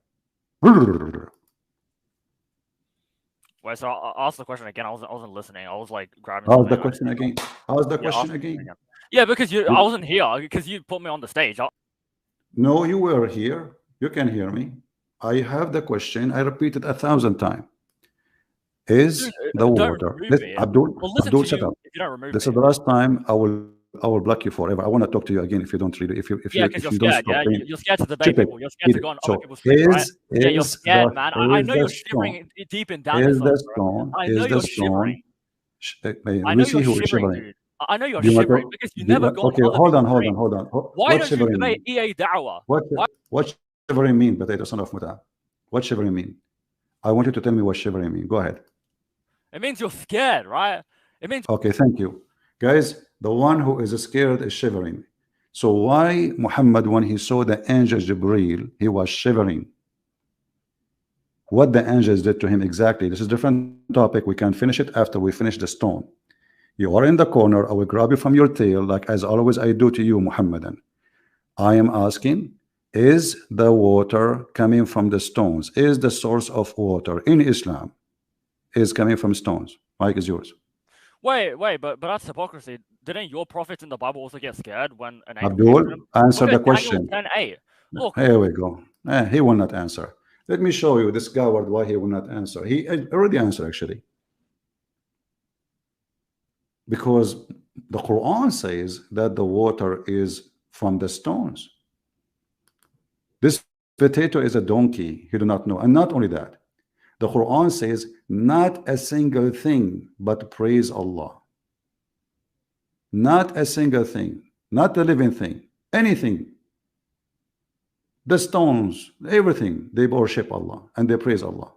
Wait, so I'll ask the question again. I wasn't listening. I was like grabbing. How's the question again? How's the question again? Yeah, because I wasn't here because you put me on the stage. No, you were here. You can hear me. I have the question. I repeated 1,000 times. Is the water? Abdul, Abdul, shut up. This is the last time I will block you forever. I want to talk to you again if you don't really, if you don't stop. You're scared to debate people. You're scared to go on other people's streams, right? Yeah, you're scared, man. I know you're shivering deep and down. Is the stone? I know you're shivering. I know you're shivering. I know you're shivering because you never go. Okay, hold on. Why don't you debate EA Dawah? What shivering mean? Potato son of Muta. What shivering mean? I want you to tell me what shivering mean. Go ahead. It means you're scared, right? It means. Okay, thank you, guys. The one who is scared is shivering. So why Muhammad, when he saw the angel Jibreel, he was shivering? What the angels did to him exactly? This is a different topic. We can finish it after we finish the stone. You are in the corner. I will grab you from your tail, like as always I do to you, Muhammadan. I am asking, is the water coming from the stones? Is the source of water in Islam is coming from stones? Mike is yours. Wait, but that's hypocrisy. Didn't your prophets in the Bible also get scared when an Abdul, answer the question. 10:8. Look, here we go. He will not answer. Let me show you this coward why he will not answer. He already answered actually. Because the Quran says that the water is from the stones. This potato is a donkey. He do not know. And not only that, the Quran says not a single thing but praise Allah. Not a single thing, not a living thing, anything. The stones, everything, they worship Allah and they praise Allah.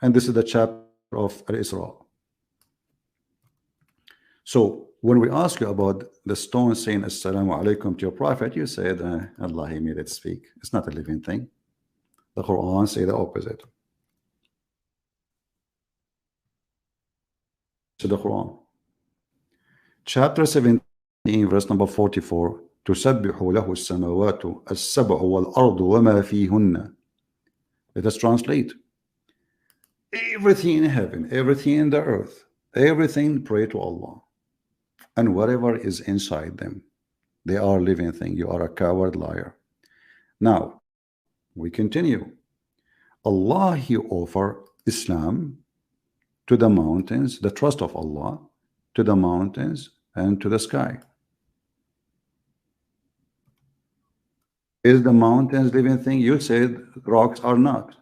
And this is the chapter of Al-Isra. So when we ask you about the stone saying Assalamu alaikum to your prophet, you said Allah, he made it speak. It's not a living thing. The Quran say the opposite. To the Quran. Chapter 17, verse number 44. تسبح له السماوات السبع والأرض وما فيهن. Let us translate. Everything in heaven, everything in the earth, everything pray to Allah. And whatever is inside them, they are living thing. You are a coward liar. Now, we continue. Allah, he offer Islam to the mountains, the trust of Allah, to the mountains and to the sky. Is the mountains living thing? You said rocks are not.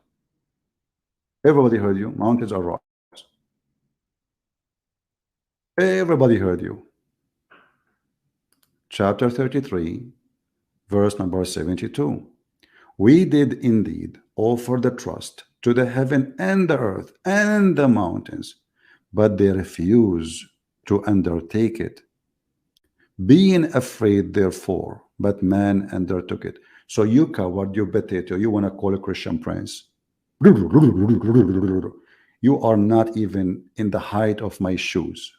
Everybody heard you. Mountains are rocks. Everybody heard you. Chapter 33, verse number 72. We did indeed offer the trust to the heaven and the earth and the mountains, but they refuse to undertake it, being afraid therefore, but man undertook it. So you coward, you potato, you want to call a Christian prince. You are not even in the height of my shoes.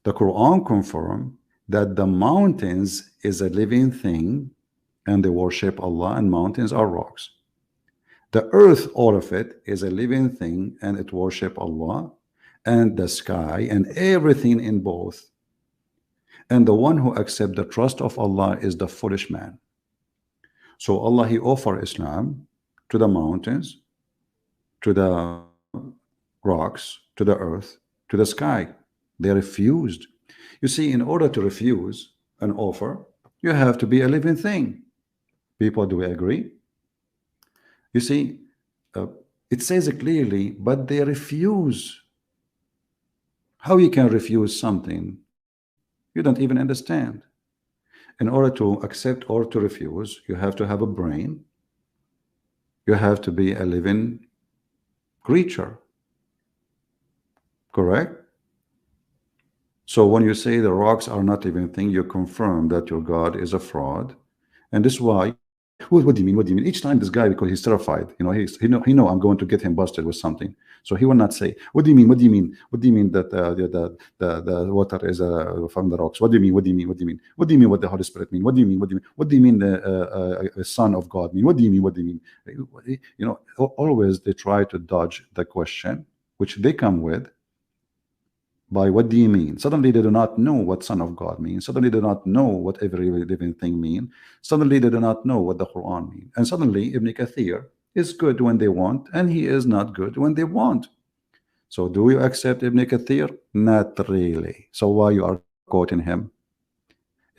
The Quran confirms that the mountains is a living thing and they worship Allah, and mountains are rocks. The earth, all of it, is a living thing and it worship Allah, and the sky and everything in both. And the one who accepts the trust of Allah is the foolish man. So Allah, He offered Islam to the mountains, to the rocks, to the earth, to the sky. They refused. You see, in order to refuse an offer, you have to be a living thing. People, do we agree? You see, it says it clearly, but they refuse. How you can refuse something you don't even understand? In order to accept or to refuse, you have to have a brain. You have to be a living creature. Correct? So when you say the rocks are not living thing, you confirm that your God is a fraud. And this is why, what do you mean? What do you mean? Each time this guy, because he's terrified, you know, he know I'm going to get him busted with something. So he will not say, what do you mean? What do you mean? What do you mean that the water is from the rocks? What do you mean? What do you mean? What do you mean? What do you mean? What the Holy Spirit mean? What do you mean? What do you mean? What do you mean the Son of God mean? What do you mean? What do you mean? You know, always they try to dodge the question, which they come with by what do you mean? Suddenly they do not know what Son of God means. Suddenly they do not know what every living thing means. Suddenly they do not know what the Quran means. And suddenly Ibn Kathir is good when they want, and he is not good when they want. So do you accept Ibn Kathir? Not really. So why you are quoting him?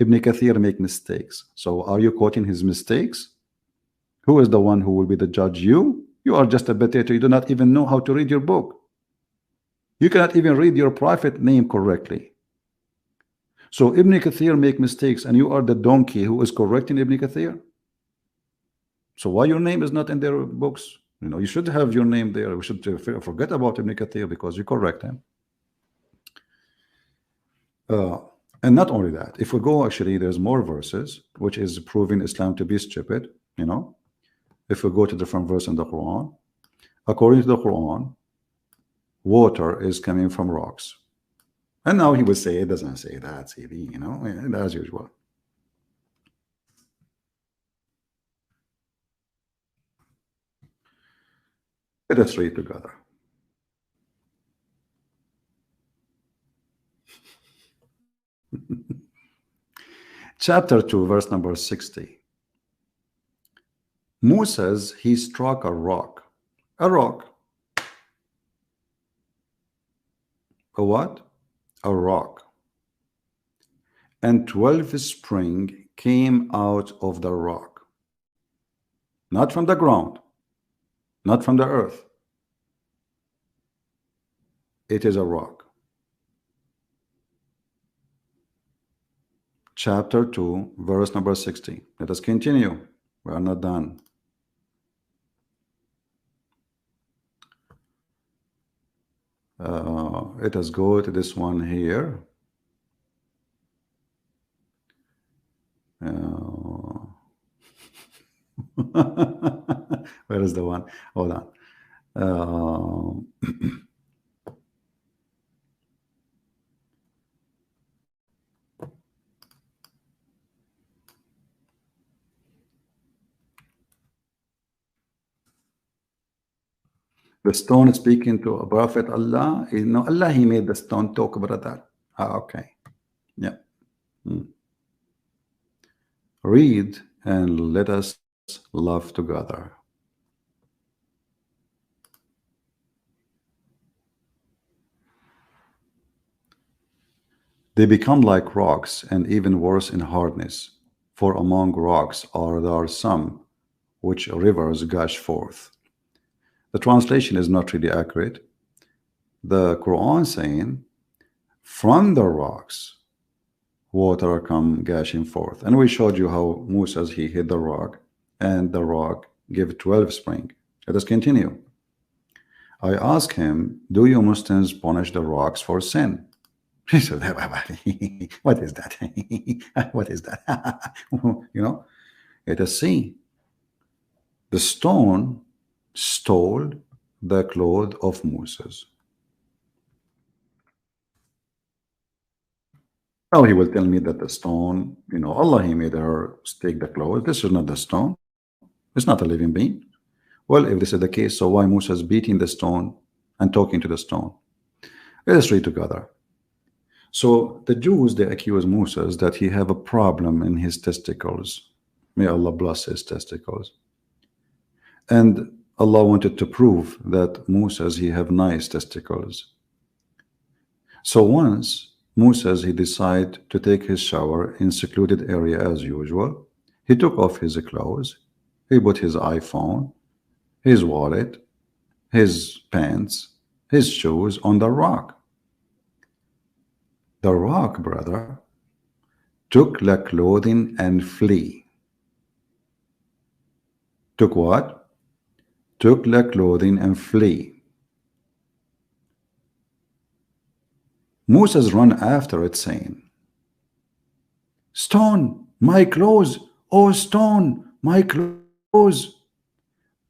Ibn Kathir make mistakes. So are you quoting his mistakes? Who is the one who will be the judge? You are just a potato. You do not even know how to read your book. You cannot even read your prophet name correctly. So Ibn Kathir make mistakes, and you are the donkey who is correcting Ibn Kathir. So why your name is not in their books? You know, you should have your name there. We should forget about Ibn Kathir because you correct him. And not only that, if we go, actually, there's more verses which is proving Islam to be stupid. You know, if we go to different verse in the Quran, according to the Quran, water is coming from rocks. And now he would say it doesn't say that, CB, you know, as usual. Let us read together. Chapter 2, verse number 60. Moses, he struck a rock. A rock. A what? A rock. And 12 springs came out of the rock. Not from the ground. Not from the earth. It is a rock. Chapter 2, verse number 60. Let us continue. We are not done. Let us go to this one here. Where is the one? Hold on. The stone speaking to a prophet Allah. You know, Allah, He made the stone talk about that. Okay. Yeah. Read and let us love together. They become like rocks and even worse in hardness. For among rocks there are some which rivers gush forth. The translation is not really accurate. The Quran saying, from the rocks, water come gushing forth. And we showed you how Moses, he hit the rock, and the rock gave 12 spring. Let us continue. I asked him, do you Muslims punish the rocks for sin? He said, what is that? What is that? You know, let us see. The stone stole the clothes of Moses. Now he will tell me that the stone, Allah, he made her take the clothes. This is not the stone. It's not a living being. Well, if this is the case, so why Moses beating the stone and talking to the stone? Let us read together. So the Jews, they accuse Moses that he have a problem in his testicles. May Allah bless his testicles. And Allah wanted to prove that Moses, he have nice testicles. So once Moses, he decided to take his shower in secluded area as usual. He took off his clothes. He put his iPhone, his wallet, his pants, his shoes on the rock. The rock, brother, took the clothing and flee. Took what? Took the clothing and flee. Moses run after it saying, stone, my clothes, oh stone, my clothes.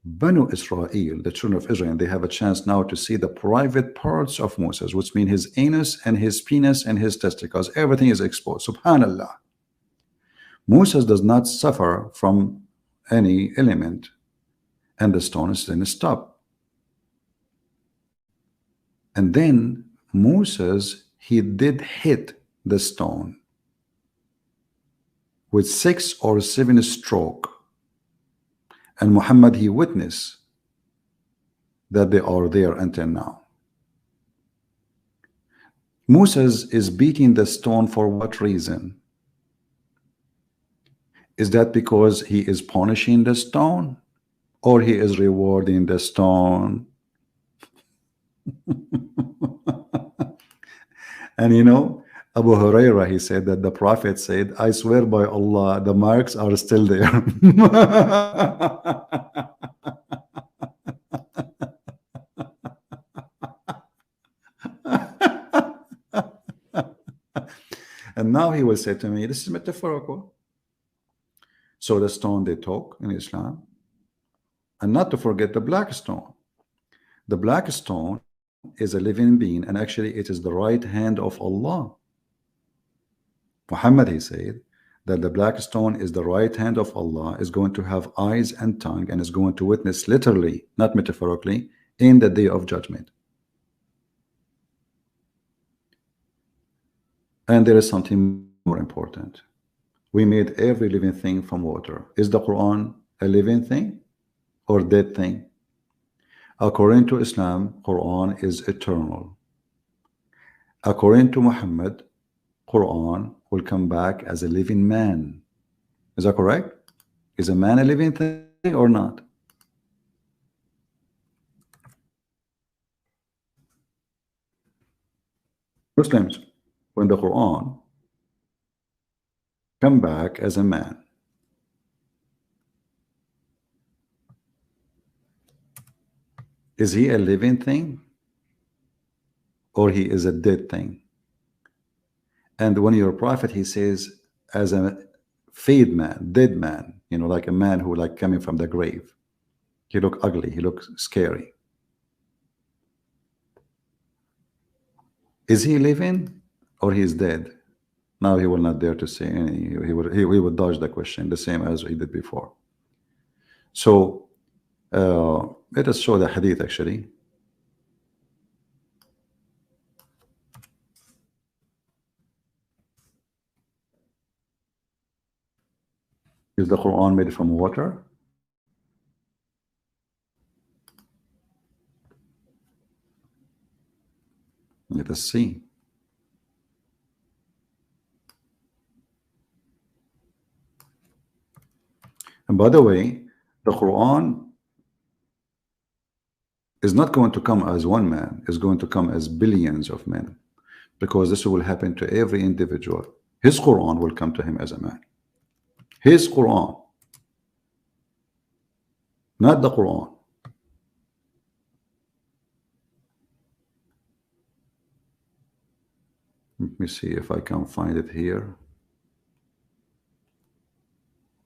Banu Israel, the children of Israel, they have a chance now to see the private parts of Moses, which mean his anus and his penis and his testicles. Everything is exposed. Subhanallah. Moses does not suffer from any element, and the stone is then stopped. And then Moses, he did hit the stone with 6 or 7 strokes. And Muhammad, he witnessed that they are there until now. Moses is beating the stone for what reason? Is that because he is punishing the stone, or he is rewarding the stone? And Abu Huraira, he said that the Prophet said, I swear by Allah, the marks are still there. And now he will say to me, this is metaphorical. So the stone they talk in Islam. And not to forget the black stone. The black stone is a living being, and actually it is the right hand of Allah. Muhammad, he said that the black stone is the right hand of Allah, is going to have eyes and tongue, and is going to witness literally, not metaphorically, in the day of judgment. And there is something more important. We made every living thing from water. Is the Quran a living thing or dead thing? According to Islam, Quran is eternal. According to Muhammad, Quran will come back as a living man. Is that correct? Is a man a living thing or not? Muslims, when the Quran come back as a man, is he a living thing or he is a dead thing? And when your prophet, he says, as a fade man, dead man, like a man who like coming from the grave, he look ugly, he looks scary. Is he living or he is dead? Now he will not dare to say any. He would dodge the question, the same as he did before. So let us show the hadith actually. Is the Quran made from water? Let us see. by the way, the Quran is not going to come as one man, it's going to come as billions of men, because this will happen to every individual. His Quran will come to him as a man. His Quran, not the Quran. Let me see if I can find it here.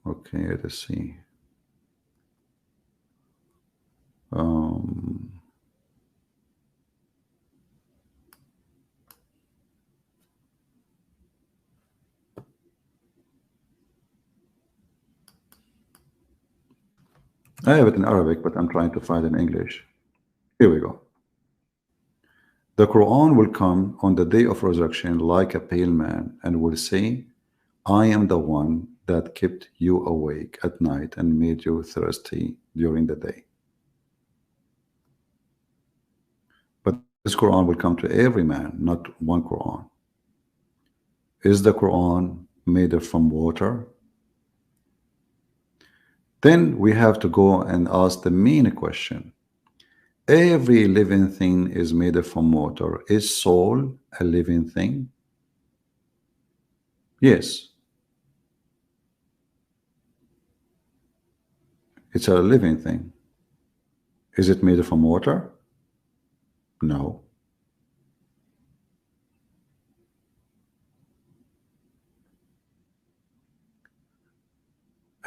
Okay, let's see. I have it in Arabic, but I'm trying to find it in English. Here we go. The Quran will come on the day of resurrection like a pale man and will say, I am the one that kept you awake at night and made you thirsty during the day. But this Quran will come to every man, not one Quran. Is the Quran made from water? Then we have to go and ask the main question. Every living thing is made from water. Is soul a living thing? Yes. It's a living thing. Is it made from water? No.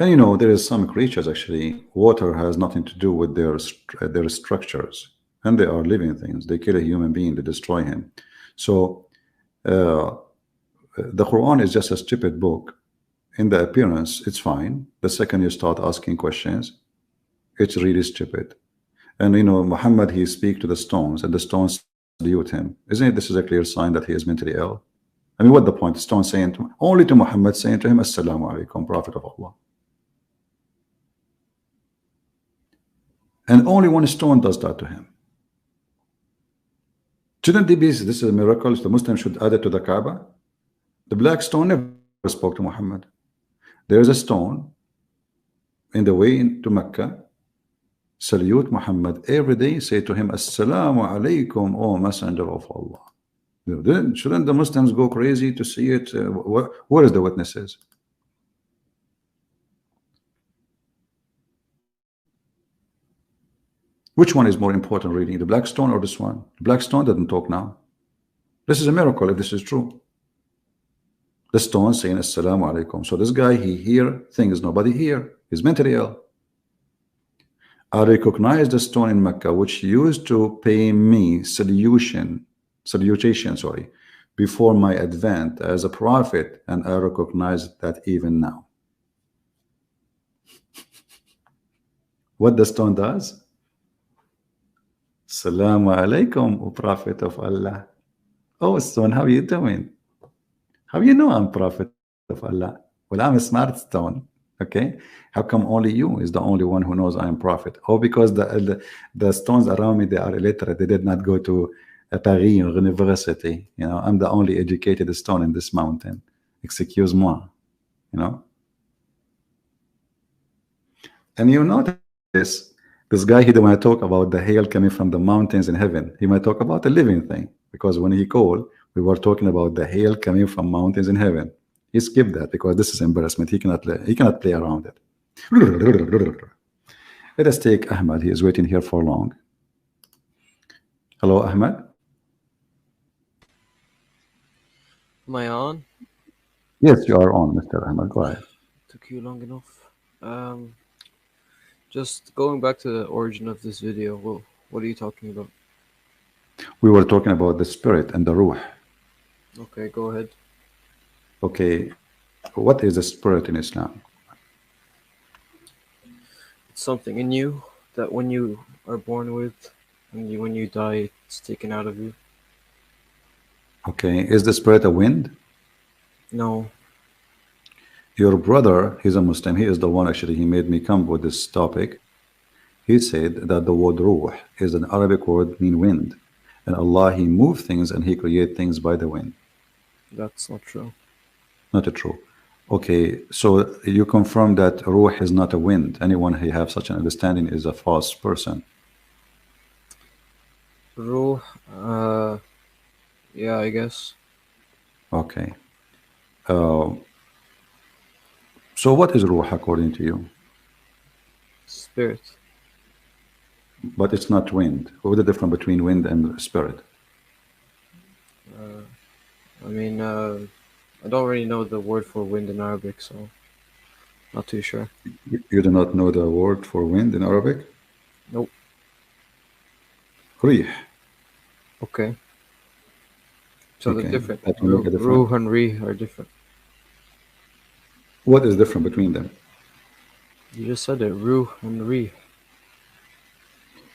And you know, there is some creatures actually, water has nothing to do with their structures, and they are living things. They kill a human being, they destroy him. So the Quran is just a stupid book. In the appearance, it's fine. The second you start asking questions, it's really stupid. And you know, Muhammad, he speaks to the stones, and the stones salute him. Isn't it? This is a clear sign that he is mentally ill. I mean, what the point? The stone saying only to Muhammad, saying to him, Assalamu alaikum, Prophet of Allah. And only one stone does that to him. Shouldn't they be, this is a miracle, the Muslims should add it to the Kaaba? The black stone never spoke to Muhammad. There is a stone in the way into Mecca, salute Muhammad every day, say to him, Assalamu alaikum, O Messenger of Allah. Shouldn't the Muslims go crazy to see it? Where is the witnesses? Which one is more important reading, the black stone or this one? The black stone doesn't talk now. This is a miracle if this is true. The stone saying Assalamu alaikum. So this guy, he hear things nobody hear. He's mentally ill. I recognize the stone in Mecca which used to pay me salutation, before my advent as a prophet, and I recognize that even now. What the stone does? Assalamu alaikum, O Prophet of Allah. Oh, stone, how are you doing? How you know I'm Prophet of Allah? Well, I'm a smart stone. Okay, how come only you is the only one who knows I am Prophet? Oh, because the stones around me, they are illiterate. They did not go to a Paris university. You know, I'm the only educated stone in this mountain. Excuse-moi. You know. And you notice this guy, he might talk about the hail coming from the mountains in heaven. He might talk about a living thing, because when he called, we were talking about the hail coming from mountains in heaven. He skipped that because this is embarrassment. He cannot play around it. Let us take Ahmed. He is waiting here for long. Hello, Ahmed. Am I on? Yes, you are on, Mr. Ahmed. Go ahead. Took you long enough. Just going back to the origin of this video, well, what are you talking about? We were talking about the spirit and the ruh. Okay, go ahead. Okay, what is the spirit in Islam? It's something in you that when you are born with, and when you die, it's taken out of you. Okay, is the spirit a wind? No. Your brother, he's a Muslim. He is the one actually, he made me come with this topic. He said that the word ruh is an Arabic word mean wind. And Allah, he moves things and he create things by the wind. That's not true. Not true. Okay, so you confirm that ruh is not a wind. Anyone who have such an understanding is a false person. Ruh, yeah, I guess. Okay. Uh, so what is ruh according to you? Spirit. But it's not wind. What is the difference between wind and spirit? I mean, I don't really know the word for wind in Arabic, so not too sure. You do not know the word for wind in Arabic? Nope. Rih. Okay. So Okay, they're different. that will make a difference. Ruh and Rih are different. What is different between them? You just said it. Ruh and Rih.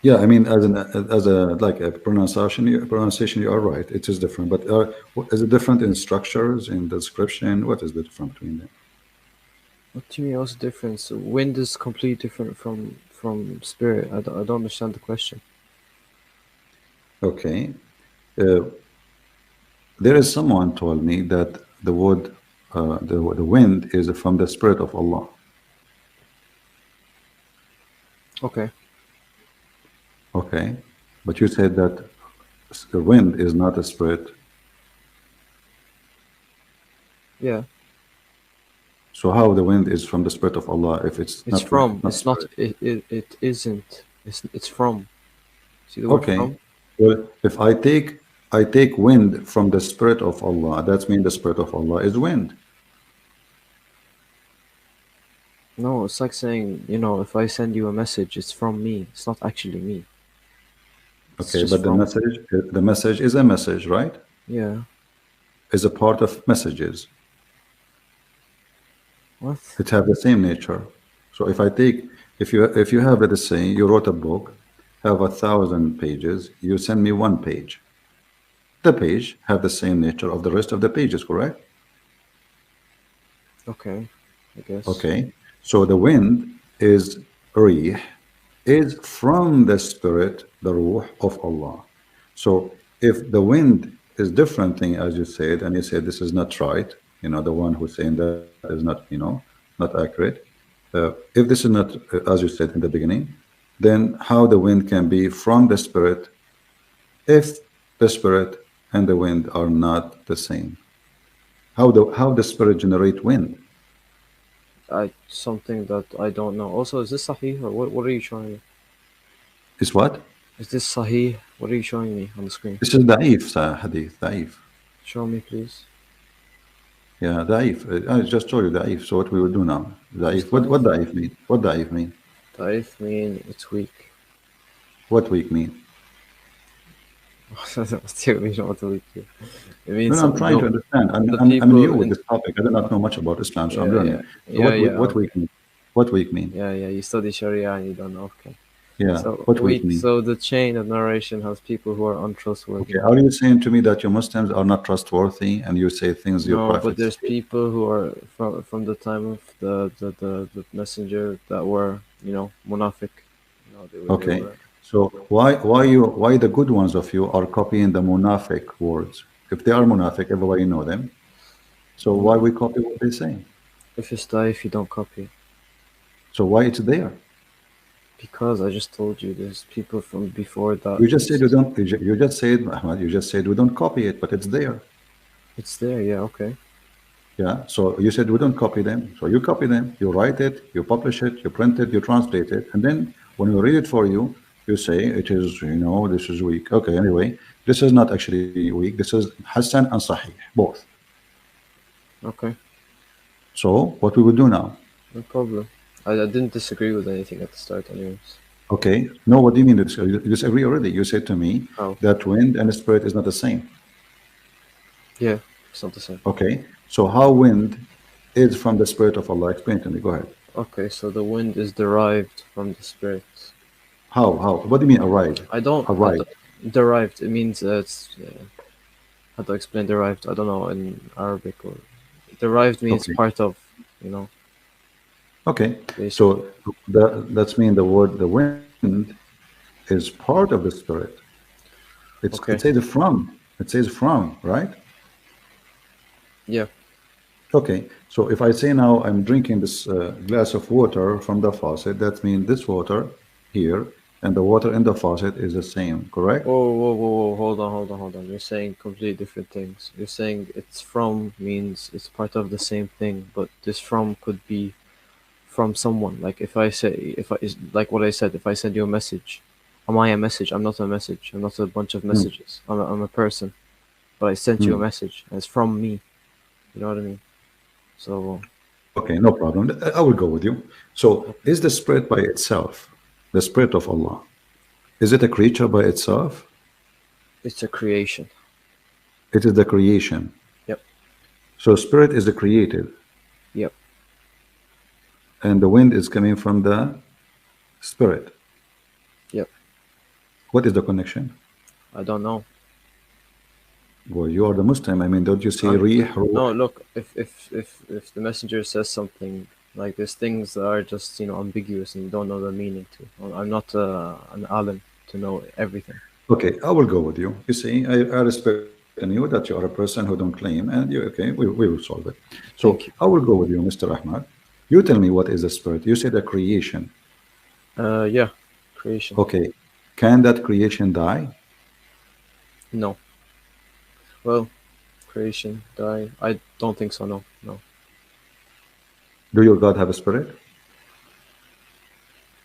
Yeah, I mean, as a like a pronunciation, you are right. It is different, but is it different in structures, in description? What is the difference between them? What do you mean? What's the difference? Wind is completely different from spirit. I don't understand the question. Okay, there is someone told me that the word, the wind is from the spirit of Allah. Okay. Okay, but you said that the wind is not a spirit. Yeah. So how the wind is from the spirit of Allah if it's It's not? from. Not It's not. spirit? It isn't. It's from. See the word Okay. from? Well, if I take wind from the spirit of Allah, that means the spirit of Allah is wind. No, it's like saying, if I send you a message, it's from me. It's not actually me. It's Okay, just but from. the message is a message, right? Yeah. Is a part of messages. What? It have the same nature. So if you have, let us say, you wrote a book, have 1,000 pages, you send me one page. The page have the same nature of the rest of the pages, correct? Okay. I guess. Okay. So the wind is rih, is from the spirit, the ruh of Allah. So if the wind is different thing, as you said, and you said this is not right, the one who's saying that is not, not accurate. If this is not, as you said in the beginning, then how the wind can be from the spirit if the spirit and the wind are not the same? How the spirit generate wind? Something that I don't know. Also, is this Sahih or what are you showing me? Is what? Is this Sahih? What are you showing me on the screen? This is da'if, hadith, da'if. Show me, please. Yeah, da'if. I just told you da'if. So what we will do now? Da'if. What Da'if? da'if mean? What da'if mean? Da'if mean it's weak. What weak mean? What do you mean what weak mean? It No, means I'm trying to understand. the I'm people new with in. this topic. I do not know much about Islam, so I'm Yeah, learning. yeah. So Yeah, yeah. what Okay. weak mean? What weak mean? Yeah, yeah. You study Sharia and you don't know. Okay. Yeah, So what weak weak. mean? So the chain of narration has people who are untrustworthy. Okay, are you saying to me that your Muslims are not trustworthy and you say things your No, but prophets there's say? people who are from the time of the messenger that were munafiq. They Okay, were. so why the good ones of you are copying the munafiq words? If they are munafiq, everybody know them. So why we copy what they say? If it's daif, you don't copy it. So why it's there? Because I just told you there's people from before that. You just said you don't. You just said, Ahmed. You just said we don't copy it, but it's there. It's there, yeah, okay. Yeah. So you said we don't copy them. So you copy them. You write it. You publish it. You print it. You translate it. And then when we read it for you, you say it is. This is weak. Okay. Anyway, this is not actually weak. This is Hassan and Sahih, both. Okay, So what we will do now? no problem. I didn't disagree with anything at the start, anyways. Okay. No. What do you mean? You disagree already? You said to me How? that wind and spirit is not the same. Yeah, it's not the same. Okay. So how wind is from the spirit of Allah? Explain to me. Go ahead. Okay, so the wind is derived from the spirit. How? What do you mean arrived? Arrived. Derived, it means it's. How to explain derived? I don't know in Arabic or. Derived means Okay. part of, Okay. basically. So that's mean the word the wind is part of the spirit. Okay. It says from. It says from, right? Yeah. Okay, so if I say now I'm drinking this glass of water from the faucet, that means this water here and the water in the faucet is the same, correct? Whoa, hold on. You're saying completely different things. You're saying it's from means it's part of the same thing, but this from could be from someone. Like if I say, if I, is like what I said, if I send you a message, am I a message? I'm not a message. I'm not a bunch of messages. I'm a person, but I sent you a message and it's from me. You know what I mean? So, Okay, no problem. I will go with you. So is the spirit by itself, the spirit of Allah, is it a creature by itself? it's a creation. It is the creation. Yep. So spirit is the created, Yep. and the wind is coming from the spirit. Yep. What is the connection? I don't know. Well, you are the Muslim. I mean, don't you see rih? No, look, if the messenger says something like there's things that are just ambiguous and you don't know the meaning to. I'm not an alim to know everything. Okay, I will go with you. You see, I respect in you that you are a person who don't claim, and you okay, we will solve it. So Thank you. I will go with you, Mr. Ahmed. You tell me what is the spirit. You said a creation. Yeah, creation. Okay, can that creation die? No. Well, creation, die. I don't think so. No. Do your God have a spirit?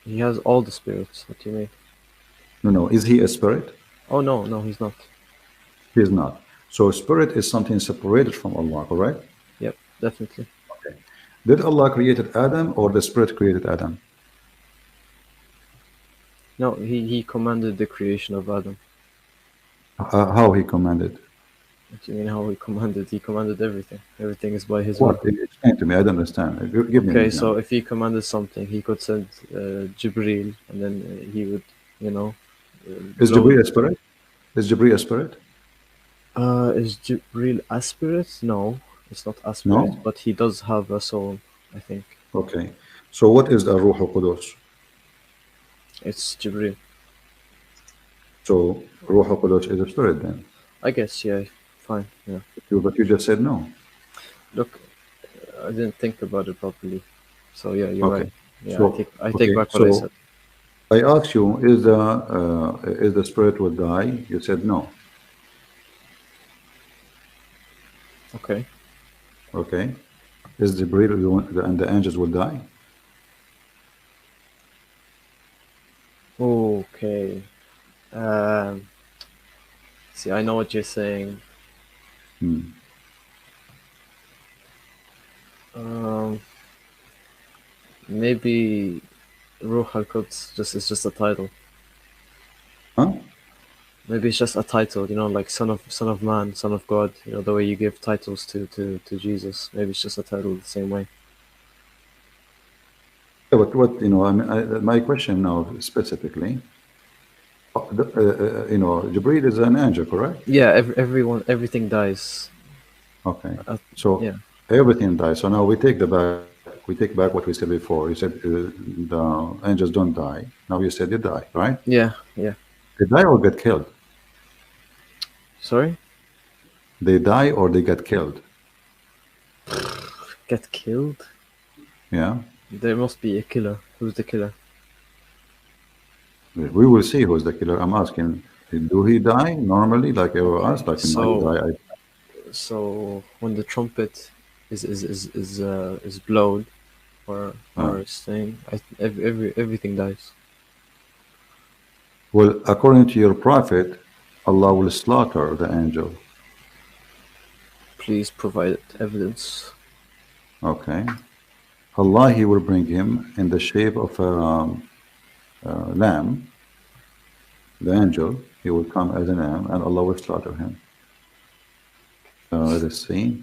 He has all the spirits. What do you mean? No. Is he a spirit? Oh no, he's not. He is not. So spirit is something separated from Allah, correct? Yep, definitely. Okay. Did Allah created Adam or the spirit created Adam? No, he commanded the creation of Adam. How he commanded? What do you mean how he commanded? He commanded everything. Everything is by his will. What? Explain to me. I don't understand. Give me an Okay, example. so if he commanded something, he could send Jibril, and then he would, Is blow- Jibreel a spirit? Is Jibreel a spirit? Is Jibril a spirit? No, it's not a spirit, No? but he does have a soul, I think. Okay. So what is the Ruh al-Qudus? It's Jibril. So Ruh al-Qudus is a spirit then? I guess, yeah, fine, yeah. But you just said no. Look, I didn't think about it properly. So yeah, you're Okay. right. Yeah, So- I take back what I so said. I asked you, is the spirit will die? You said no. Okay. Okay. Is Jibreel and the angels will die? Okay. See, I know what you're saying. Maybe Ruh al-Quds is just a title. Huh? Maybe it's just a title, like Son of Man, Son of God. The way you give titles to Jesus. Maybe it's just a title the same way. Yeah, but what, I mean, my question now specifically, Jibreel is an angel, correct? Yeah, everything dies. Okay. So yeah. everything dies. So now we take back what we said before. You said the angels don't die. Now you said they die, right? Yeah. They die or get killed? Sorry? They die or they get killed? Get killed? Yeah. There must be a killer. Who's the killer? We will see who's the killer. I'm asking, do he die normally like everyone else? Like So when the trumpet is blown or saying, everything dies. Well, according to your prophet, Allah will slaughter the angel. Please provide evidence. Okay. Allah, he will bring him in the shape of a lamb. The angel, he will come as an lamb, and Allah will slaughter him. Let us see.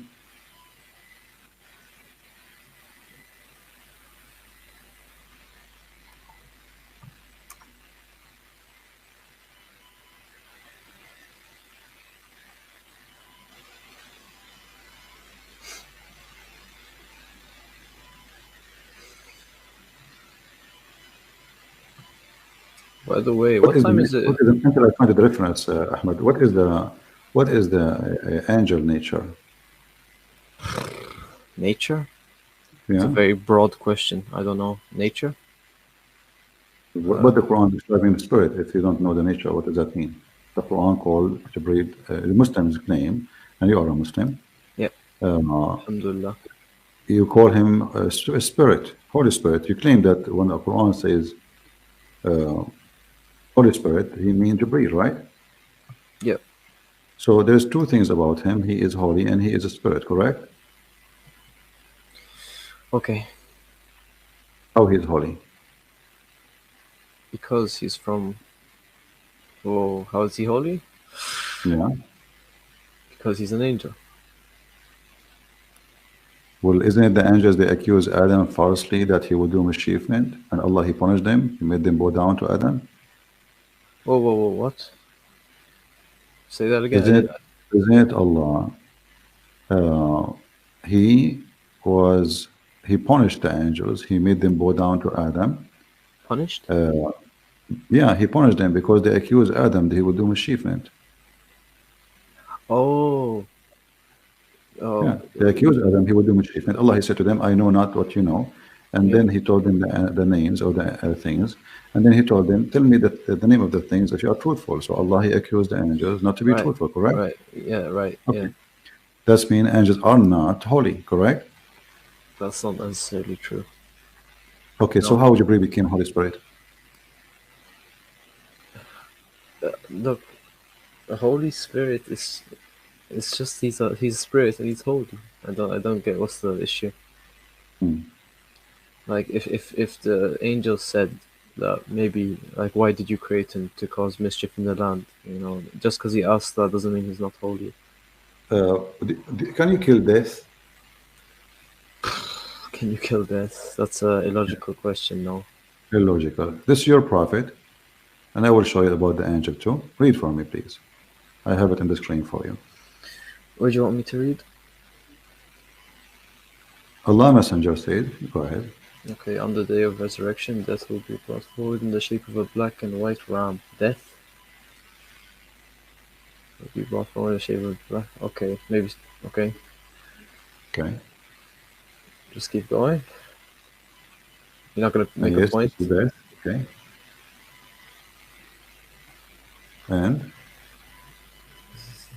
By the way, what time is it? Until I find the reference, Ahmed. What is the angel nature? Nature? It's a Yeah. very broad question. I don't know. Nature? What the Quran describing the spirit? If you don't know the nature, what does that mean? The Quran called Jibreel, the Muslims claim, and you are a Muslim. Yep. Uh, Alhamdulillah. you call him a spirit, Holy Spirit. You claim that when the Quran says Holy Spirit, he means Jibreel, right? Yep. So there's two things about him. He is holy and he is a spirit, correct? Okay. How he is holy? Because he's from. Oh, how is he holy? Yeah. Because he's an angel. Well, isn't it the angels they accuse Adam falsely that he would do mischievement, and Allah he punished them? He made them bow down to Adam. Whoa, whoa, whoa! What? Say that again. I Isn't did. it? Isn't it Allah? Uh, he was he punished the angels. He made them bow down to Adam. Punished? Yeah, he punished them because they accused Adam that he would do mischievement. Oh. Yeah, Oh. they accused Adam he would do mischievement. Allah he said to them, "I know not what you know," and Yeah. then he told them the names of the things, and then he told them, "Tell me the name of the things if you are truthful." So Allah he accused the angels not to be Right. truthful. Correct? Right. Yeah. Right. Okay, Yeah. that means angels are not holy. Correct? That's not necessarily true. Okay, so No. how Jibreel became Holy Spirit? Look, the Holy Spirit is. It's just he's a spirit and he's holy. I don't get what's the issue. Like if the angel said that maybe like why did you create him to cause mischief in the land? You know, just because he asked that doesn't mean he's not holy. Can you kill death? Can you kill death? That's a illogical question. No. Illogical. This is your prophet, and I will show you about the angel too. Read for me, please. I have it in the screen for you. What do you want me to read? Allah Messenger said, go ahead. Okay, on the day of resurrection, death will be brought forward in the shape of a black and white ram. Death will be brought forward in the shape of black. Okay, maybe. Okay, Okay. just keep going. You're not gonna make a Yes, point. this is death. Okay. And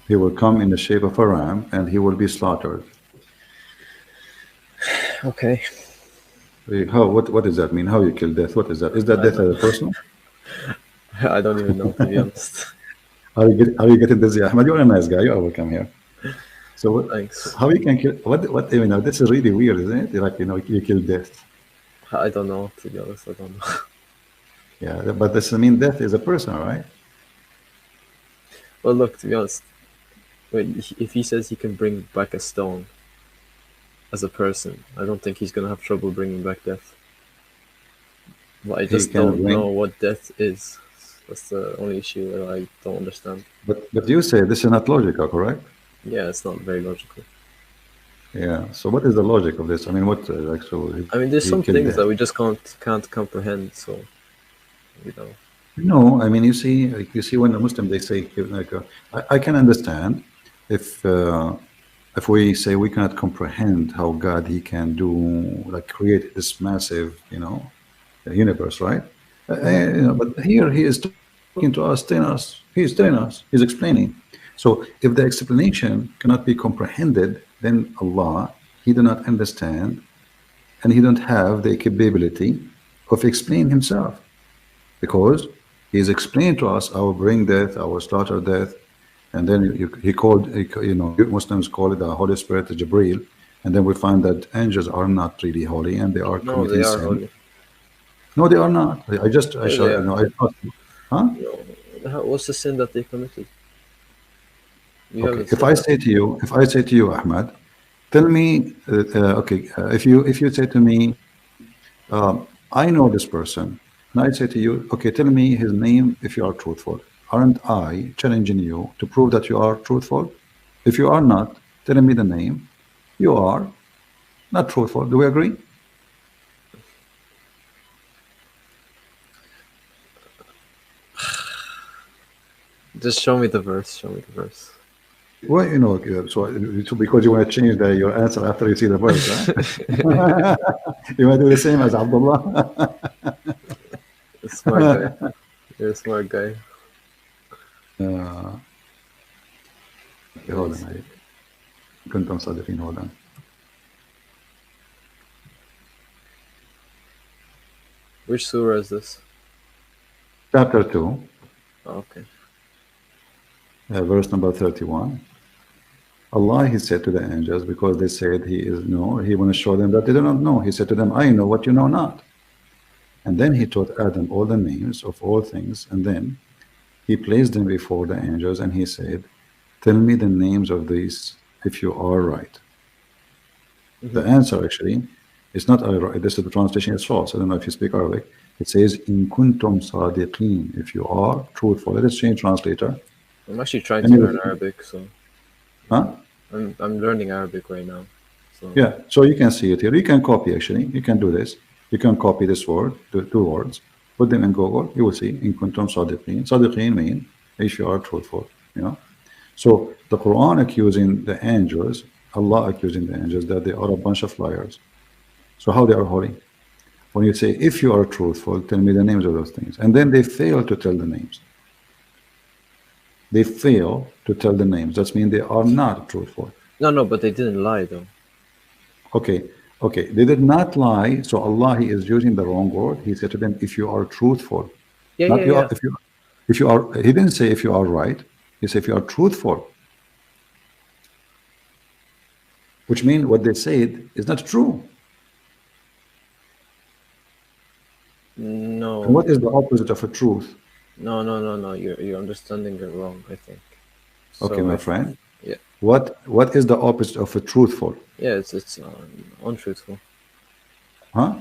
he will come in the shape of a ram, and he will be slaughtered. Okay. How? What does that mean? How you kill death? What is that? Is that death as a person? I don't even know, to be honest. Are you getting dizzy, Ahmed? You're a nice guy. You are welcome here. So Thanks. how you can kill? What? You know, this is really weird, isn't it? Like you kill death. I don't know, to be honest. I don't know. Yeah, but this mean death is a person, right? Well, look, to be honest, if he says he can bring back a stone as a person, I don't think he's gonna have trouble bringing back death. But I just don't know what death is. That's the only issue that I don't understand. But you say this is not logical, correct? Yeah, it's not very logical. Yeah. So what is the logic of this? I mean, what actually? I mean, there's some things that we just can't comprehend. So, you know. No, I mean, you see, when the Muslim they say like, I can understand if we say we cannot comprehend how God he can do like create this massive, universe, right? But here he is talking to us, telling us, he's explaining. So if the explanation cannot be comprehended, then Allah, he do not understand, and he don't have the capability of explaining himself, because he's explained to us our bring death, our slaughter death, and then he called, Muslims call it the Holy Spirit, the Jibreel, and then we find that angels are not really holy and they are committing they are sin. holy. No, they are not. I showed, I thought, huh? No. What's the sin that they committed? Okay. If I say to you, Ahmed, tell me, if you say to me, I know this person, and I say to you, okay, tell me his name if you are truthful. Aren't I challenging you to prove that you are truthful? If you are not telling me the name, you are not truthful. Do we agree? Just show me the verse. Show me the verse. Well, so because you want to change your answer after you see the verse, huh? You want to do the same as Abdullah? Smart guy. You're a smart guy. hold on, I كنتم صادقين. Hold on. Which surah is this? Chapter 2. Oh, okay. Verse number 31. Allah, He said to the angels, because they said He want to show them that they do not know. He said to them, I know what you know not. And then He taught Adam all the names of all things, and then He placed them before the angels, and He said, tell me the names of these if you are right. The answer actually is not right. This is the translation is false. I don't know if you speak Arabic. It says, in kuntum sadiqeen, if you are truthful. Let us change translator. I'm actually trying to learn Arabic, so. Huh? I'm learning Arabic right now. So. Yeah, so you can see it here. You can copy actually. You can do this. You can copy this word, the two words, put them in Google. You will see in kuntum sadiqeen. Sadiqeen mean if you are truthful. So the Quran accusing the angels, Allah accusing the angels that they are a bunch of liars. So how they are holy? When you say, if you are truthful, tell me the names of those things. And then they fail to tell the names. They fail to tell the names. That means they are not truthful. No, but they didn't lie though. Okay. They did not lie. So Allah, He is using the wrong word. He said to them, if you are truthful. Yeah. If you are, He didn't say if you are right. He said if you are truthful. Which means what they said is not true. No. And what is the opposite of a truth? No. You're understanding it wrong, I think. Okay, my friend. Yeah. What is the opposite of a truthful? Yeah, it's untruthful. Huh?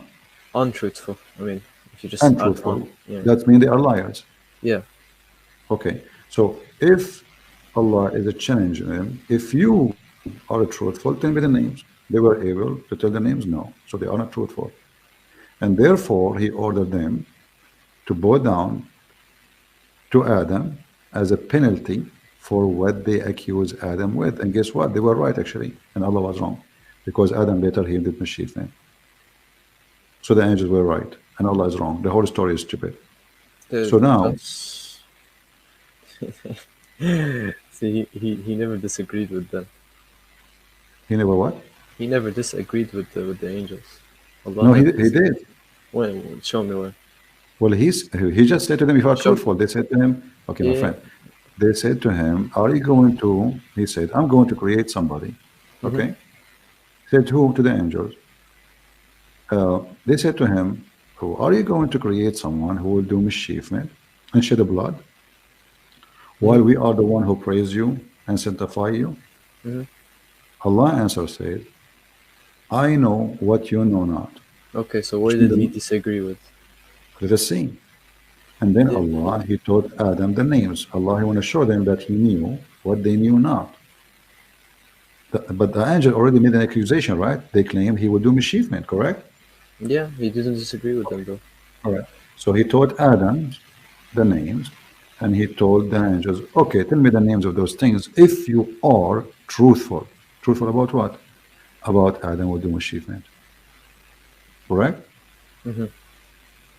Untruthful. I mean, if you just untruthful, that means they are liars. Yeah. Okay. So if Allah is challenging them, if you are truthful, tell me the names. They were able to tell the names? No. So they are not truthful. And therefore, He ordered them to bow down to Adam as a penalty for what they accused Adam with. And guess what? They were right, actually. And Allah was wrong. Because Adam later he did mischief then. So the angels were right. And Allah is wrong. The whole story is stupid. So now... See, he never disagreed with them. He never what? He never disagreed with the angels. Allah no, he did. When? Show me where. Well, he just said to them, if you are truthful, they said to him, okay, my friend, they said to him, are you going to, he said, I'm going to create somebody. Okay? Said who? To the angels. They said to him, are you going to create someone who will do mischief and shed blood? While we are the one who praise you and sanctify you? Allah answer said, I know what you know not. Okay, so where did he disagree with? Let us see. And then Allah, He taught Adam the names. Allah, He want to show them that He knew what they knew not. But the angel already made an accusation, right? They claimed he would do mischief, correct? Yeah, he didn't disagree with them though. All right. So He taught Adam the names, and He told the angels, okay, tell me the names of those things if you are truthful. Truthful about what? About Adam would do mischief. Correct?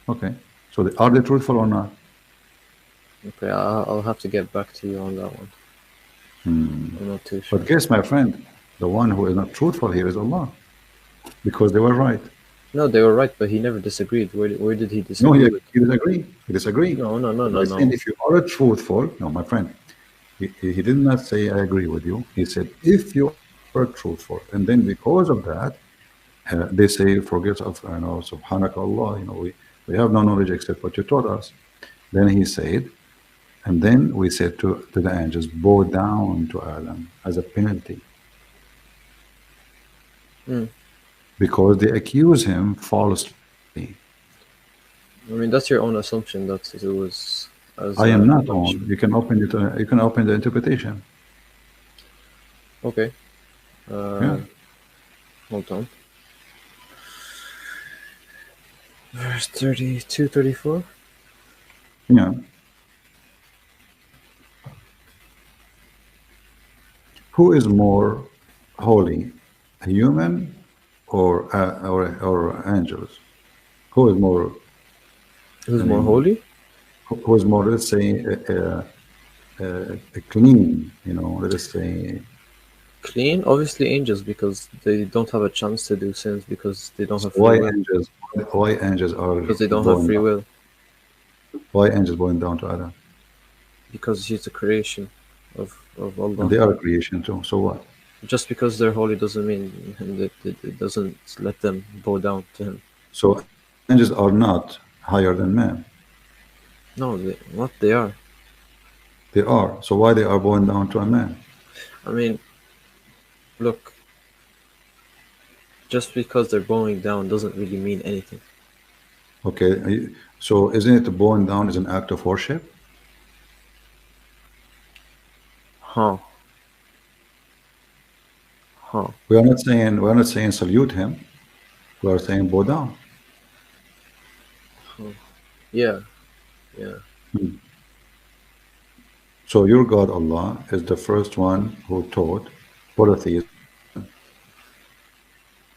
Okay. So are they truthful or not? Okay, I'll have to get back to you on that one. I'm not too sure. But guess, my friend, the one who is not truthful here is Allah. Because they were right. No, they were right, but he never disagreed. Where did he disagree? No, he disagreed. He disagreed. No. And if you are truthful, no, my friend, he did not say, I agree with you. He said, if you are truthful, and then because of that, they say, forget of, subhanakallah, we have no knowledge except what you taught us. Then he said, and then we said to the angels, bow down to Adam as a penalty. Because they accuse him falsely. I mean, that's your own assumption that it was. I am not on. You can open it. You can open the interpretation. Okay. Hold on. Verse 32, 34? Yeah. who is more holy, a human or angels? Who is more? Who's I more mean, holy? who is more? Let's say clean. Let us say. Clean? Obviously angels, because they don't have a chance to do sins because they don't So have free will. why angels are Because they don't have born free down? will. Why angels born down to Adam? Because he's a creation of And Allah. they are a creation too. So what? Just because they're holy doesn't mean that it doesn't let them bow down to him. So angels are not higher than man. No, what they are. They are. So why they are born down to a man? I mean, look, just because they're bowing down doesn't really mean anything. Okay. So isn't it born down is an act of worship? Huh. Huh. We are not saying salute him. We are saying bow down. Yeah. Yeah. So your God Allah is the first one who taught polytheism.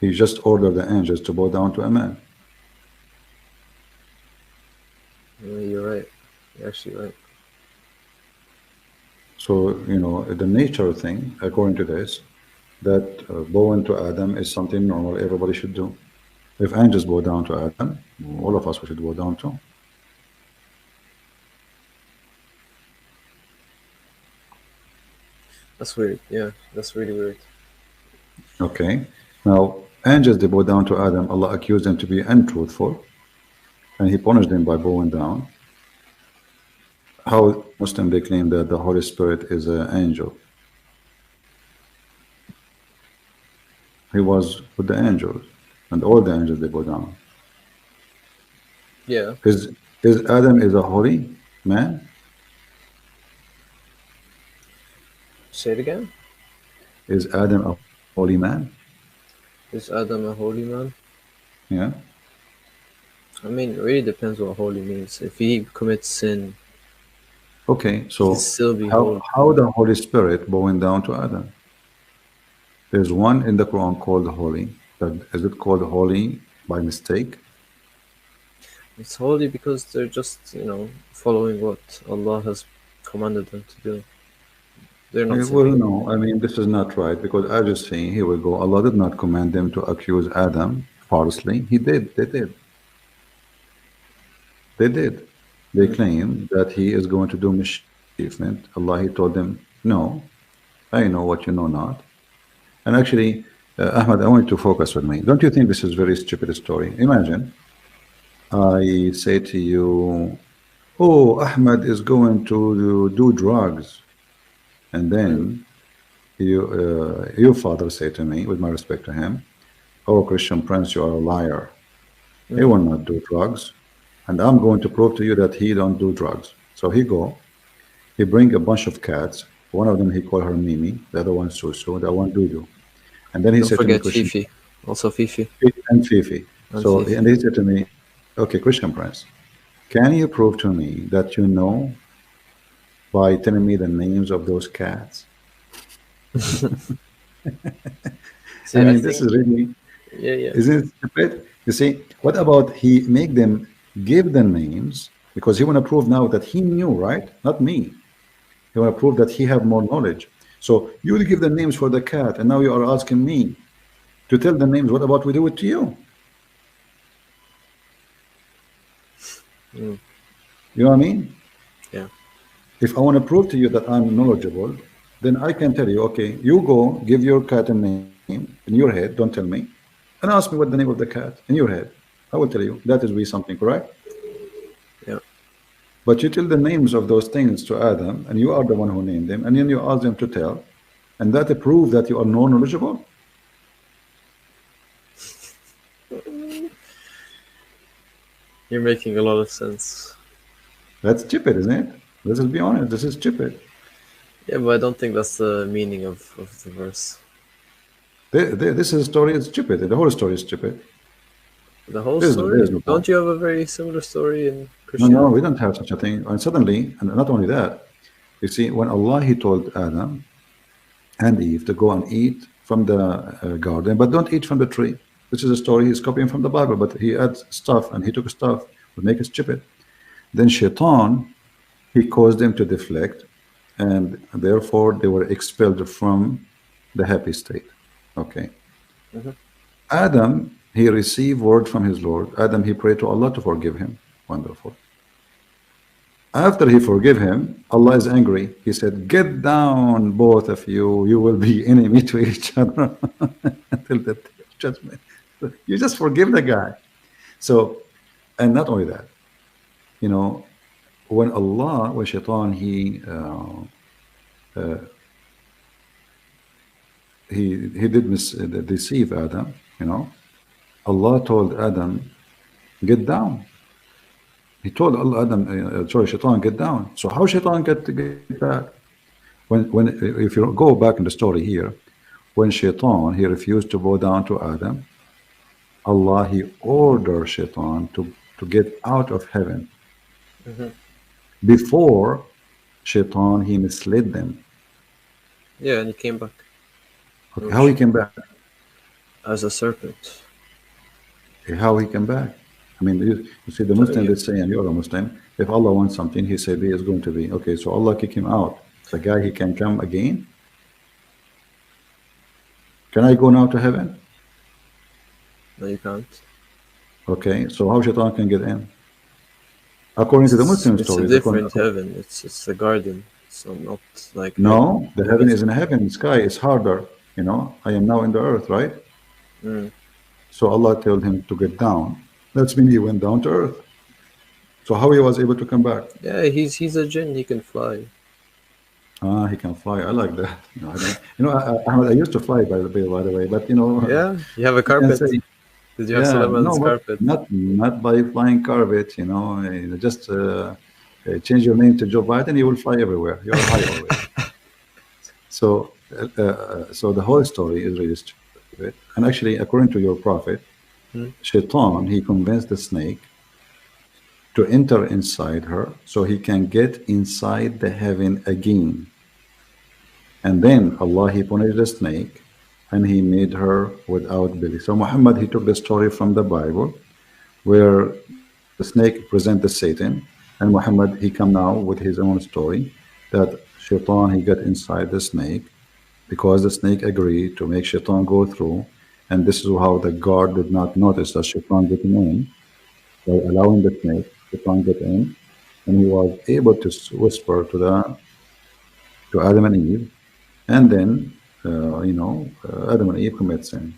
He just ordered the angels to bow down to a man. Yeah, you're right. You're actually right. So, the nature thing, according to this, that bowing to Adam is something normal, everybody should do. If angels bow down to Adam, all of us we should bow down to. That's weird. Yeah, that's really weird. Okay. Now, angels, they bow down to Adam. Allah accused them to be untruthful, and He punished them by bowing down. How Muslim they claim that the Holy Spirit is an angel? He was with the angels, and all the angels they bow down. Yeah. Is Adam is a holy man? Say it again. Is Adam a holy man? Is Adam a holy man? Yeah. I mean, it really depends what holy means. If he commits sin, Okay, he so can still be holy. how the Holy Spirit bowing down to Adam? There's one in the Quran called holy. Is it called holy by mistake? It's holy because they're just, following what Allah has commanded them to do. They're not Well, sinning. no, I mean, this is not right because I just saying, here we go. Allah did not command them to accuse Adam falsely. He did. They did. They did. They claim that he is going to do mischievement. Allah, He told them, no, I know what you know not. And actually, Ahmed, I want you to focus with me. Don't you think this is a very stupid story? Imagine I say to you, oh, Ahmed is going to do drugs. And then your father say to me, with my respect to him, oh, Christian Prince, you are a liar. He will not do drugs. And I'm going to prove to you that he don't do drugs. So he bring a bunch of cats. One of them, he call her Mimi. The other one, Susu. The other one, Dudu. And then he Don't said to me, forget Christian, Fifi. Also Fifi. and Fifi. And So, Fifi. and he said to me, okay, Christian Prince, can you prove to me that you know by telling me the names of those cats? See, I mean, I this think, is really, yeah. isn't it stupid? You see, what about he make them give the names because he want to prove now that he knew, right? Not me. He want to prove that he have more knowledge. So you will give the names for the cat, and now you are asking me to tell the names. What about we do it to you? You know what I mean? Yeah. If I want to prove to you that I'm knowledgeable, then I can tell you, okay, you go give your cat a name in your head, don't tell me, and ask me what the name of the cat in your head. I will tell you. That is be something, correct? Yeah. But you tell the names of those things to Adam, and you are the one who named them, and then you ask them to tell, and that prove that you are more knowledgeable. You're making a lot of sense. That's stupid, isn't it? Let's just be honest. This is stupid. Yeah, but I don't think that's the meaning of the verse. This is story is stupid. The whole story is stupid. The whole There's story? no Don't you have a very similar story in No, Christianity? we don't have such a thing. And suddenly, and not only that, you see, when Allah He told Adam, and Eve to go and eat from the garden, but don't eat from the tree. This is a story he's copying from the Bible, but he adds stuff, and he took stuff to make it stupid. Then Shaitan, he caused them to deflect, and therefore they were expelled from the happy state. Okay. Adam, he received word from his Lord. Adam, he prayed to Allah to forgive him. Wonderful. After he forgave him, Allah is angry. He said, get down, both of you. You will be enemy to each other until the judgment. You just forgive the guy. So, and not only that, you know, when Allah, when Shaitan, he did deceive Adam, you know, Allah told Adam, get down. He told Allah, Adam, sorry, Shaitan, get down. So how Shaitan get back? When if you go back in the story here, when Shaitan, he refused to bow down to Adam, Allah, he ordered Shaitan to get out of heaven. Before Shaitan, he misled them. Yeah, and he came back. Okay, how he came back? As a serpent. How he came back? I mean, you see, the Muslim, let's say, and you're a Muslim, if Allah wants something, he said he is going to be. Okay, so Allah kick him out. The guy, he can come again? Can I go now to heaven? No, you can't. Okay, so how Shaitan can get in? According to the Muslim story. It's a different heaven. It's a garden. So not like... No, the heaven is in heaven. The sky is harder. You know, I am now in the earth, right? So Allah told him to get down. That means he went down to earth. So how he was able to come back? Yeah, he's a jinn. He can fly. Ah, he can fly. I like that. Ahmed, I used to fly by the way, but you know. Yeah, you have a carpet. Did you have Sulaiman's carpet? Not by flying carpet. You know, just change your name to Joe Biden. You will fly everywhere. You're high always. So the whole story is really stupid. And actually, according to your prophet, Shaitan, he convinced the snake to enter inside her so he can get inside the heaven again. And then Allah, he punished the snake and he made her without belly. So Muhammad, he took the story from the Bible where the snake presented Satan, and Muhammad, he come now with his own story that Shaitan, he got inside the snake because the snake agreed to make Shaitan go through. And this is how the guard did not notice that Shaitan getting in. By allowing the snake, Shaitan get in, and he was able to whisper to Adam and Eve, and then Adam and Eve commit sin.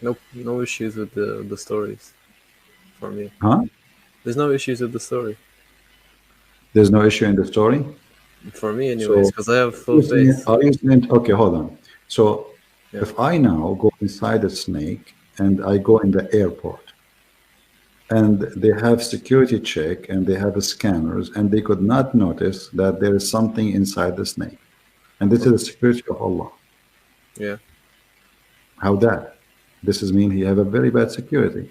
Nope, no issues with the stories for me. Huh? There's no issues with the story. There's no issue in the story? For me anyways, because I have full faith. Okay, hold on. So if I now go inside a snake and I go in the airport and they have security check and they have scanners and they could not notice that there is something inside the snake. And this is the security of Allah. Yeah. How that? This is mean he have a very bad security.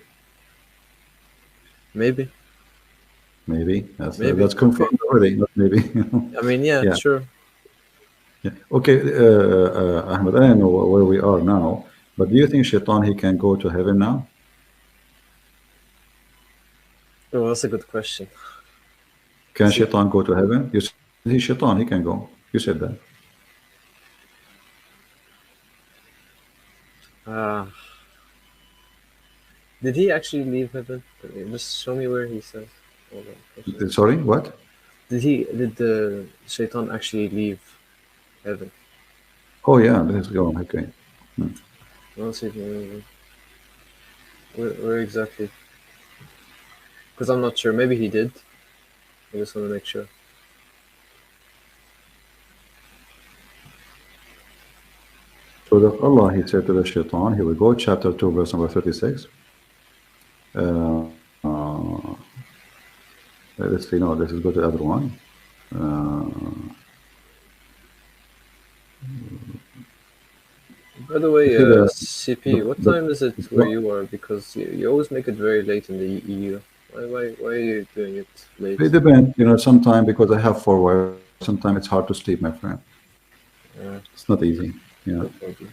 Maybe. That's confirmed already. Not maybe. I mean, yeah, sure. Yeah. Okay, Ahmed, I don't know where we are now, but do you think Shaitan, he can go to heaven now? Oh, that's a good question. Can Shaitan go to heaven? You said he's Shaitan, he can go. You said that. Did he actually leave heaven? Just show me where he says. Hold on. Sorry, what? Did the Shaitan actually leave heaven? Oh yeah, let's go. Okay. Let's see where exactly. Because I'm not sure. Maybe he did. I just want to make sure. So that Allah, he said to the Shaitan, here we go, chapter 2, verse number 36. Let's see, no, let's go to the other one. By the way, CP, what time is it where you are? Because you always make it very late in the EU. Why are you doing it late? It depends, sometimes because I have 4 wives, sometimes it's hard to sleep, my friend. It's not easy. Yeah. Maybe.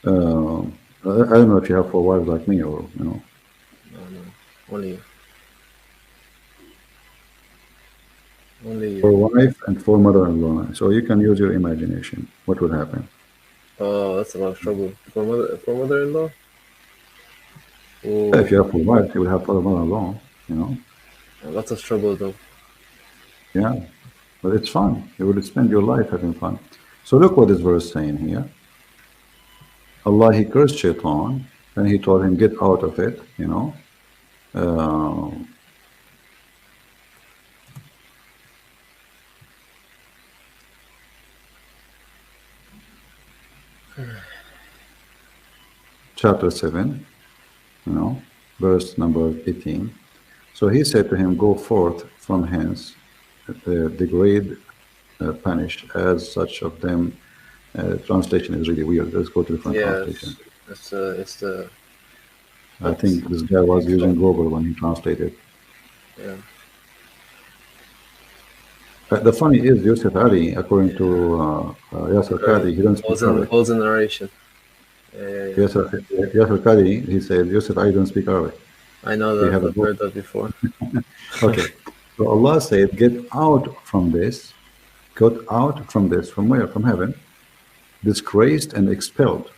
I don't know if you have 4 wives like me or, you know. No. Only you. Only you. 4 wife and 4 mother-in-law. So you can use your imagination. What would happen? Oh, that's a lot of trouble. For mother-in-law? If you have 4 wives, you will have 4 mother-in-law, you know. Lots of trouble though. Yeah. But it's fun. You will spend your life having fun. So look what this verse saying here. Allah, he cursed Shaitan, and he told him, get out of it, you know. Chapter 7, you know, verse number 18. So he said to him, go forth from hence, degrade, punish, as such of them. Translation is really weird. Let's go to different translation. It's the. I think this guy was using Vogel when he translated. Yeah. The funny is, Yusuf Ali, according to Yasser Qadhi, he doesn't speak Arabic. Holds in narration. Yasser Qadhi, he said, Yusuf Ali don't speak Arabic. I know that. I've heard that before. Okay. So Allah said, get out from this. Get out from this. From where? From heaven. Disgraced and expelled.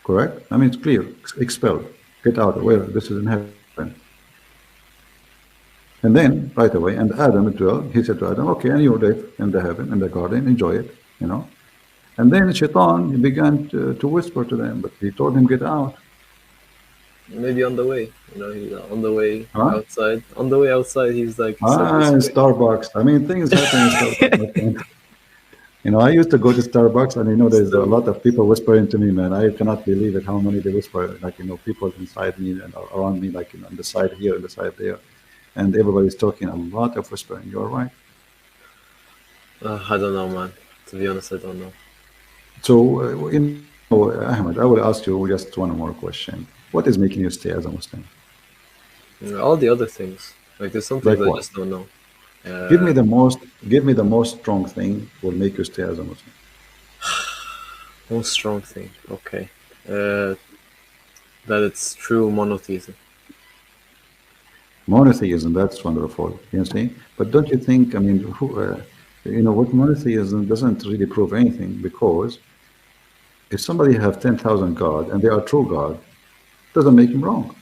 Correct? I mean, it's clear. Expelled. Get out. Where? This is in heaven. And then, right away, and Adam as well, he said to Adam, okay, and you live in the heaven, in the garden, enjoy it, you know. And then Shaitan, he began to whisper to them, but he told him, get out. Maybe on the way, you know, he's on the way outside. On the way outside, he's like... in Starbucks. I mean, things happen in Starbucks. You know, I used to go to Starbucks, and, you know, there's a lot of people whispering to me, man. I cannot believe it, how many they whisper. Like, you know, people inside me and around me, like, you know, on the side here, on the side there. And everybody's talking a lot of whispering. You're right. I don't know, man. To be honest, I don't know. So, Ahmed, I will ask you just one more question. What is making you stay as a Muslim? All the other things. Like, there's some things I just don't know. Give me the most strong thing will make you stay as a Muslim. Most strong thing, okay. That it's true monotheism. Monotheism, that's wonderful, you see. But don't you think, I mean, you know, what monotheism doesn't really prove anything, because if somebody have 10,000 God and they are true God, doesn't make him wrong.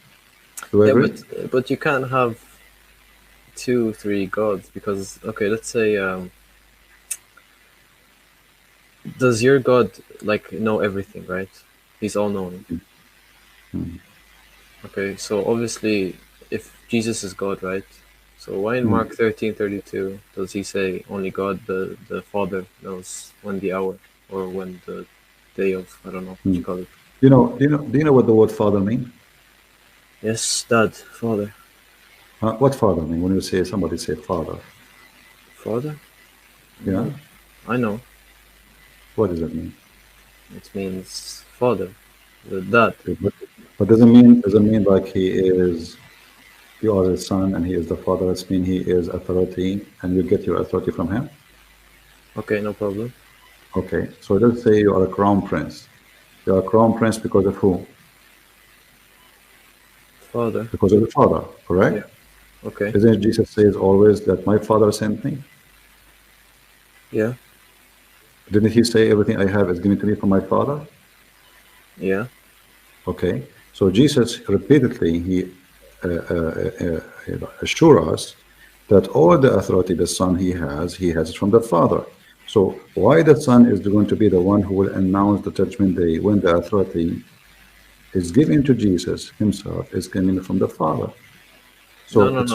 Do I agree? But you can't have 2, 3 gods, because, okay, let's say, does your God, like, know everything, right? He's all-knowing. Mm-hmm. Okay, so obviously, if Jesus is God, right? So why in Mark 13:32 does he say only God, the Father, knows when the hour or when the day of, I don't know what you call it. Do you know what the word father means? Yes, Dad, Father. What father mean? When you say somebody say father. Father? Yeah. I know. What does it mean? It means father, the dad. But doesn't mean like you are his son and he is the father. It means he is authority and you get your authority from him. Okay, no problem. Okay, so let's say you are a crown prince. You are a crown prince because of who? Father. Because of the father, correct? Yeah. Okay. Isn't Jesus says always that my father sent me? Yeah. Didn't he say everything I have is given to me from my father? Yeah. Okay. So Jesus repeatedly he assure us that all the authority the Son he has it from the Father. So why the Son is going to be the one who will announce the judgment day when the authority is given to Jesus himself is coming from the Father? So no.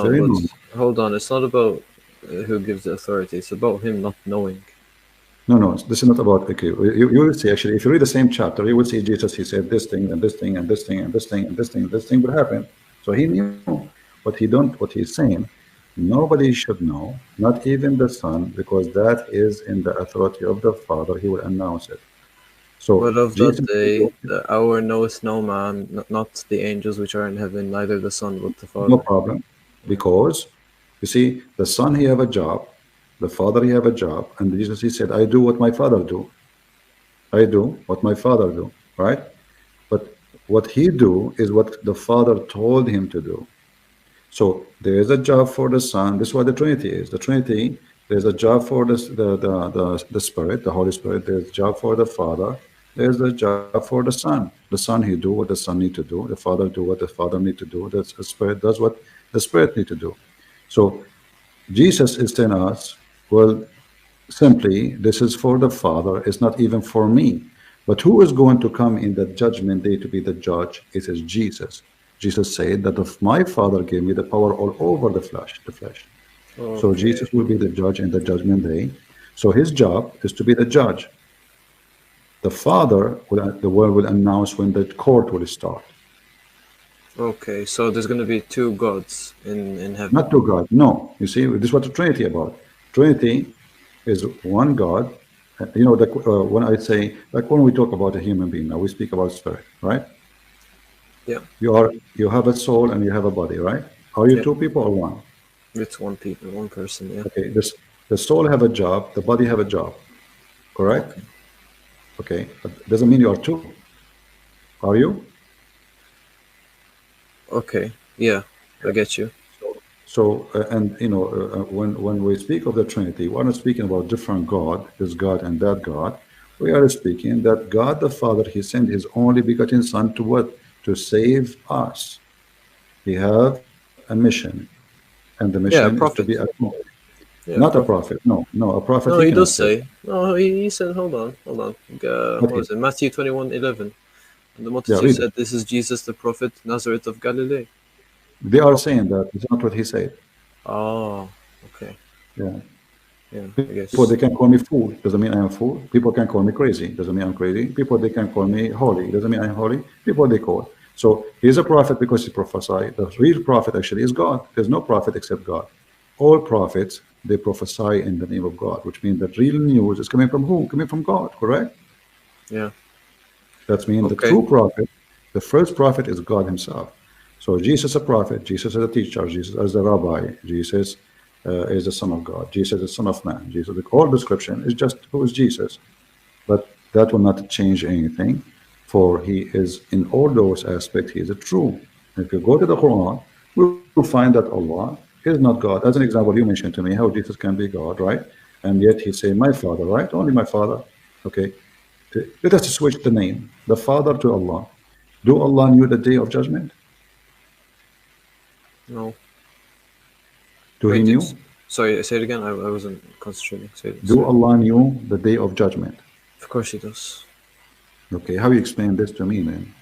Hold on, it's not about who gives the authority. It's about him not knowing. No, this is not about, okay, you will see actually, if you read the same chapter, you will see Jesus, he said this thing and this thing and this thing and this thing and this thing and this thing would happen. So he knew what he's saying, nobody should know, not even the Son, because that is in the authority of the Father, he will announce it. So, but of that day, the hour knoweth no man, not the angels which are in heaven, neither the Son but the Father. No problem, because, you see, the Son, he have a job, The Father, he have a job, and Jesus, he said, I do what my Father do. I do what my Father do, right? But what he do is what the Father told him to do. So there is a job for the Son. This is what the Trinity is. The Trinity, there's a job for the Spirit, the Holy Spirit. There's a job for the Father. There's a job for the Son. The Son, he do what the Son need to do. The Father do what the Father need to do. The Spirit does what the Spirit need to do. So Jesus is telling us, well, simply, this is for the Father. It's not even for me. But who is going to come in the judgment day to be the judge? It is Jesus. Jesus said that if my Father gave me the power all over the flesh. Okay. So Jesus will be the judge in the judgment day. So his job is to be the judge. The Father, the world will announce when the court will start. Okay, so there's going to be two gods in heaven. Not two gods, no. You see, this is what the Trinity about. Trinity is one God. You know, when I say, like when we talk about a human being, now we speak about spirit, right? Yeah. You have a soul and you have a body, right? Are you two people or one? It's one person, yeah. Okay, the soul have a job, the body have a job, correct? Okay, but doesn't mean you are two. Are you? Okay, yeah, I get you. So, and you know, when we speak of the Trinity, we're not speaking about different God, this God and that God. We are speaking that God the Father, he sent his only begotten Son to what? To save us. He have a mission, and the mission is to be a prophet. Not a prophet. No, a prophet. No, he does say. No, he said. Hold on. What was it? Matthew 21:11. And the multitude said, "This is Jesus, the prophet, Nazareth of Galilee." They are saying that it's not what he said. Oh, okay. Yeah. I guess. People, they can call me fool. Doesn't mean I am fool. People can call me crazy. Doesn't mean I'm crazy. People, they can call me holy. Doesn't mean I'm holy. People, they call. So he's a prophet because he prophesied. The real prophet actually is God. There's no prophet except God. All prophets, they prophesy in the name of God, which means that real news is coming from who? Coming from God, correct? Yeah. That means the true prophet, the first prophet is God himself. So Jesus is a prophet, Jesus is a teacher, Jesus is a rabbi, Jesus is the Son of God, Jesus is the Son of Man. Jesus, the whole description is just who is Jesus. But that will not change anything, for he is in all those aspects, he is a true. And if you go to the Quran, we will find that Allah is not God. As an example, you mentioned to me how Jesus can be God, right? And yet he said, my Father, right? Only my Father. Okay. Let us switch the name, the Father to Allah. Do Allah knew the day of judgment? No. Do he knew? Sorry, say it again. I wasn't concentrating. Do Allah knew the day of judgment? Of course he does. Okay, how you explain this to me then?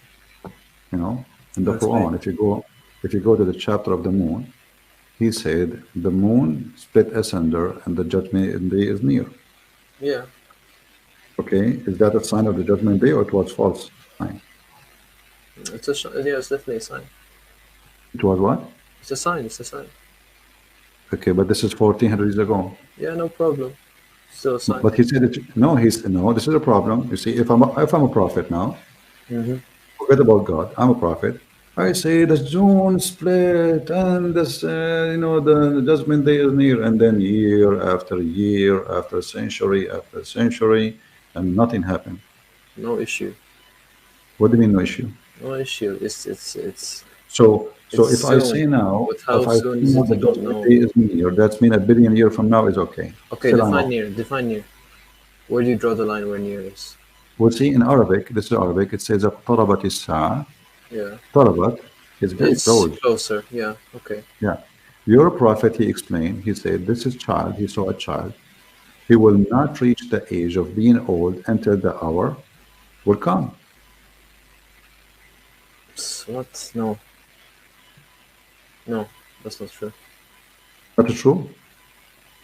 You know, in the Quran, if you go to the chapter of the moon, he said the moon split asunder and the judgment day is near. Yeah. Okay, is that a sign of the judgment day or it was false sign? It's definitely a sign. It was what? It's a sign. Okay, but this is 1400 years ago. Yeah, no problem. Still a sign. But he said no. This is a problem. You see, if I'm a prophet now, forget about God. I'm a prophet. I say the zone split and this, the judgment day is near, and then year after year, after century after century, and nothing happened. No issue. What do you mean no issue? No issue. It's So if I say now, if I say now the judgment day is near, that means 1 billion years from now is okay. Okay, define near. Define near. Where do you draw the line where near is? Well, see, in Arabic, this is Arabic, it says اقتربت الساعة. Yeah. اقتربت is very close. Closer, yeah, okay. Yeah. Your prophet, he explained, he said, this is child, he saw a child. He will not reach the age of being old until the hour will come. What? No. No, that's not true. Not true?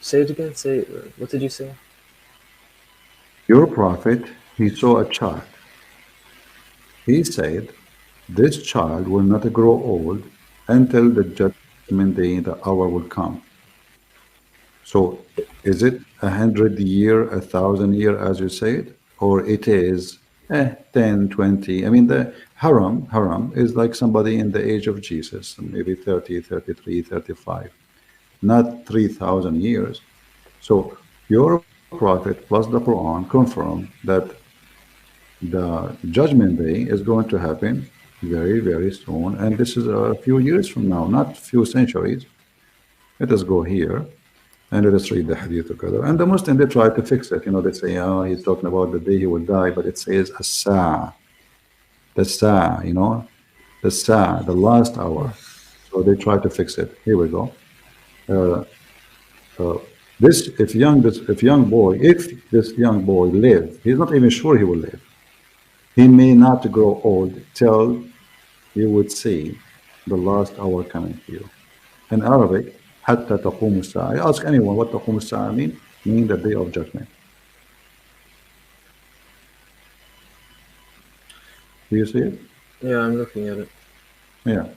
Say it again. What did you say? Your prophet, he saw a child. He said, this child will not grow old until the judgment day, the hour will come. So is it 100 year, 1,000 year, as you said, or it is 10, 20? I mean, the haram is like somebody in the age of Jesus, maybe 30, 33, 35, not 3,000 years. So your prophet plus the Quran confirm that the judgment day is going to happen very, very soon. And this is a few years from now, not few centuries. Let us go here and let us read the hadith together. And the Muslim, they try to fix it. You know, they say, oh, he's talking about the day he will die, but it says as-sa, the sa, you know, the sa, the last hour. So they try to fix it. Here we go. If this young boy live, he's not even sure he will live. He may not grow old till you would see the last hour coming to you. In Arabic, حتى تقوم الساعة. I ask anyone what تقوم الساعة mean? Mean the day of judgment. Do you see it? Yeah, I'm looking at it. Yeah.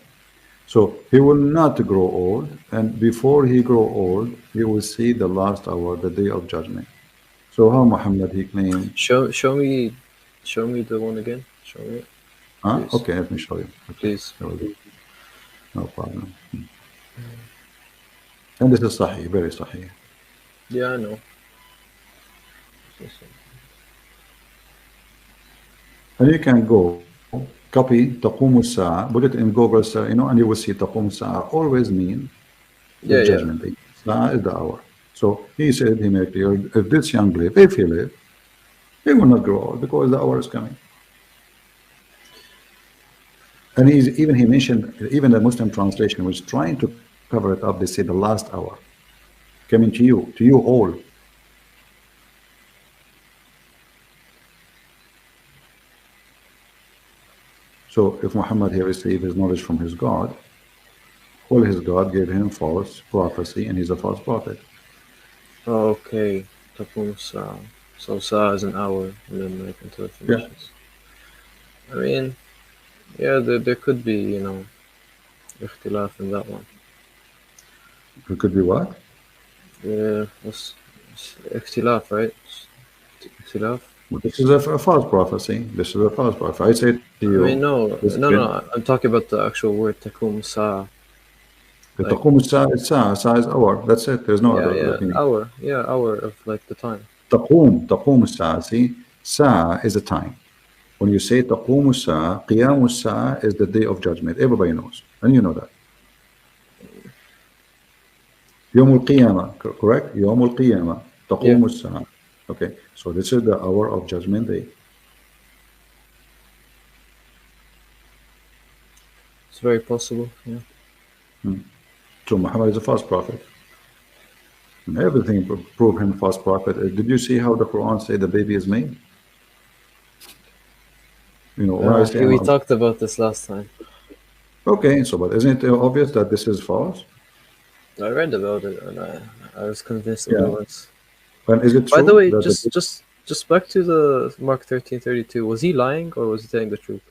So he will not grow old, and before he grow old, he will see the last hour, the day of judgment. So how Muhammad he claimed? Show me the one again. Show me it. Huh? Okay, let me show you. Okay. Please. No problem. And this is Sahih, very Sahih. Yeah, I know. And you can go copy تقوم الساعة, put it in Google, you know, and you will see تقوم الساعة always mean the judgment day. Sa'a is the hour. So he said, he made clear, if this young live, if he live, he will not grow old because the hour is coming. And he mentioned, even the Muslim translation was trying to cover it up. They say the last hour coming to you all. So if Muhammad here received his knowledge from his God, all his God gave him false prophecy, and he's a false prophet. Okay. تقوم الساعة. So Sa is an hour, and then like until it finishes. Yeah. I mean, yeah, there could be, you know, اختلاف in that one. It could be what? Yeah, it's اختلاف, right? اختلاف. This is a false prophecy. This is a false prophecy. I say to you. I mean, no. I'm talking about the actual word تقوم الساعة. The تقوم الساعة is Sa is hour. That's it. There's no other thing. Hour. Yeah, hour of like the time. تقوم الساعة. See, Sa is a time. When you say تقوم الساعة, قيام الساعة is the day of judgment. Everybody knows, and you know that. يوم القيامة, correct? يوم القيامة. تقوم الساعة. Okay, so this is the hour of judgment day. It's very possible, yeah. So Muhammad is a false prophet. And everything prove him false prophet. Did you see how the Quran say the baby is made? You know, when I say we talked about this last time. Okay, so but isn't it obvious that this is false? I read about it and I was convinced otherwise. And is it true? By the way, just back to the Mark 13:32. Was he lying or was he telling the truth?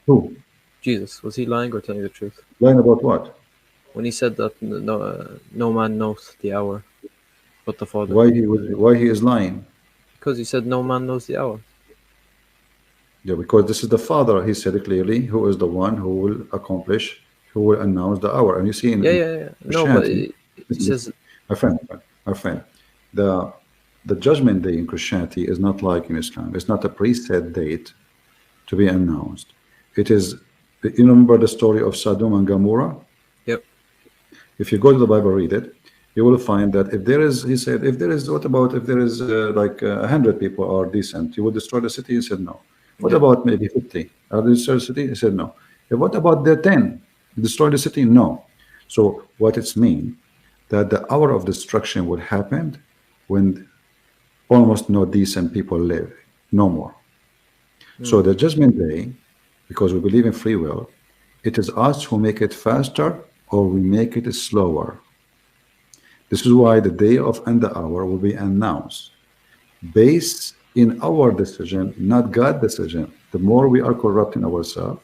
Who? Jesus. Was he lying or telling the truth? Lying about what? When he said that no man knows the hour, but the Father. Why he is lying? Because he said no man knows the hour. Yeah, because this is the Father. He said it clearly. Who is the one who will accomplish, who will announce the hour? And you see, no, but he says, our friend. The judgment day in Christianity is not like in Islam. It's not a preset date to be announced. It is. You remember the story of Sodom and Gomorrah? Yep. If you go to the Bible, read it, you will find that if there is, he said, if there is, what about if there is like 100 people are decent, you will destroy the city? He said no. What about maybe 50? Are they destroy the city? He said no. What about the 10? Destroy the city? No. So what it's mean that the hour of destruction will happen when almost no decent people live, no more. So the judgment day, because we believe in free will, it is us who make it faster or we make it slower. This is why the day of and the hour will be announced based in our decision, not God's decision. The more we are corrupting ourselves,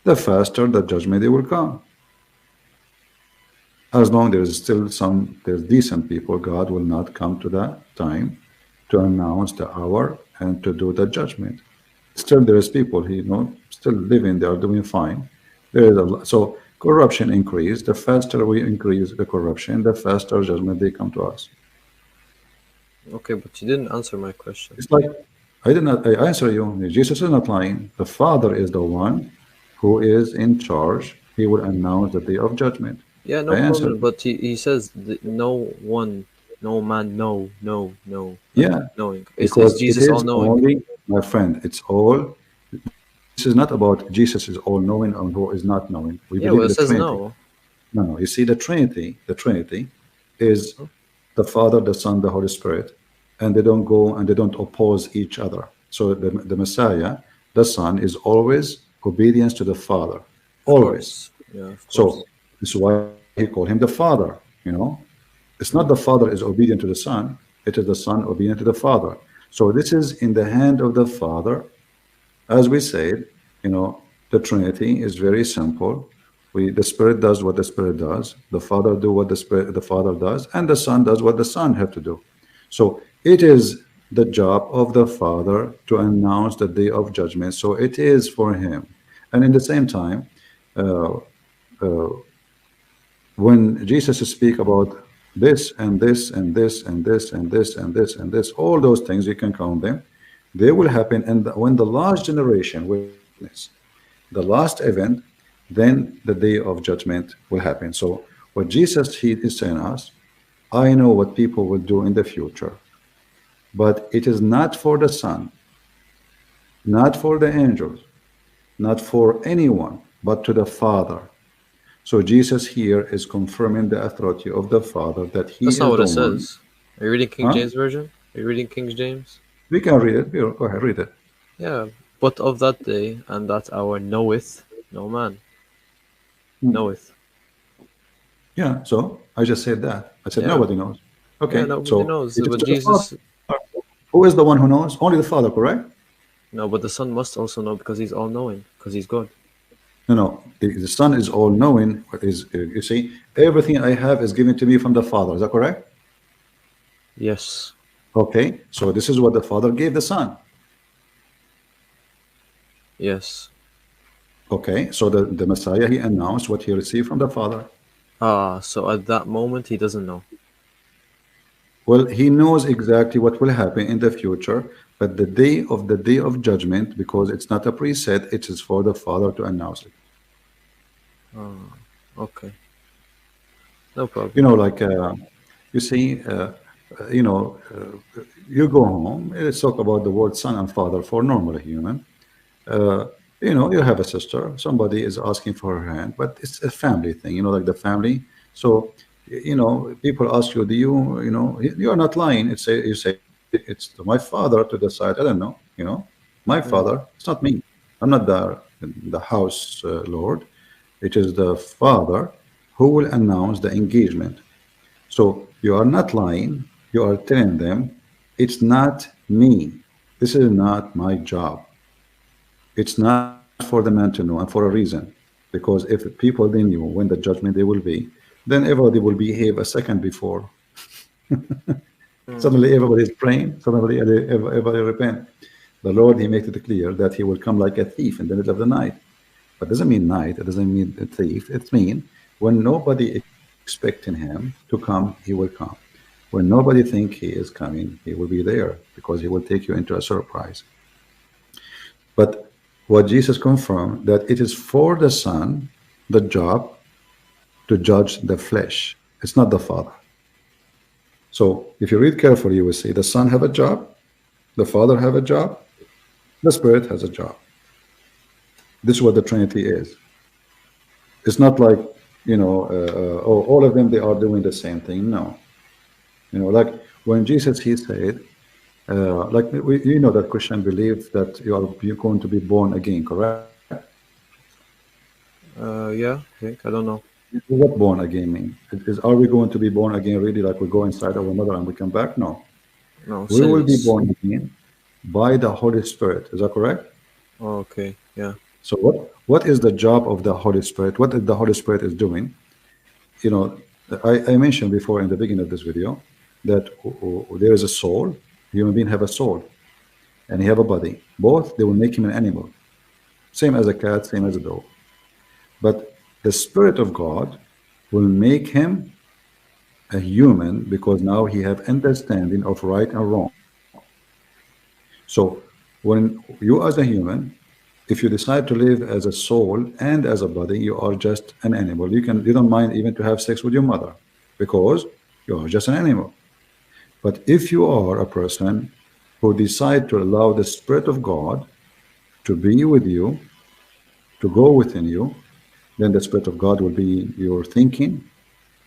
the faster the judgment day will come. As long there is still there's decent people, God will not come to that time to announce the hour and to do the judgment. Still there is people still living, they are doing fine. There is so Corruption increase. The faster we increase the corruption, the faster judgment they come to us. Okay, but you didn't answer my question. It's like I answer you. Jesus is not lying. The Father is the one who is in charge. He will announce the day of judgment. Yeah, no I answer. problem. But he says no one, no man, no. Like, Yeah, knowing. because Is it Jesus all is knowing? only, my friend, it's all. This is not about Jesus is all knowing and who is not knowing. We Yeah, believe well, in it the says Trinity. no. No. You see, the Trinity is the Father, the Son, the Holy Spirit, and they don't go and they don't oppose each other. So the Messiah, the Son, is always obedience to the Father, Of always. course. Yeah, of course. So this is why he called him the Father. It's not the Father is obedient to the Son; it is the Son obedient to the Father. So this is in the hand of the Father. As we said, the Trinity is very simple. The Spirit does what the Spirit does, the Father do what the Father does, and the Son does what the Son have to do. So it is the job of the Father to announce the day of judgment. So it is for him. And in the same time, when Jesus speak about this and this and this and this and this and this and this, all those things, you can count them, they will happen. And when the last generation will witness the last event, then the day of judgment will happen. So what Jesus he is saying us, I know what people will do in the future, but it is not for the Son, not for the angels, not for anyone, but to the Father. So Jesus here is confirming the authority of the Father that he That's is not what the it one. says. Are you reading King Huh? James Version? Are you reading King James? We can read it. Go ahead, read it. Yeah. But of that day and that hour knoweth no man. Knoweth. Yeah, so I just said that. I said Yeah. nobody knows. Yeah, Okay, nobody so knows. it is But to the Father. Jesus. Who is the one who knows? Only the Father, correct? No, but the Son must also know because he's all knowing, because he's God. No. The Son is all knowing. You see, everything I have is given to me from the Father. Is that correct? Yes. Okay, so this is what the Father gave the Son. Yes. Okay, so the Messiah, he announced what he received from the Father. So at that moment he doesn't know. Well, he knows exactly what will happen in the future, but the day of judgment, because it's not a preset, it is for the Father to announce it. Okay. No problem. Like you see, you go home. Let's talk about the word son and father for normal human. You have a sister. Somebody is asking for her hand, but it's a family thing. Like the family. So, people ask you, do you are not lying. You say it's to my father to decide. I don't know. My father. It's not me. I'm not the house lord. It is the father who will announce the engagement. So you are not lying. You are telling them, it's not me. This is not my job. It's not for the man to know and for a reason. Because if people they knew when the judgment they will be, then everybody will behave a second before. Suddenly everybody is praying. Suddenly everybody repent. The Lord, he made it clear that he will come like a thief in the middle of the night. But it doesn't mean night. It doesn't mean a thief. It means when nobody expecting him to come, he will come. When nobody think he is coming, he will be there because he will take you into a surprise. But what Jesus confirmed that it is for the Son, the job to judge the flesh. It's not the Father. So if you read carefully, you will see the Son have a job, the Father have a job, the Spirit has a job. This is what the Trinity is. It's not like, all of them, they are doing the same thing. No. Like when Jesus, he said, that Christian believe that you're going to be born again, correct? Yeah, I think. I don't know. What born again mean? Are we going to be born again really like we go inside our mother and we come back? No. No, We will be serious. born again by the Holy Spirit. Is that correct? Oh, okay. Yeah. So what is the job of the Holy Spirit? What the Holy Spirit is doing? I mentioned before in the beginning of this video that there is a soul. Human being have a soul, and he have a body. Both they will make him an animal, same as a cat, same as a dog. But the Spirit of God will make him a human because now he have understanding of right and wrong. So when you as a human, if you decide to live as a soul and as a body, you are just an animal. You don't mind even to have sex with your mother because you are just an animal. But if you are a person who decide to allow the Spirit of God to be with you, to go within you, then the Spirit of God will be your thinking,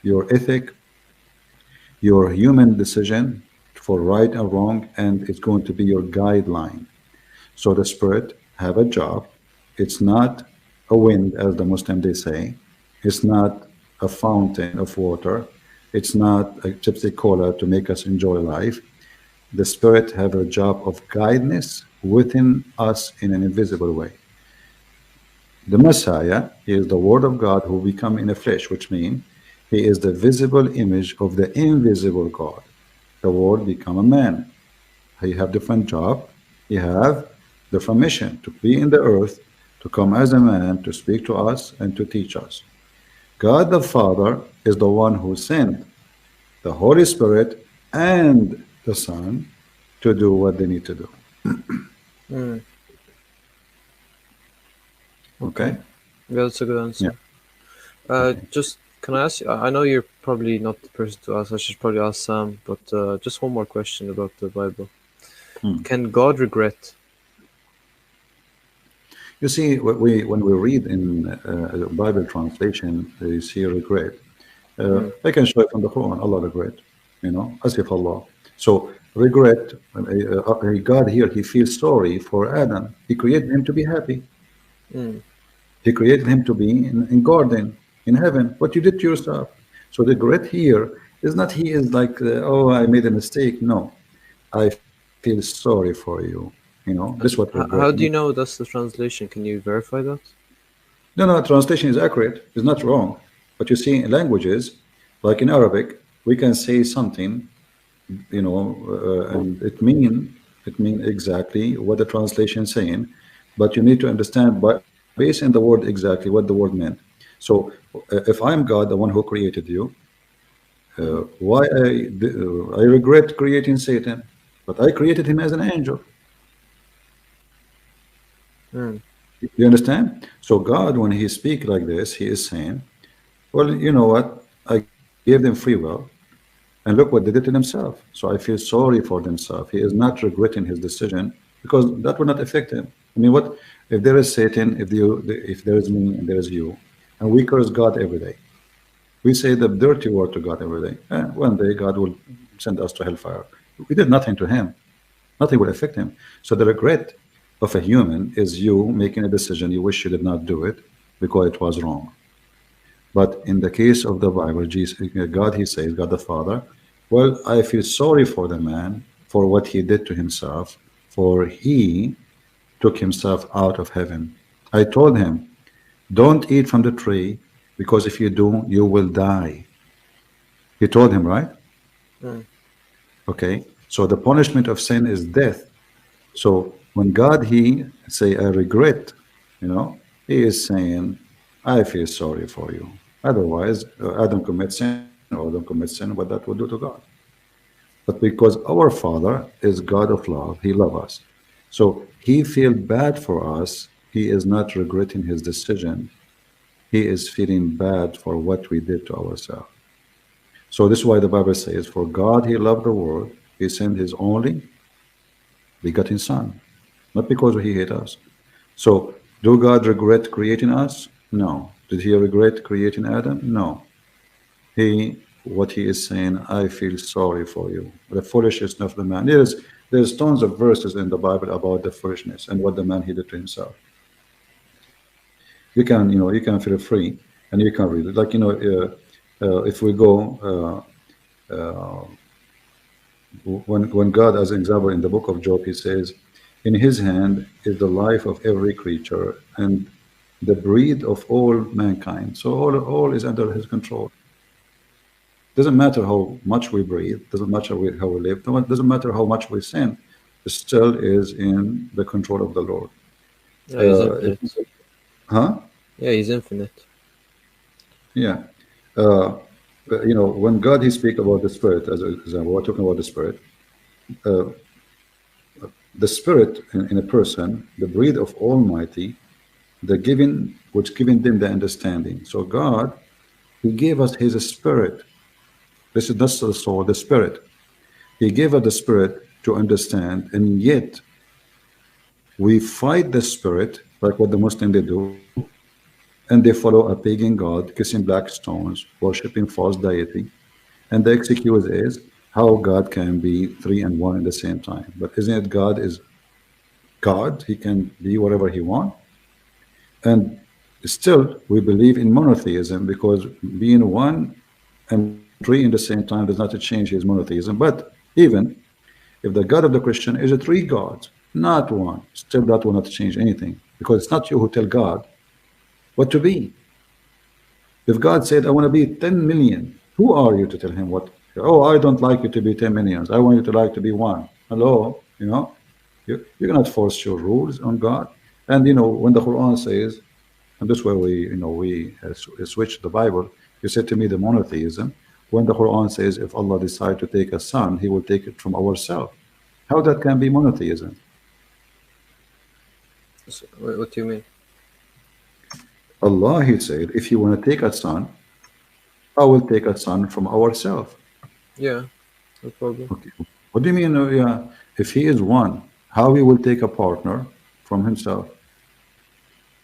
your ethic, your human decision for right and wrong, and it's going to be your guideline. So the Spirit have a job. It's not a wind, as the Muslim they say. It's not a fountain of water. It's not a gypsy cola to make us enjoy life. The Spirit have a job of guidance within us in an invisible way. The Messiah is the Word of God who become in a flesh, which means he is the visible image of the invisible God. The Word become a man. He have different job. He have different mission to be in the earth, to come as a man, to speak to us and to teach us. God the Father is the one who sent the Holy Spirit and the Son to do what they need to do. Okay. Yeah, that's a good answer. Just can I ask you? I know you're probably not the person to ask. I should probably ask Sam. But just one more question about the Bible. Can God regret? You see, when we read in Bible translation, you see regret. I can show it from the Quran. Allah regret, asif Allah. So regret. God here, He feels sorry for Adam. He created him to be happy. He created him to be in garden in heaven. What you did to yourself. So the regret here is not he is like, oh, I made a mistake. No, I feel sorry for you. This is what regret. How do you know that's the translation? Can you verify that? No, translation is accurate. It's not wrong. But you see, in languages, like in Arabic, we can say something, and it mean exactly what the translation is saying. But you need to understand based on the word exactly what the word meant. So if I'm God, the one who created you, why I regret creating Satan, but I created him as an angel. You understand? So God, when he speaks like this, he is saying, well, you know what? I gave them free will, and look what they did to themselves. So I feel sorry for themselves. He is not regretting his decision because that will not affect him. I mean, what if there is Satan, if there is me and there is you, and we curse God every day? We say the dirty word to God every day. And one day God will send us to hellfire. We did nothing to him. Nothing will affect him. So the regret of a human is you making a decision you wish you did not do it because it was wrong. But in the case of the Bible, God, he says, God the Father, well, I feel sorry for the man for what he did to himself, for he took himself out of heaven. I told him, don't eat from the tree, because if you do, you will die. He told him, right? Okay, so the punishment of sin is death. So when God, he say, I regret, he is saying, I feel sorry for you. Otherwise, Adam commits sin, or Adam commits sin, what that will do to God. But because our Father is God of love, he loves us. So he feels bad for us. He is not regretting his decision. He is feeling bad for what we did to ourselves. So this is why the Bible says, for God, he loved the world. He sent his only begotten Son, not because he hates us. So do God regret creating us? No. Did he regret creating Adam? No. What he is saying, I feel sorry for you. The foolishness of the man. There's tons of verses in the Bible about the foolishness and what the man he did to himself. You can feel free and you can read it. Like, if we go, when God, as an example, in the book of Job, he says, in his hand is the life of every creature and the breed of all mankind. So all is under his control. Doesn't matter how much we breathe, doesn't matter how we live, doesn't matter how much we sin, it still is in the control of the Lord. Yeah, he's infinite. Huh? Yeah, he's infinite. Yeah. Uh, when God he speak about the spirit, as an example, we're talking about the spirit. Uh, the spirit in a person, the breed of Almighty, the giving which giving them the understanding. So God, He gave us His spirit. This is not the soul, the spirit. He gave us the spirit to understand, and yet we fight the spirit, like what the Muslim they do, and they follow a pagan god, kissing black stones, worshipping false deity. And the excuse is how God can be three and one at the same time. But isn't it God is God? He can be whatever he wants. And still, we believe in monotheism because being one and three in the same time does not change his monotheism. But even if the God of the Christian is a three gods, not one, still that will not change anything because it's not you who tell God what to be. If God said, I want to be 10 million, who are you to tell him what? Oh, I don't like you to be 10 millions. I want you to like to be one. Hello, you cannot force your rules on God. And when the Quran says, and this way we switch the Bible. You said to me the monotheism. When the Quran says, if Allah decide to take a son, He will take it from ourselves. How that can be monotheism? So, what do you mean? Allah, He said, if you want to take a son, I will take a son from ourselves. Yeah, no problem. Okay. What do you mean? Yeah, if He is one, how He will take a partner from Himself?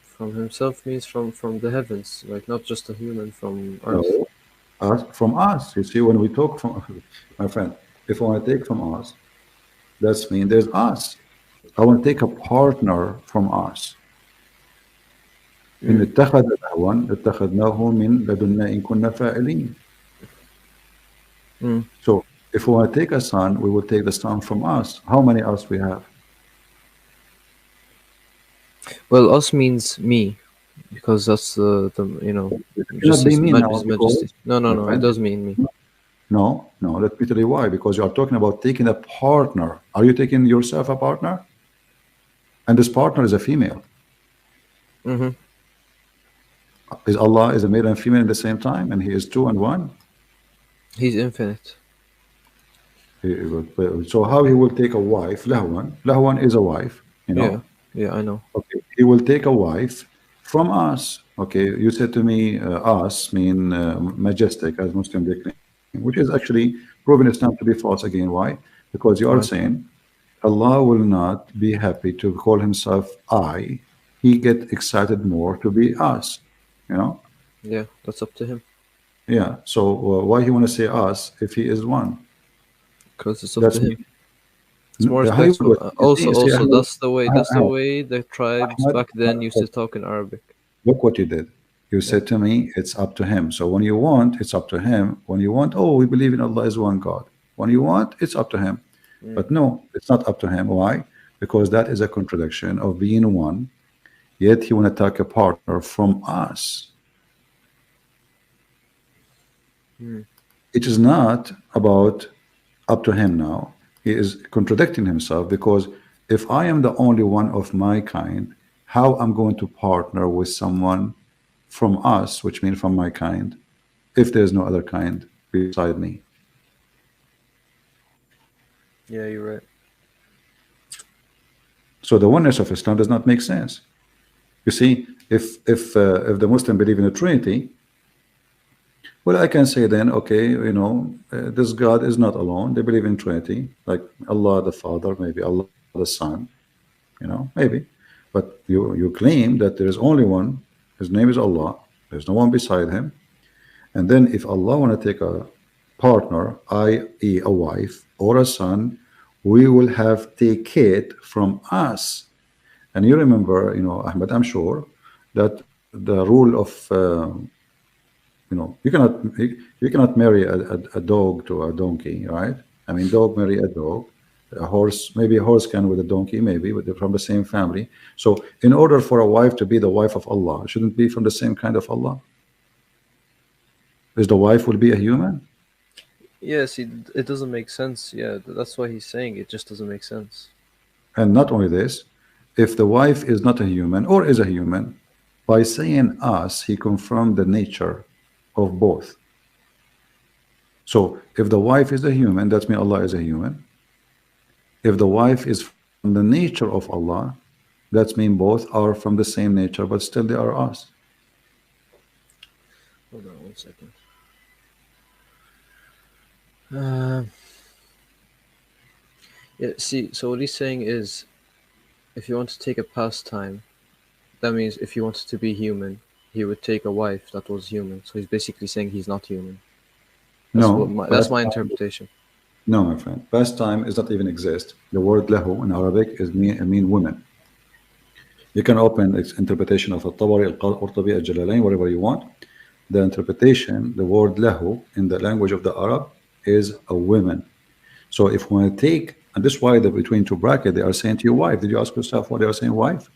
From himself means from the heavens, like not just a human from earth. No, from us. You see, when we talk from, my friend, if I want to take from us, that's mean there's us. I want to take a partner from us. إن اتخذ لهوا اتخذناه من لدنا إن كنا فاعلين. So if we want to take a son, we will take the son from us. How many us we have? Well, us means me, because that's the just His Majesty. No, it does mean me. No, let me tell you why. Because you are talking about taking a partner. Are you taking yourself a partner? And this partner is a female. Is Allah is a male and female at the same time, and He is two and one? He's infinite. So how He will take a wife? Lahwan is a wife. Yeah, I know. Okay, He will take a wife from us. Okay, you said to me, us mean majestic, as Muslim they claim, which is actually proven Islam to be false again. Why? Because you are saying Allah will not be happy to call Himself I. He get excited more to be us. Yeah, that's up to Him. Yeah. So why He want to say us if He is one? Because it's up to Him. It's more respectful. Also, that's the way the tribes back then used to talk in Arabic. Look what you did. You said to me, it's up to Him. So when you want, it's up to Him. When you want, we believe in Allah is one God. When you want, it's up to Him. But no, it's not up to Him. Why? Because that is a contradiction of being one, yet He want to take a partner from us. It is not about up to Him now. He is contradicting Himself, because if I am the only one of my kind, how I'm going to partner with someone from us, which means from my kind, if there's no other kind beside me? Yeah, you're right. So the oneness of Islam does not make sense. You see, if the Muslim believe in the Trinity, well, I can say then, okay, this God is not alone. They believe in Trinity, like Allah the Father, maybe Allah the Son, maybe. But you claim that there is only one. His name is Allah. There's no one beside Him. And then if Allah want to take a partner, i.e. a wife or a son, we will have take it from us. And you remember, Ahmed, I'm sure that the rule of you cannot marry a dog to a donkey, right? I mean, dog marry a dog, a horse, maybe a horse can with a donkey, maybe, but they're from the same family. So in order for a wife to be the wife of Allah, shouldn't be from the same kind of Allah? Is the wife will be a human? Yes, it doesn't make sense. Yeah, that's why he's saying it just doesn't make sense. And not only this, if the wife is not a human or is a human, by saying us, he confirmed the nature of both. So if the wife is a human, that means Allah is a human. If the wife is from the nature of Allah, that means both are from the same nature, but still they are us. Hold on 1 second. Yeah, see, so what he's saying is, if you want to take a pastime, that means if he wanted to be human, he would take a wife that was human. So he's basically saying he's not human. That's my interpretation. No, my friend. Pastime is not even exist. The word lahu in Arabic is mean women. You can open its interpretation of Al-Tabari, Al-Qurtubi, Al-Jalalain, whatever you want. The interpretation, the word lahu in the language of the Arab is a woman. So if we want to take, and this is why between two brackets they are saying to your wife. Did you ask yourself why they are saying wife?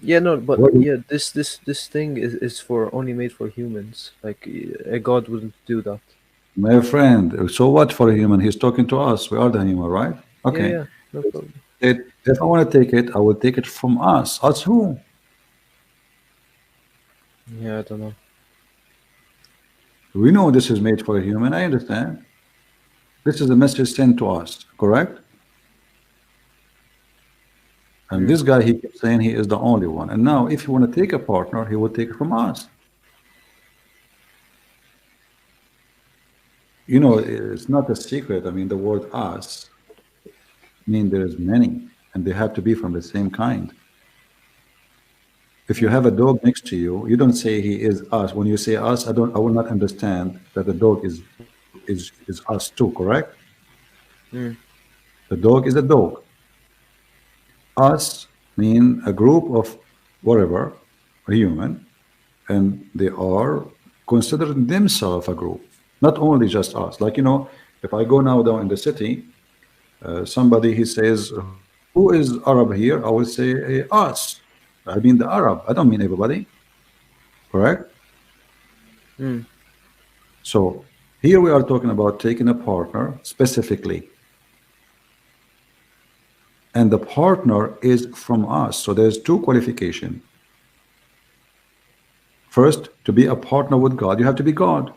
Yeah, no, but yeah, this thing is for only made for humans. Like a god wouldn't do that. My friend, so what for a human? He's talking to us. We are the human, right? Okay. Yeah, no problem. If I want to take it, I will take it from us. Us who? Yeah, I don't know. We know this is made for a human. I understand. This is a message sent to us, correct? And this guy, he keeps saying he is the only one. And now, if you want to take a partner, he will take it from us. You know, it's not a secret. I mean, the word us mean there's many, and they have to be from the same kind. If you have a dog next to you, you don't say he is us. When you say us, I will not understand that the dog is us too, correct? The dog is a dog. Us mean a group of whatever, a human, and they are considering themselves a group, not only just us. Like, you know, if I go now down in the city, somebody, he says, who is Arab here? I will say us. I mean the Arab. I don't mean everybody. Correct? So here we are talking about taking a partner specifically. And the partner is from us. So there's two qualifications. First, to be a partner with God, you have to be God.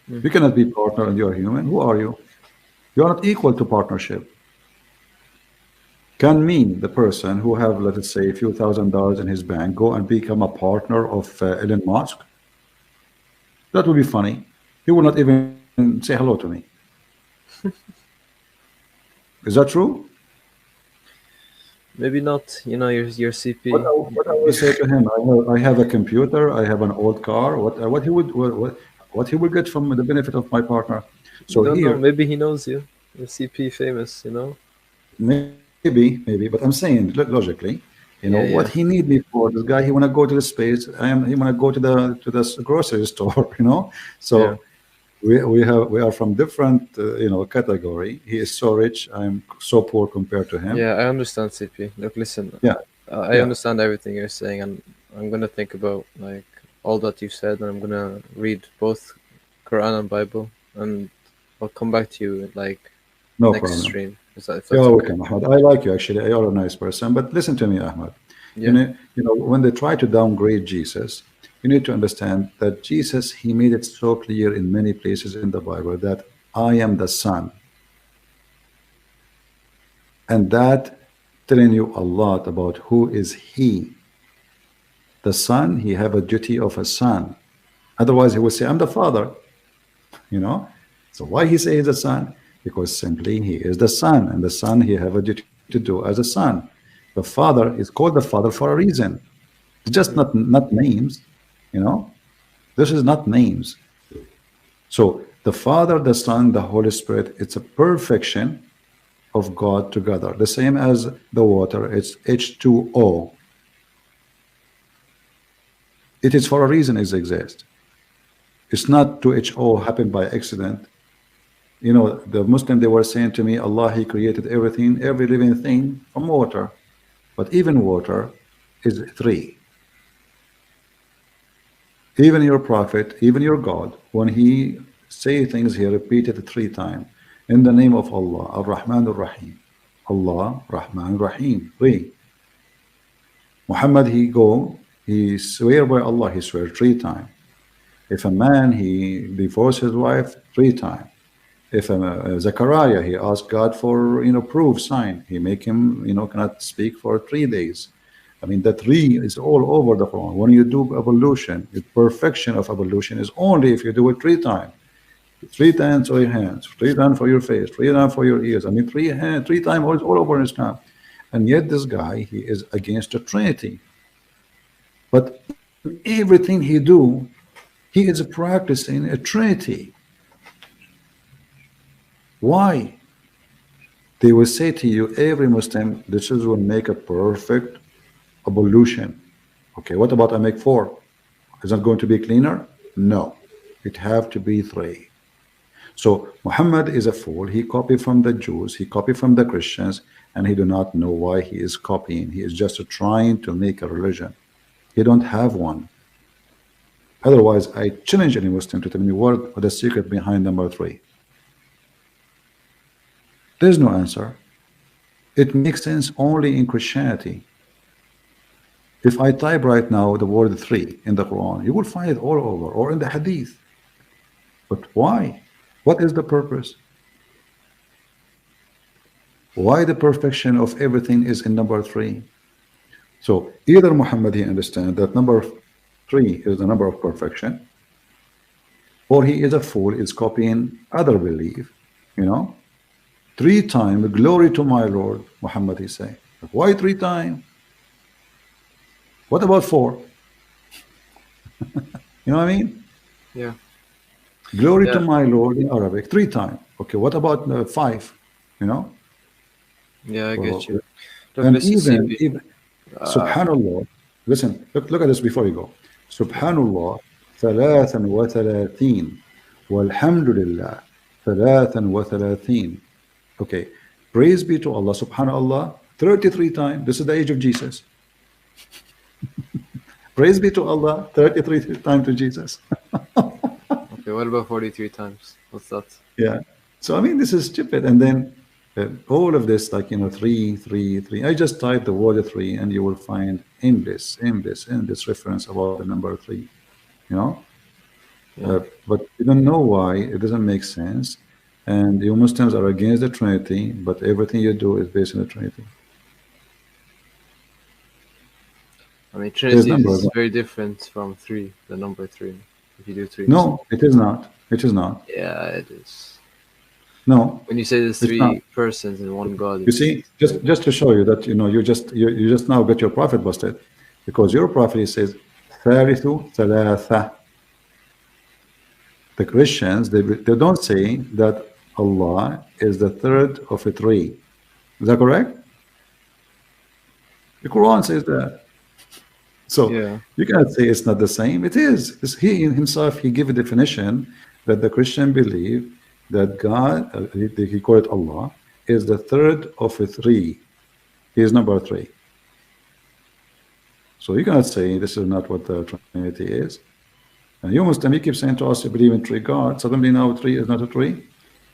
You cannot be partner and you're human. Who are you? You're not equal to partnership. Can me, the person who have, let's say, a few $1,000s in his bank, go and become a partner of Elon Musk? That would be funny. He will not even say hello to me. Is that true? Maybe not. You know, your CP. What I will say to him, I have a computer, I have an old car. What he would get from the benefit of my partner? So don't here, know. Maybe he knows you. Your CP famous, you know. Maybe, but I'm saying logically, you know, what he need me for? This guy, he want to go to the space. He want to go to the grocery store, you know. So we are from different, you know, category. He is so rich. I'm so poor compared to him. Yeah, I understand, CP. Look, listen. I understand everything you're saying, and I'm gonna think about like all that you said, and I'm gonna read both Quran and Bible, and I'll come back to you like next problem. Stream. You're welcome, Ahmed. I like you actually. You're a nice person. But listen to me, Ahmed. You know, when they try to downgrade Jesus, you need to understand that Jesus, he made it so clear in many places in the Bible that I am the Son. And that telling you a lot about who is he. The Son, he have a duty of a son. Otherwise, he would say, I'm the Father. You know? So why he say he's the Son? Because simply he is the Son, and the Son he have a duty to do as a son. The Father is called the Father for a reason. It's just not names, you know. This is not names. So the Father, the Son, the Holy Spirit, it's a perfection of God together. The same as the water, it's H2O. It is for a reason it exists. It's not 2HO happened by accident. You know, the Muslim, they were saying to me, Allah, he created everything, every living thing from water. But even water is three. Even your prophet, even your God, when he say things, he repeated 3 times. In the name of Allah, Ar-Rahman Ar-Rahim. Allah, Rahman, Rahim. 3. Muhammad, he swear by Allah, he swear 3 times. If a man, he divorced his wife 3 times. If Zechariah, he asked God for, proof, sign. He make him, cannot speak for 3 days. I mean, the 3 is all over the Quran. When you do evolution, the perfection of evolution is only if you do it 3 times. 3 times for your hands, 3 times for your face, 3 times for your ears. I mean, 3 times all over Islam. And yet this guy, he is against the Trinity. But everything he do, he is practicing a Trinity. Why? They will say to you, every Muslim, this is will make a perfect evolution. Okay, what about I make 4? Is that going to be cleaner? No, it have to be 3. So Muhammad is a fool. He copied from the Jews, he copied from the Christians, and he do not know why he is copying. He is just trying to make a religion. He don't have one. Otherwise, I challenge any Muslim to tell me what the secret behind number 3. There's no answer. It makes sense only in Christianity. If I type right now the word 3 in the Quran, you will find it all over, or in the Hadith. But why? What is the purpose? Why the perfection of everything is in number 3? So either Muhammad, he understands that number 3 is the number of perfection, or he is a fool, is copying other belief, 3 times, glory to my Lord, Muhammad, he say. Why 3 times? What about 4? You know what I mean? Yeah. Glory to my Lord in Arabic, 3 times. Okay, what about 5? Yeah, I get you. Look, and even Subhanallah, listen, look at this before you go. Subhanallah, 33, walhamdulillah, 33. Okay, praise be to Allah, Subhanallah, 33 times. This is the age of Jesus. Praise be to Allah, 33 times to Jesus. Okay, what about 43 times? What's that? Yeah. So I mean, this is stupid. And then all of this, like 3, 3, 3. I just type the word 3, and you will find endless reference about the number 3. Yeah. But you don't know why. It doesn't make sense. And you Muslims are against the Trinity, but everything you do is based on the Trinity. I mean, Trinity is very different from 3, the number 3. If you do 3. No, it is not. It is not. Yeah, it is. No. When you say there's 3 persons in one God. You see, just to show you that you just now got your prophet busted, because your prophet says Thalithu Thalatha. The Christians, they don't say that Allah is the third of a 3. Is that correct? The Quran says that. So yeah. You cannot say it's not the same. It is. He himself, he gave a definition that the Christian believe that God, he called it Allah, is the third of a 3. He is number 3. So you cannot say this is not what the Trinity is. And you Muslim, you keep saying to us you believe in 3 gods. Suddenly now 3 is not a 3.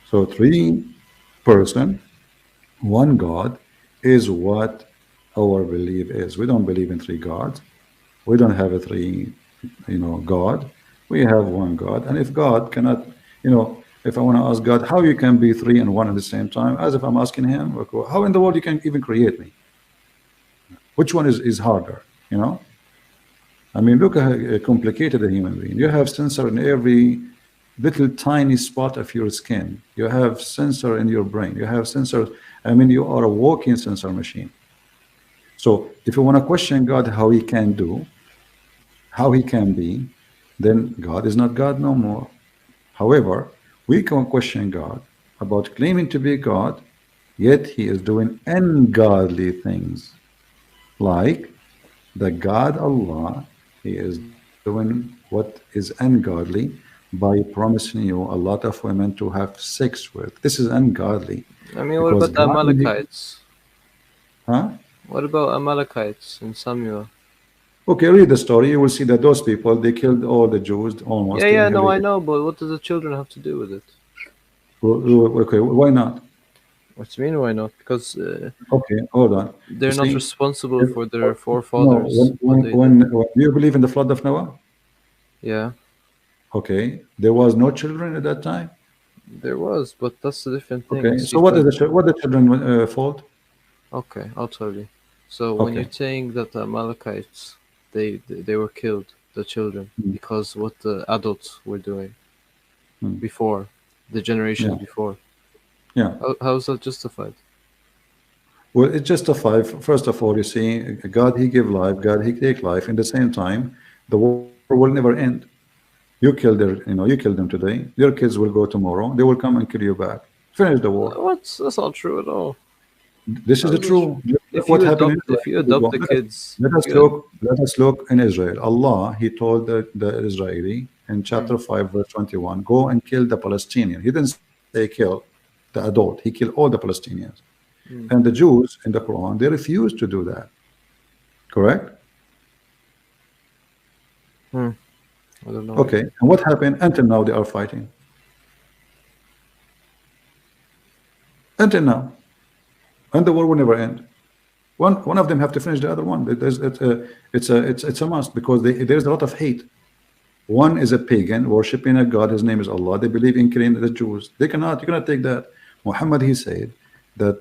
So 3 person, 1 God is what our belief is. We don't believe in 3 gods. We don't have a 3, God. We have 1 God. And if God cannot, if I want to ask God how you can be 3 and 1 at the same time, as if I'm asking him, how in the world you can even create me? Which one is harder, I mean, look how complicated a human being. You have sensor in every little tiny spot of your skin. You have sensor in your brain. You have sensors. I mean, you are a walking sensor machine. So if you want to question God how he can do, how he can be, then God is not God no more. However, we can question God about claiming to be God, yet he is doing ungodly things. Like the God Allah, he is doing what is ungodly by promising you a lot of women to have sex with. This is ungodly. I mean, what about the Amalekites? Huh? What about Amalekites in Samuel? Okay, read the story. You will see that those people, they killed all the Jews almost. Yeah, no, I know, but what do the children have to do with it? Okay, why not? What do you mean, why not? Because okay, hold on. They're not responsible for their forefathers. No, when do you believe in the flood of Noah? Yeah. Okay, there was no children at that time. There was, but that's a different thing. Okay, See, so what is the children fault? okay, I'll tell you. So when Okay. you're saying that the Amalekites, they were killed, the children, because what the adults were doing before, the generations before. Yeah. How is that justified? Well, it's justified. First of all, you see, God, He give life, God, He take life. In the same time, the war will never end. You kill you kill them today. Your kids will go tomorrow. They will come and kill you back. Finish the war. That's not true at all. This is the true. If What you happened adopt, if you adopt the kids, let us look in Israel. Allah, He told the Israeli in chapter 5, verse 21, go and kill the Palestinian. He didn't say kill the adult. He killed all the Palestinians. And the Jews in the Quran, they refused to do that. Correct? I don't know. Okay. And what happened? Until now, they are fighting. Until now. And the war will never end. One of them have to finish the other one. It's a must, because there's a lot of hate. One is a pagan worshiping a god. His name is Allah. They believe in killing the Jews. You cannot take that. Muhammad, he said that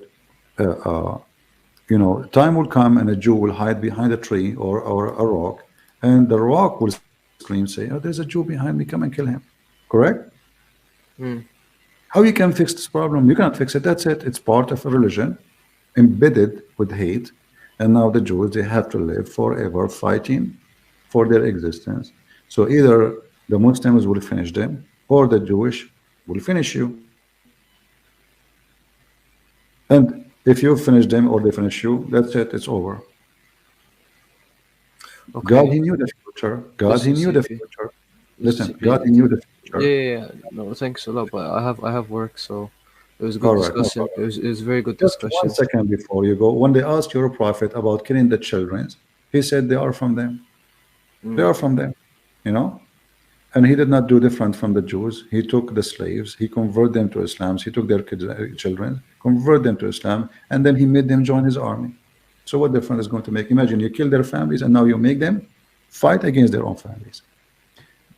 time will come and a Jew will hide behind a tree or a rock, and the rock will scream, say, oh, there's a Jew behind me, come and kill him. Correct? How you can fix this problem? You cannot fix it. That's it. It's part of a religion embedded with hate, and now the Jews, they have to live forever fighting for their existence. So either the Muslims will finish them, or the Jewish will finish you. And if you finish them or they finish you, that's it. It's over. Okay. God, He knew the future. God, He knew the future. Listen, God, He knew the future. Yeah. No, thanks a lot. But I have work, so it was a good discussion. It was a very good discussion. Just 1 second before you go. When they asked your prophet about killing the children, he said they are from them. They are from them. And he did not do different from the Jews. He took the slaves, he converted them to Islam. He took their kids, children, converted them to Islam, and then he made them join his army. So what difference is going to make? Imagine you kill their families and now you make them fight against their own families.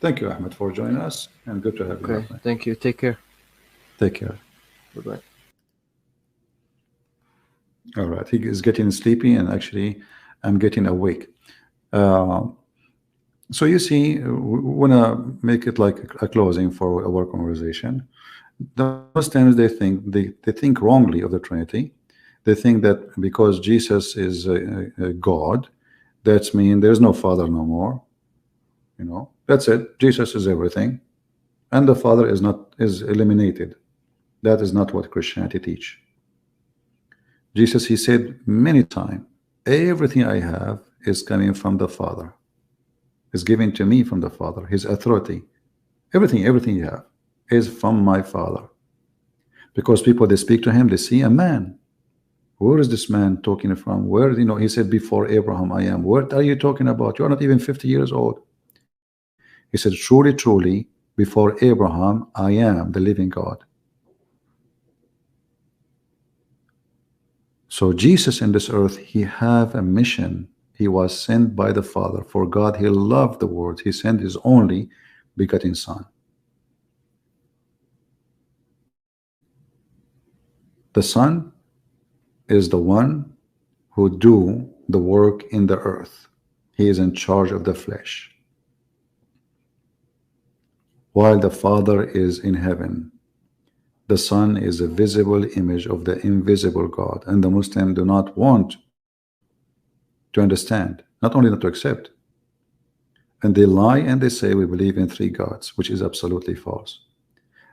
Thank you, Ahmed, for joining us, and good to have you. Okay, thank you. Take care. Take care. Bye-bye. All right, he is getting sleepy, and actually I'm getting awake. So you see, we want to make it like a closing for our conversation. The Muslims, they think wrongly of the Trinity. They think that because Jesus is a God, that means there's no Father no more. That's it. Jesus is everything, and the Father is eliminated. That is not what Christianity teach. Jesus, he said many times, everything I have is coming from the Father. Is given to me from the Father. His authority, everything you have is from my Father. Because people, they speak to him, they see a man. Where is this man talking from? Where, he said, before Abraham I am. What are you talking about? You are not even 50 years old. He said, truly, truly, before Abraham I am the living God. So Jesus in this earth, he have a mission. He was sent by the Father. For God, he loved the world. He sent his only begotten Son. The Son is the one who do the work in the earth. He is in charge of the flesh. While the Father is in heaven, the Son is a visible image of the invisible God. And the Muslims do not want to understand, not only not to accept. And they lie and they say we believe in 3 gods, which is absolutely false.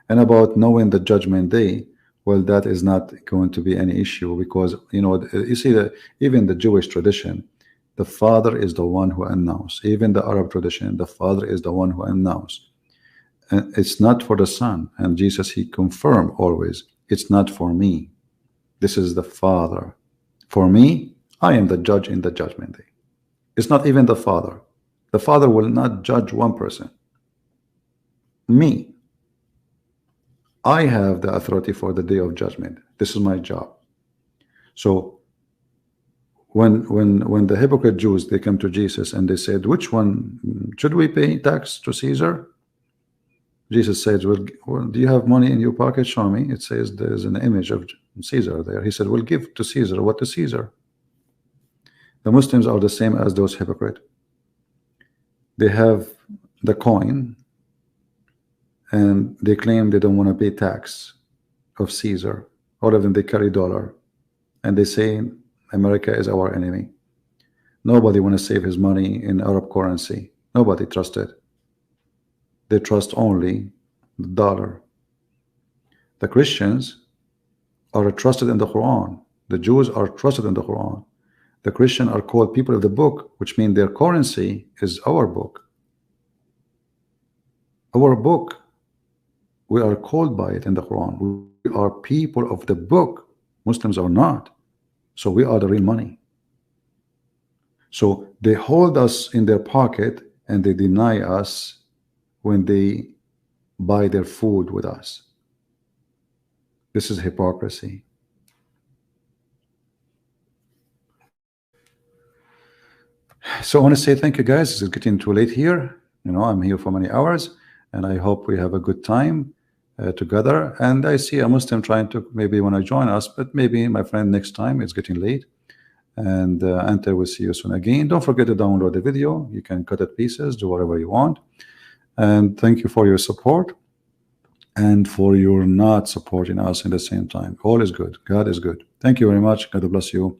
And about knowing the judgment day, well, that is not going to be any issue, because you see that even the Jewish tradition, the Father is the one who announced. Even the Arab tradition, the Father is the one who announced. And it's not for the Son. And Jesus, he confirmed always, it's not for me. This is the Father. For me, I am the judge in the judgment day. It's not even the Father. The Father will not judge one person. Me. I have the authority for the day of judgment. This is my job. So when the hypocrite Jews, they come to Jesus and they said, which one should we pay tax to Caesar? Jesus said, well, do you have money in your pocket? Show me. It says there's an image of Caesar there. He said, well, give to Caesar what to Caesar. The Muslims are the same as those hypocrites. They have the coin and they claim they don't want to pay tax of Caesar. All of them, they carry dollar and they say America is our enemy. Nobody want to save his money in Arab currency. Nobody trusts it. They trust only the dollar. The Christians are trusted in the Quran. The Jews are trusted in the Quran. The Christians are called people of the book, which means their currency is our book. Our book, we are called by it in the Quran. We are people of the book. Muslims are not. So we are the real money. So they hold us in their pocket and they deny us when they buy their food with us. This is hypocrisy. So I want to say thank you guys. It's getting too late here. You know, I'm here for many hours and I hope we have a good time together. And I see a Muslim trying to maybe want to join us, but maybe my friend next time. It's getting late. And until we see you soon again, don't forget to download the video. You can cut it pieces, do whatever you want. And thank you for your support and for your not supporting us in the same time. All is good. God is good. Thank you very much. God bless you.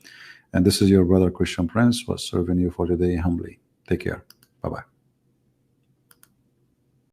And this is your brother Christian Prince was serving you for today humbly. Take care. Bye-bye.